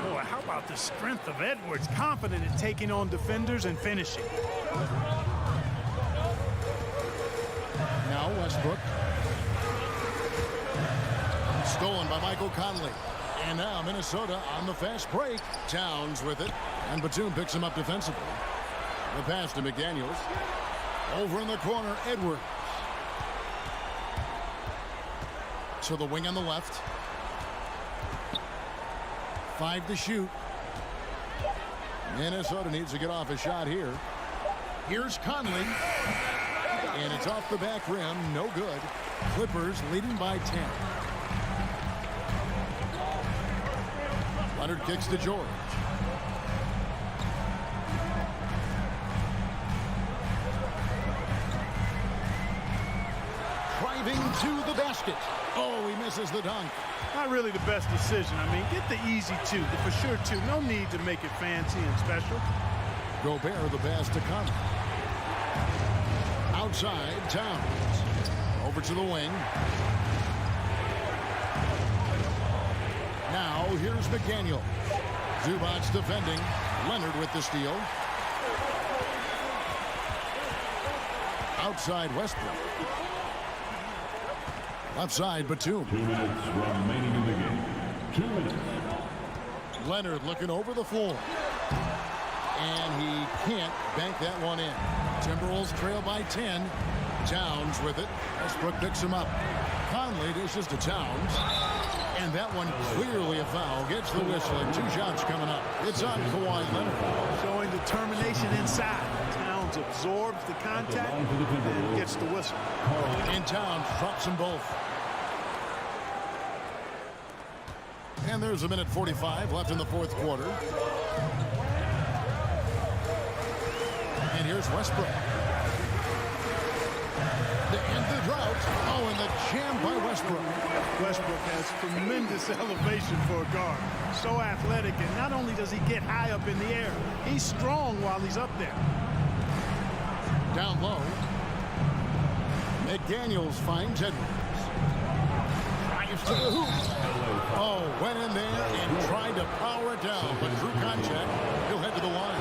Boy, how about the strength of Edwards? Confident in taking on defenders and finishing. Now Westbrook. Stolen by Michael Conley. And now Minnesota on the fast break. Towns with it. And Batum picks him up defensively. The pass to McDaniels. Over in the corner, Edwards. So the wing on the left. 5 to shoot. Minnesota needs to get off a shot here. Here's Conley. And it's off the back rim. No good. Clippers leading by 10. Leonard kicks to George. Driving to the basket. Oh, he misses the dunk. Not really the best decision. I mean, get the easy 2, for sure 2. No need to make it fancy and special. Gobert the pass to Conley. Outside, Towns. Over to the wing. Now, here's McDaniel. Zubac's defending. Leonard with the steal. Outside Westbrook. Left side, Batum. 2 minutes remaining in the game. 2 minutes. Leonard looking over the floor. And he can't bank that one in. Timberwolves trail by 10. Towns with it. Westbrook picks him up. Conley dishes to Towns. And that one clearly a foul. Gets the whistle and 2 shots coming up. It's on Kawhi Leonard. Showing determination inside. Towns absorbs the contact and gets the whistle. And Towns drops them both. And there's 1:45 left in the 4th quarter. And here's Westbrook. To end the drought. Oh, and the jam by Westbrook. Westbrook has tremendous elevation for a guard. So athletic, and not only does he get high up in the air, he's strong while he's up there. Down low. McDaniels finds Edwards. Drives to the hoop. Oh, went in there and tried to power it down, but through contact, he'll head to the line.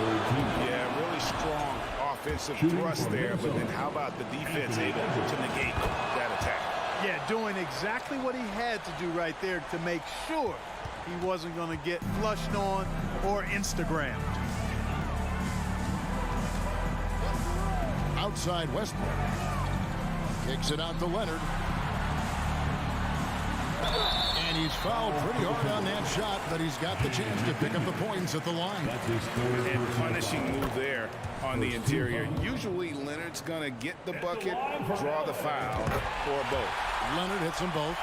Yeah, really strong offensive thrust there, but then how about the defense able to negate that attack? Yeah, doing exactly what he had to do right there to make sure he wasn't going to get flushed on or Instagrammed. Outside Westbrook. Kicks it out to Leonard. And he's fouled pretty hard on that shot, but he's got the chance to pick up the points at the line. And punishing move there on the interior. Usually Leonard's going to get the bucket, draw the foul, or both. Leonard hits them both.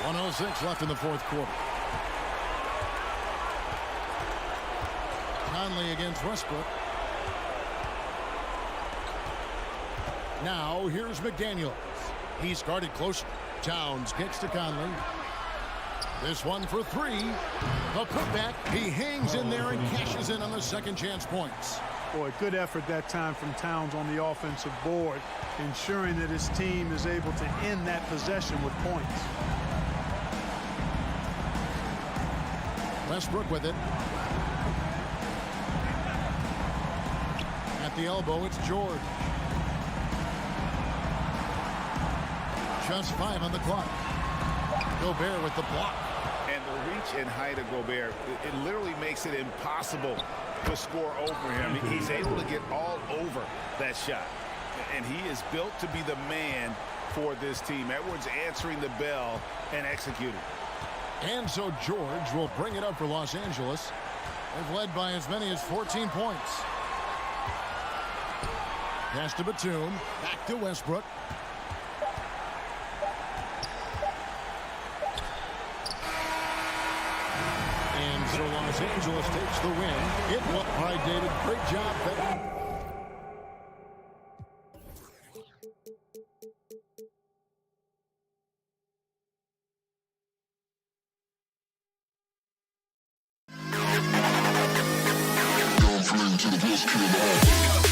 1:06 left in the 4th quarter. Conley against Westbrook. Now here's McDaniels. He's guarded close. Towns gets to Conley. This one for three. The putback. He hangs in there and cashes in on the second chance points. Boy, good effort that time from Towns on the offensive board, ensuring that his team is able to end that possession with points. Westbrook with it. At the elbow, it's George. Just 5 on the clock. Gobert with the block. And the reach and height of Gobert, it literally makes it impossible to score over him. He's able to get all over that shot. And he is built to be the man for this team. Edwards answering the bell and executing. And so George will bring it up for Los Angeles. They've led by as many as 14 points. Pass to Batum. Back to Westbrook. And so Los Angeles takes the win. It was by David. Great job. To the best kid in the hall.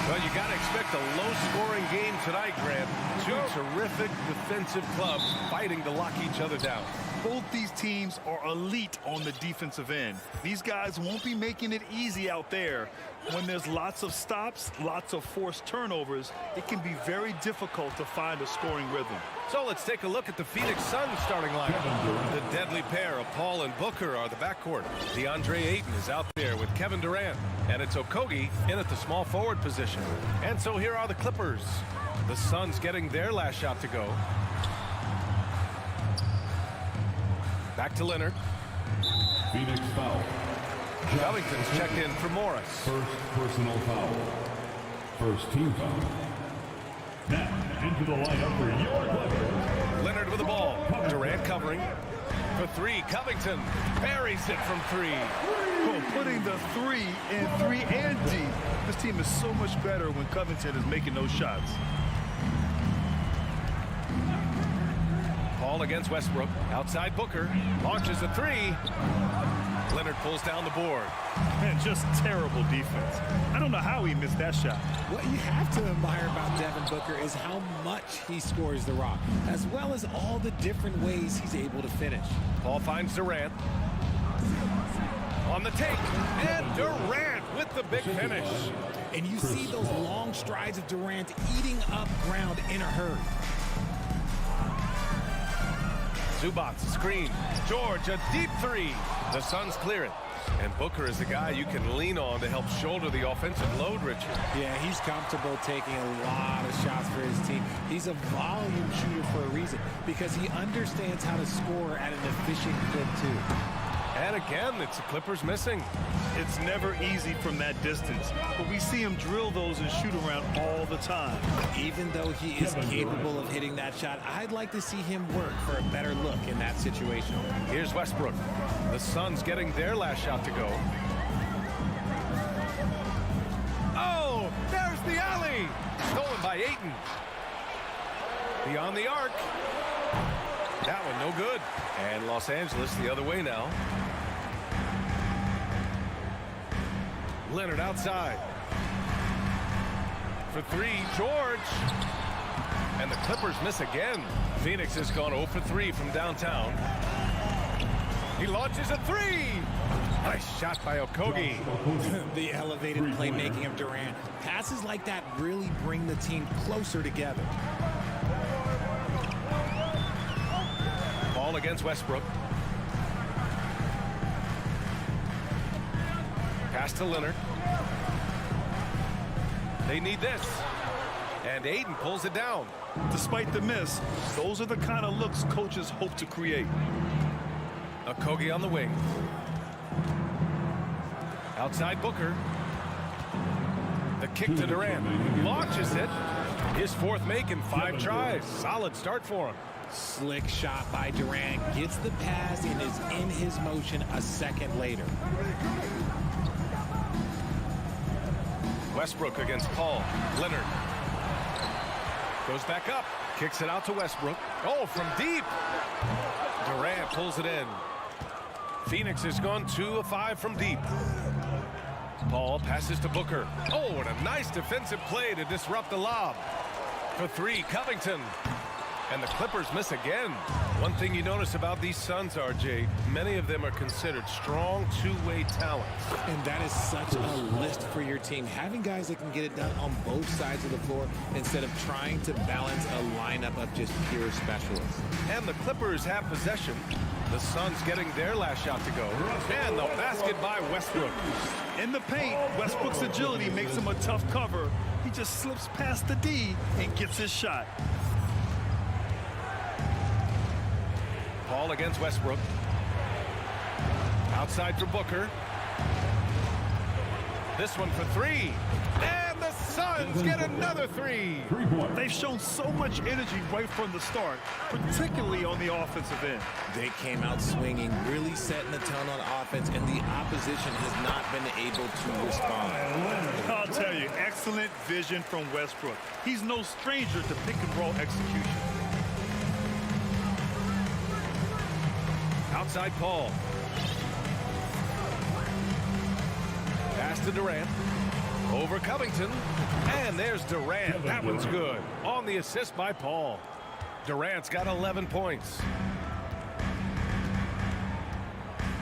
Well, you got to expect a low-scoring game tonight, Grant. Two terrific defensive clubs fighting to lock each other down. Both these teams are elite on the defensive end. These guys won't be making it easy out there. When there's lots of stops, lots of forced turnovers, it can be very difficult to find a scoring rhythm. So let's take a look at the Phoenix Suns starting lineup. The deadly pair of Paul and Booker are the backcourt. DeAndre Ayton is out there with Kevin Durant. And it's Okogie in at the small forward position. And so here are the Clippers. The Suns getting their last shot to go. Back to Leonard. Phoenix foul. Covington's checked in for Morris. First personal foul. First team foul. Now into the lineup for your Clippers. Leonard with the ball. Durant covering. For three, Covington buries it from three. Oh, putting the three in 3 and D. This team is so much better when Covington is making those shots. Paul against Westbrook. Outside Booker. Launches a three. Leonard pulls down the board. Man, just terrible defense. I don't know how he missed that shot. What you have to admire about Devin Booker is how much he scores the rock, as well as all the different ways he's able to finish. Paul finds Durant. On the take. And Durant with the big finish. And you see those long strides of Durant eating up ground in a hurry. Zubac, screen. George, a deep three. The Suns clear it. And Booker is the guy you can lean on to help shoulder the offensive load, Richard. Yeah, he's comfortable taking a lot of shots for his team. He's a volume shooter for a reason, because he understands how to score at an efficient clip, too. And again, it's the Clippers missing. It's never easy from that distance, but we see him drill those and shoot around all the time. Even though he is capable of hitting that shot, I'd like to see him work for a better look in that situation. Here's Westbrook. The Suns getting their last shot to go. Oh, there's the alley. Stolen by Ayton. Beyond the arc. That one no good. And Los Angeles the other way now. Leonard outside. For three, George. And the Clippers miss again. Phoenix has gone 0 for 3 from downtown. He launches a three. Nice shot by Okogie. The elevated playmaking of Durant. Passes like that really bring the team closer together. Ball against Westbrook. Pass to Leonard. They need this. And Ayton pulls it down. Despite the miss, those are the kind of looks coaches hope to create. Okogie on the wing. Outside Booker. The kick to Durant. Launches it. His fourth make in 5 tries. Solid start for him. Slick shot by Durant. Gets the pass and is in his motion a second later. Westbrook against Paul. Leonard. Goes back up. Kicks it out to Westbrook. Oh, from deep. Durant pulls it in. Phoenix has gone 2 of 5 from deep. Paul passes to Booker. Oh, and a nice defensive play to disrupt the lob. For 3, Covington. And the Clippers miss again. One thing you notice about these Suns, RJ, many of them are considered strong two-way talents. And that is such a list for your team. Having guys that can get it done on both sides of the floor instead of trying to balance a lineup of just pure specialists. And the Clippers have possession. The Suns getting their last shot to go. And the basket by Westbrook. In the paint, Westbrook's agility makes him a tough cover. He just slips past the D and gets his shot. Paul against Westbrook. Outside for Booker. This one for 3. And the Suns get another 3. They've shown so much energy right from the start, particularly on the offensive end. They came out swinging, really setting the tone on offense, and the opposition has not been able to respond. I'll tell you, excellent vision from Westbrook. He's no stranger to pick and roll execution. Outside Paul. Pass to Durant. Over Covington. And there's Durant. That one's good. On the assist by Paul. Durant's got 11 points.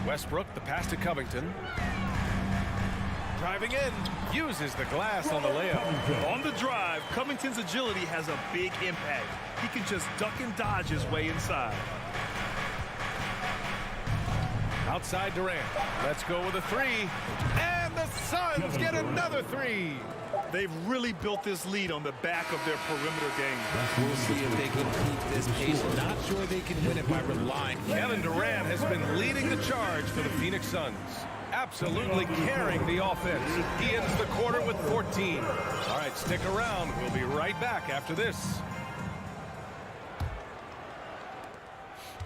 Westbrook, the pass to Covington. Driving in. Uses the glass on the layup. On the drive, Covington's agility has a big impact. He can just duck and dodge his way inside. Outside Durant. Let's go with a three. And the Suns get another three. They've really built this lead on the back of their perimeter game. We'll see if they can keep this pace. Not sure they can win it by relying. Kevin Durant has been leading the charge for the Phoenix Suns. Absolutely carrying the offense. He ends the quarter with 14. All right, stick around. We'll be right back after this.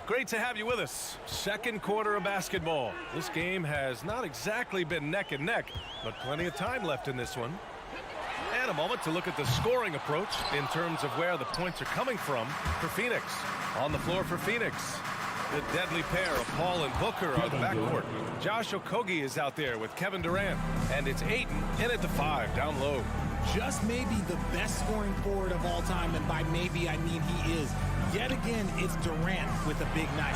Great to have you with us. Second quarter of basketball. This game has not exactly been neck and neck, but plenty of time left in this one. And a moment to look at the scoring approach in terms of where the points are coming from for Phoenix. On the floor for Phoenix, the deadly pair of Paul and Booker are the backcourt. Josh Okogie is out there with Kevin Durant, and it's Ayton in at the 5 down low. Just maybe the best scoring forward of all time, and by maybe I mean he is. Yet again, it's Durant with a big night.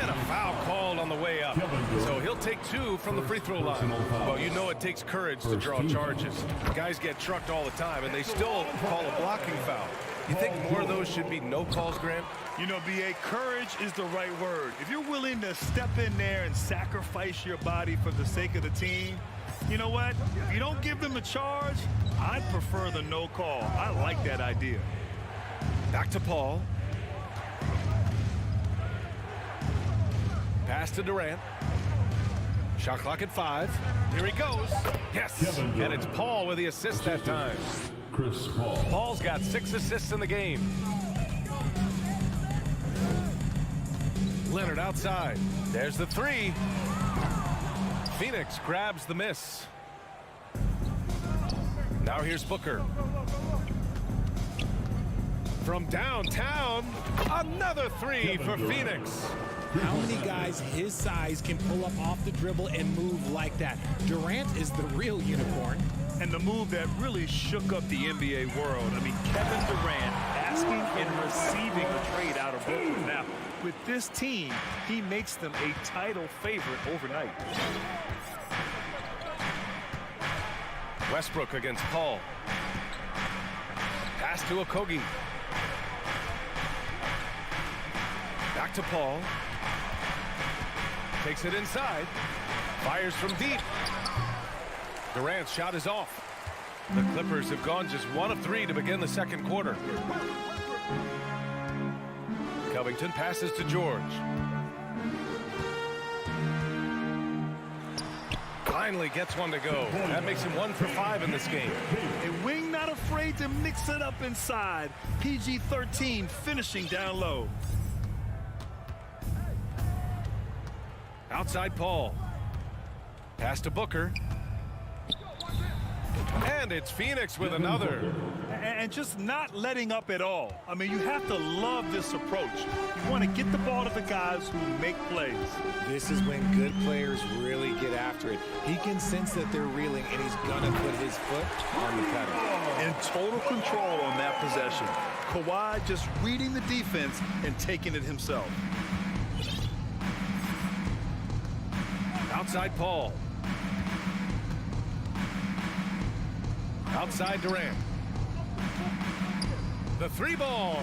And a foul called on the way up. So he'll take 2 from the free throw line. Well, you know it takes courage to draw charges. Guys get trucked all the time, and they still call a blocking foul. You think more of those should be no calls, Grant? You know, B.A., courage is the right word. If you're willing to step in there and sacrifice your body for the sake of the team, you know what? If you don't give them a charge, I'd prefer the no call. I like that idea. Back to Paul. Pass to Durant. Shot clock at 5. Here he goes. Yes. And it's Paul with the assist that time. Chris Paul. Paul's got 6 assists in the game. Leonard outside. There's the 3. Phoenix grabs the miss. Now here's Booker. From downtown, another 3 for Phoenix. How many guys his size can pull up off the dribble and move like that? Durant is the real unicorn. And the move that really shook up the NBA world. I mean, Kevin Durant asking and receiving a trade out of Brooklyn. Now, with this team, he makes them a title favorite overnight. Westbrook against Paul. Pass to Okogie. Back to Paul. Takes it inside. Fires from deep. Durant's shot is off. The Clippers have gone just 1 of 3 to begin the second quarter. Covington passes to George. Finally gets one to go. That makes him 1 for 5 in this game. A wing not afraid to mix it up inside. PG-13 finishing down low. Outside Paul. Pass to Booker. And it's Phoenix with another. And just not letting up at all. I mean, you have to love this approach. You want to get the ball to the guys who make plays. This is when good players really get after it. He can sense that they're reeling, and he's going to put his foot on the pedal. In total control on that possession. Kawhi just reading the defense and taking it himself. Outside Paul. Outside Durant. The 3 ball.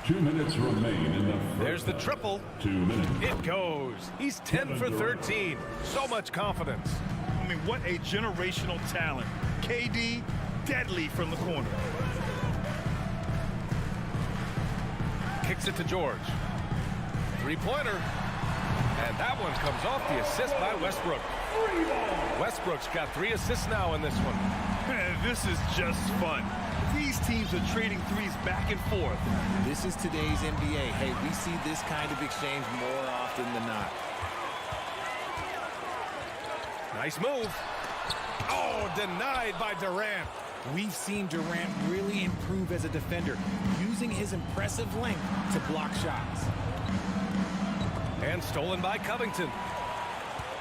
2 minutes remain in the first. There's the triple. 2 minutes. It goes. He's 10 for 13. So much confidence. I mean, what a generational talent. KD, deadly from the corner. Kicks it to George. 3-pointer. And that one comes off the assist by Westbrook. Westbrook's got 3 assists now in this one. This is just fun. These teams are trading threes back and forth. This is today's NBA. Hey, we see this kind of exchange more often than not. Nice move. Oh, denied by Durant. We've seen Durant really improve as a defender, using his impressive length to block shots. And stolen by Covington.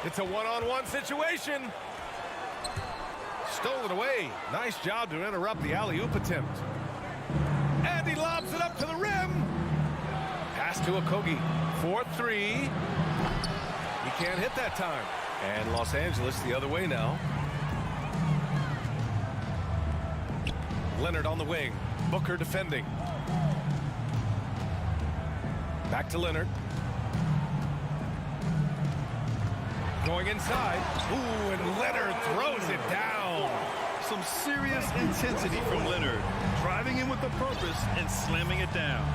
It's a one-on-one situation. Stolen away. Nice job to interrupt the alley-oop attempt. And he lobs it up to the rim. Pass to Okogie. 4-3. He can't hit that time. And Los Angeles the other way now. Leonard on the wing. Booker defending. Back to Leonard. Going inside. Ooh, and Leonard throws it down. Some serious intensity from Leonard. Driving in with a purpose and slamming it down.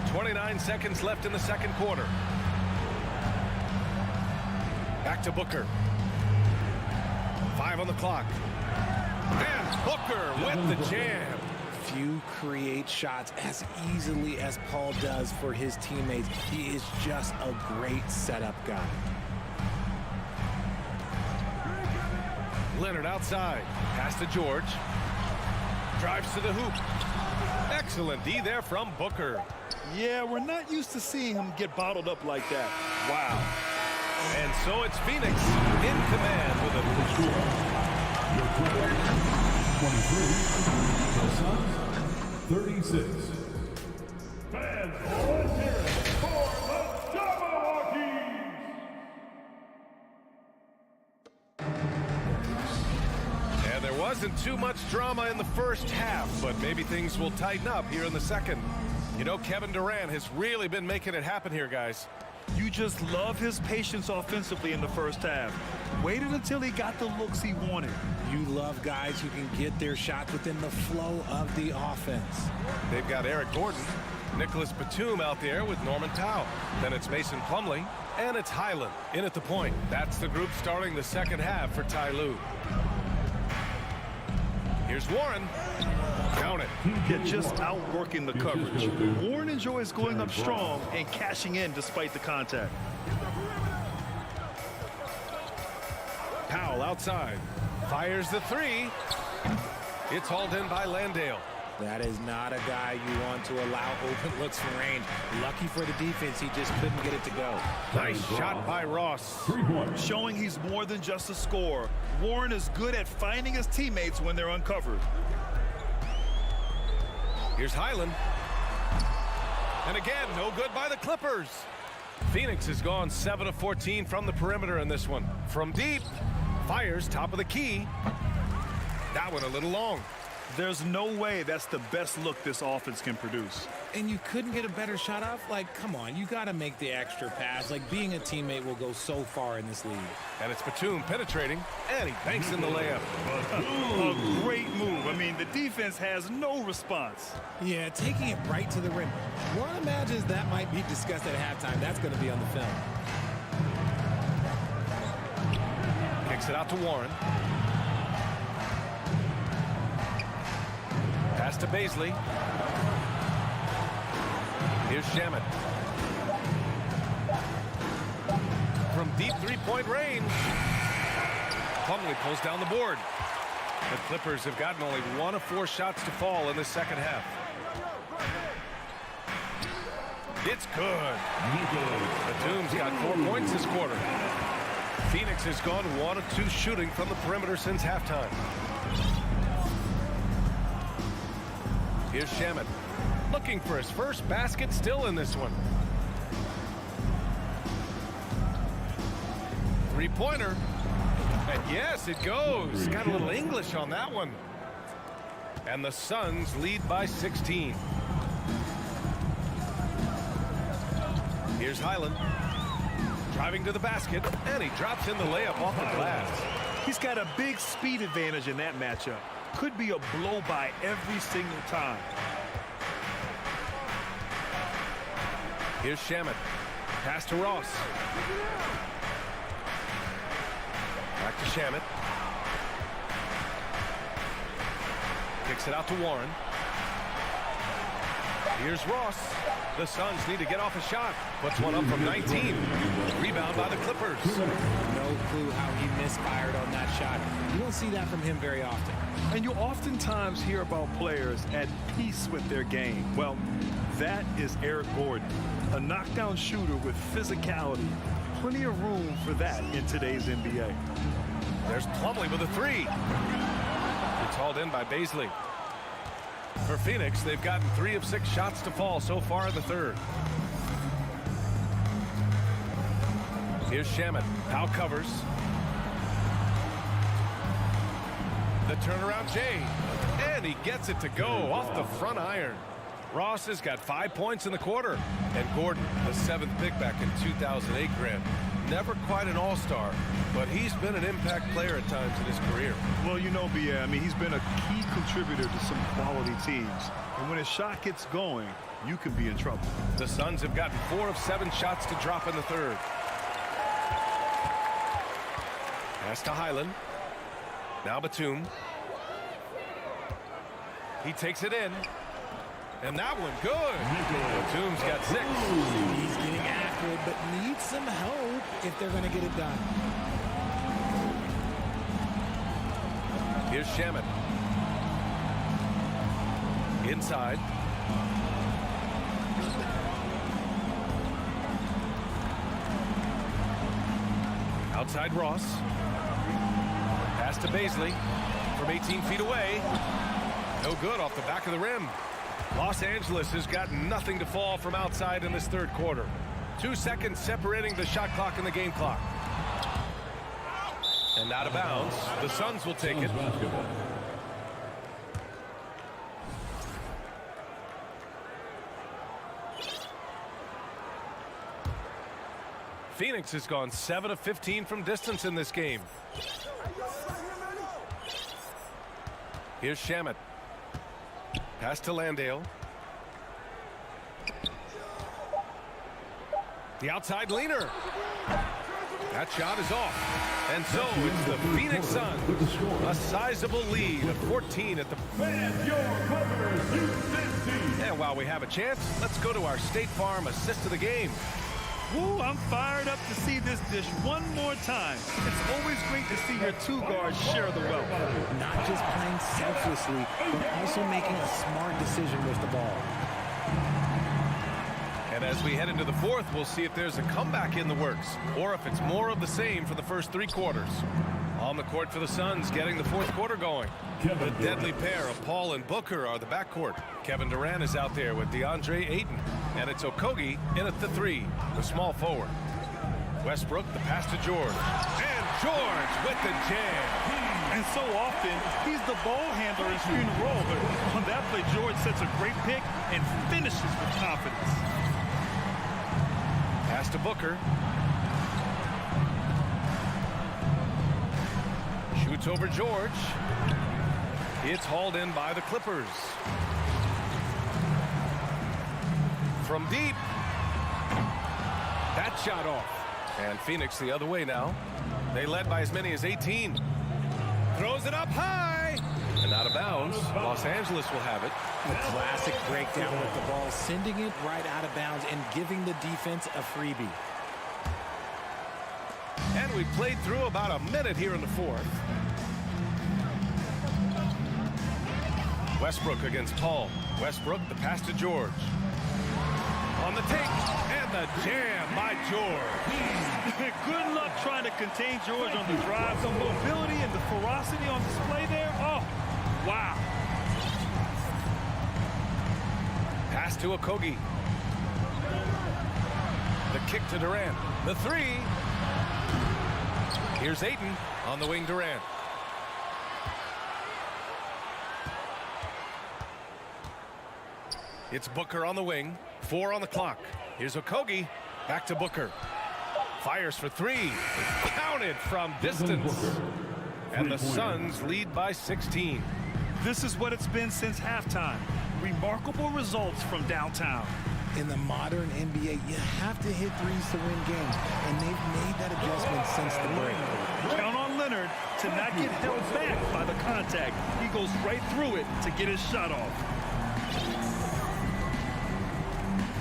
29 seconds left in the second quarter. Back to Booker. 5 on the clock. And Booker with the jam. Few create shots as easily as Paul does for his teammates. He is just a great setup guy. Leonard outside. Pass to George. Drives to the hoop. Excellent D there from Booker. Yeah, we're not used to seeing him get bottled up like that. Wow. And so it's Phoenix in command with a 23, the Suns, 36. Fans, let's hear it for the Jabberwockies! And there wasn't too much drama in the first half, but maybe things will tighten up here in the second. You know, Kevin Durant has really been making it happen here, guys. You just love his patience offensively in the first half. Waited until he got the looks he wanted. You love guys who can get their shots within the flow of the offense. They've got Eric Gordon, Nicholas Batum out there with Norman Tao. Then it's Mason Plumlee, and it's Highland in at the point. That's the group starting the second half for Ty Lue. Here's Warren. Count it. Yeah, just outworking the coverage. Warren enjoys going up strong and cashing in despite the contact. Powell outside. Fires the three. It's hauled in by Landale. That is not a guy you want to allow open looks from range. Lucky for the defense, he just couldn't get it to go. Nice shot by Ross. Showing he's more than just a scorer. Warren is good at finding his teammates when they're uncovered. Here's Highland. And again, no good by the Clippers. Phoenix has gone 7 of 14 from the perimeter in this one. From deep, fires top of the key. That one a little long. There's no way that's the best look this offense can produce. And you couldn't get a better shot off? Like, come on, you got to make the extra pass. Like, being a teammate will go so far in this league. And it's Batum penetrating, and he banks in the layup. A great move. I mean, the defense has no response. Yeah, taking it right to the rim. One imagines that might be discussed at halftime. That's going to be on the film. Kicks it out to Warren. Pass to Baisley. Here's Shamet. From deep three-point range. Plumlee pulls down the board. The Clippers have gotten only 1 of 4 shots to fall in the second half. It's good. Batum's got 4 points this quarter. Phoenix has gone 1 of 2 shooting from the perimeter since halftime. Here's Shamet, looking for his first basket still in this one. Three-pointer. And yes, it goes. Got a little English on that one. And the Suns lead by 16. Here's Highland. Driving to the basket, and he drops in the layup off the glass. He's got a big speed advantage in that matchup. Could be a blow by every single time. Here's Shamet. Pass to Ross. Back to Shamet. Kicks it out to Warren. Here's Ross. The Suns need to get off a shot. Puts one up from 19. Rebound by the Clippers. No clue how he misfired on that shot. You don't see that from him very often. And you oftentimes hear about players at peace with their game. Well, that is Eric Gordon, a knockdown shooter with physicality. plenty of room for that in today's NBA. There's Plumlee with a three. It's hauled in by Baisley. For Phoenix, they've gotten 3 of 6 shots to fall so far in the third. Here's Shamet. Powell covers. The turnaround Jay. And he gets it to go off the front iron. Ross has got 5 points in the quarter. And Gordon, the 7th pick back in 2008 Grant. Never quite an all-star, but he's been an impact player at times in his career. Well, you know, B.A., I mean, he's been a key contributor to some quality teams. And when his shot gets going, you can be in trouble. The Suns have gotten 4 of 7 shots to drop in the third. Pass to Highland. Now Batum. He takes it in. And that one good. Batum's got 6. He's getting after it, but needs some help if they're going to get it done. Here's Shamet. Inside. Outside Ross. Pass to Baisley from 18 feet away. No good off the back of the rim. Los Angeles has got nothing to fall from outside in this third quarter. 2 seconds separating the shot clock and the game clock. And out of bounds. The Suns will take it. Phoenix has gone 7 of 15 from distance in this game. Here's Shamet. Pass to Landale. The outside leaner. That shot is off. And so it's the Phoenix Suns. A sizable lead of 14 at the... And while we have a chance, let's go to our State Farm assist of the game. Woo, I'm fired up to see this dish one more time. It's always great to see your 2 guards share the wealth. Not just playing selflessly, but also making a smart decision with the ball. And as we head into the fourth, we'll see if there's a comeback in the works, or if it's more of the same for the first 3 quarters. On the court for the Suns, getting the fourth quarter going. The deadly pair of Paul and Booker are the backcourt. Kevin Durant is out there with DeAndre Ayton. And it's Okogie in at the 3, the small forward. Westbrook, the pass to George. And George with the jam. And so often, he's the ball handler in screen and roll. But on that play, George sets a great pick and finishes with confidence. Pass to Booker. Shoots over George. It's hauled in by the Clippers. From deep. That shot off. And Phoenix the other way now. They led by as many as 18. Throws it up high. And out of bounds. Los Angeles will have it. A classic breakdown with the ball, sending it right out of bounds and giving the defense a freebie. And we played through about a minute here in the fourth. Westbrook against Paul. Westbrook, the pass to George. On the take, and the jam by George. Good luck trying to contain George on the drive. The mobility and the ferocity on display there. Oh, wow. Pass to Okogie. The kick to Durant. The 3. Here's Ayton on the wing, Durant. It's Booker on the wing. 4 on the clock. Here's Okogie. Back to Booker. Fires for 3. Counted from distance. And the Suns lead by 16. This is what it's been since halftime. Remarkable results from downtown. In the modern NBA, you have to hit threes to win games, and they've made that adjustment since the break. Count on Leonard to not get held back by the contact. He goes right through it to get his shot off.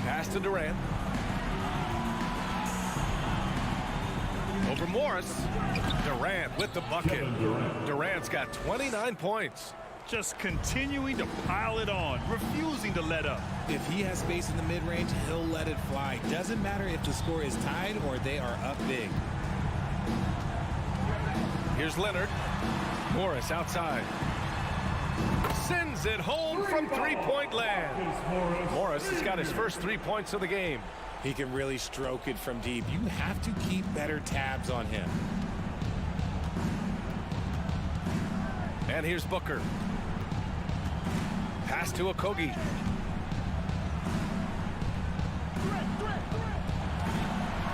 Pass to Durant. Over Morris. Durant with the bucket. Durant's got 29 points. just continuing to pile it on, refusing to let up. If he has space in the mid-range, he'll let it fly. Doesn't matter if the score is tied or they are up big. Here's Leonard. Morris outside. Sends it home from three-point land. Morris has got his first 3 points of the game. He can really stroke it from deep. You have to keep better tabs on him. And here's Booker. Pass to Okogie.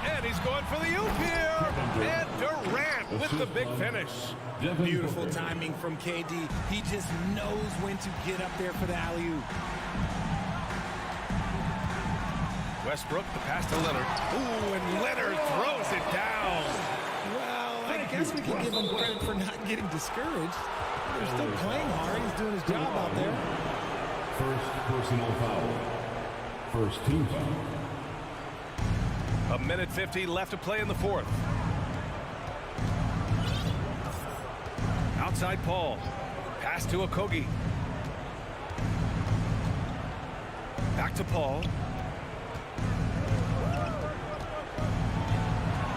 And he's going for the oop here. And Durant with the big finish. Beautiful timing from KD. He just knows when to get up there for the alley-oop. Westbrook, the pass to Leonard. Ooh, and Leonard throws it down. Well, I guess we can give him credit for not getting discouraged. They're still playing hard. He's doing his job out there. First personal foul. First team foul. 1:50 left to play in the fourth. Outside Paul. Pass to Okogie. Back to Paul.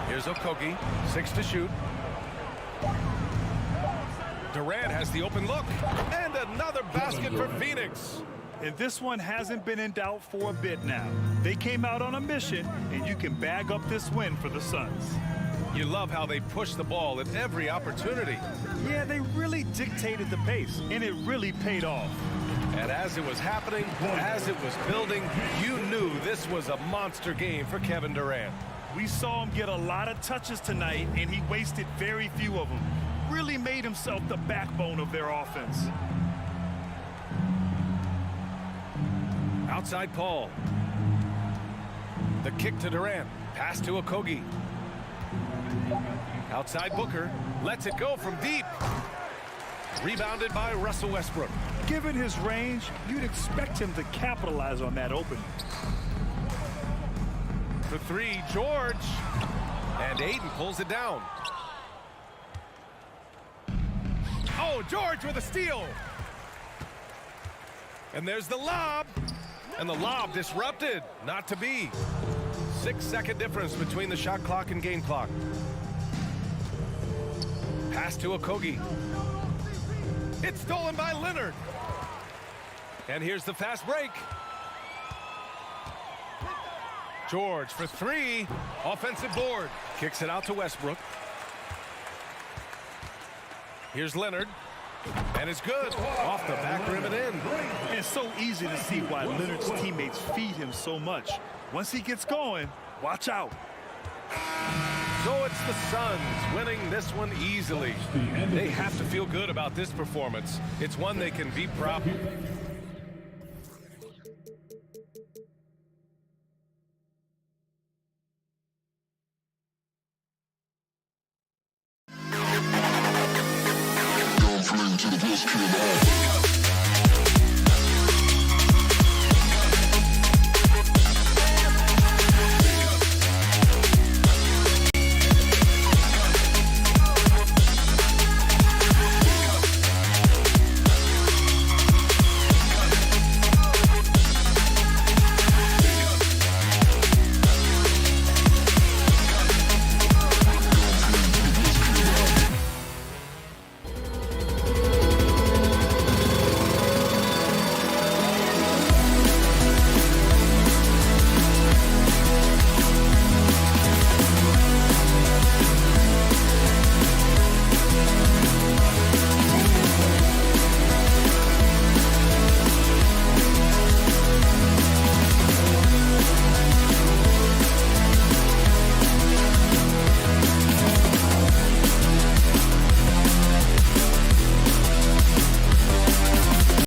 Here's Okogie. 6 to shoot. Durant has the open look. And another basket for Phoenix. And this one hasn't been in doubt for a bit now. They came out on a mission, and you can bag up this win for the Suns. You love how they push the ball at every opportunity. Yeah, they really dictated the pace, and it really paid off. And as it was happening, as it was building, you knew this was a monster game for Kevin Durant. We saw him get a lot of touches tonight, and he wasted very few of them. Really made himself the backbone of their offense. Outside Paul. The kick to Durant. Pass to Okogie. Outside Booker. Lets it go from deep. Rebounded by Russell Westbrook. Given his range, you'd expect him to capitalize on that opening. For three, George. And Aiden pulls it down. Oh, George with a steal. And there's the lob. And the lob disrupted. Not to be. 6-second difference between the shot clock and game clock. Pass to Okogie. It's stolen by Leonard. And here's the fast break. George for three. Offensive board. Kicks it out to Westbrook. Here's Leonard. And it's good. Off the back rim and in. And it's so easy to see why Leonard's teammates feed him so much. Once he gets going, watch out. So it's the Suns winning this one easily. They have to feel good about this performance. It's one they can be proud of. To the best,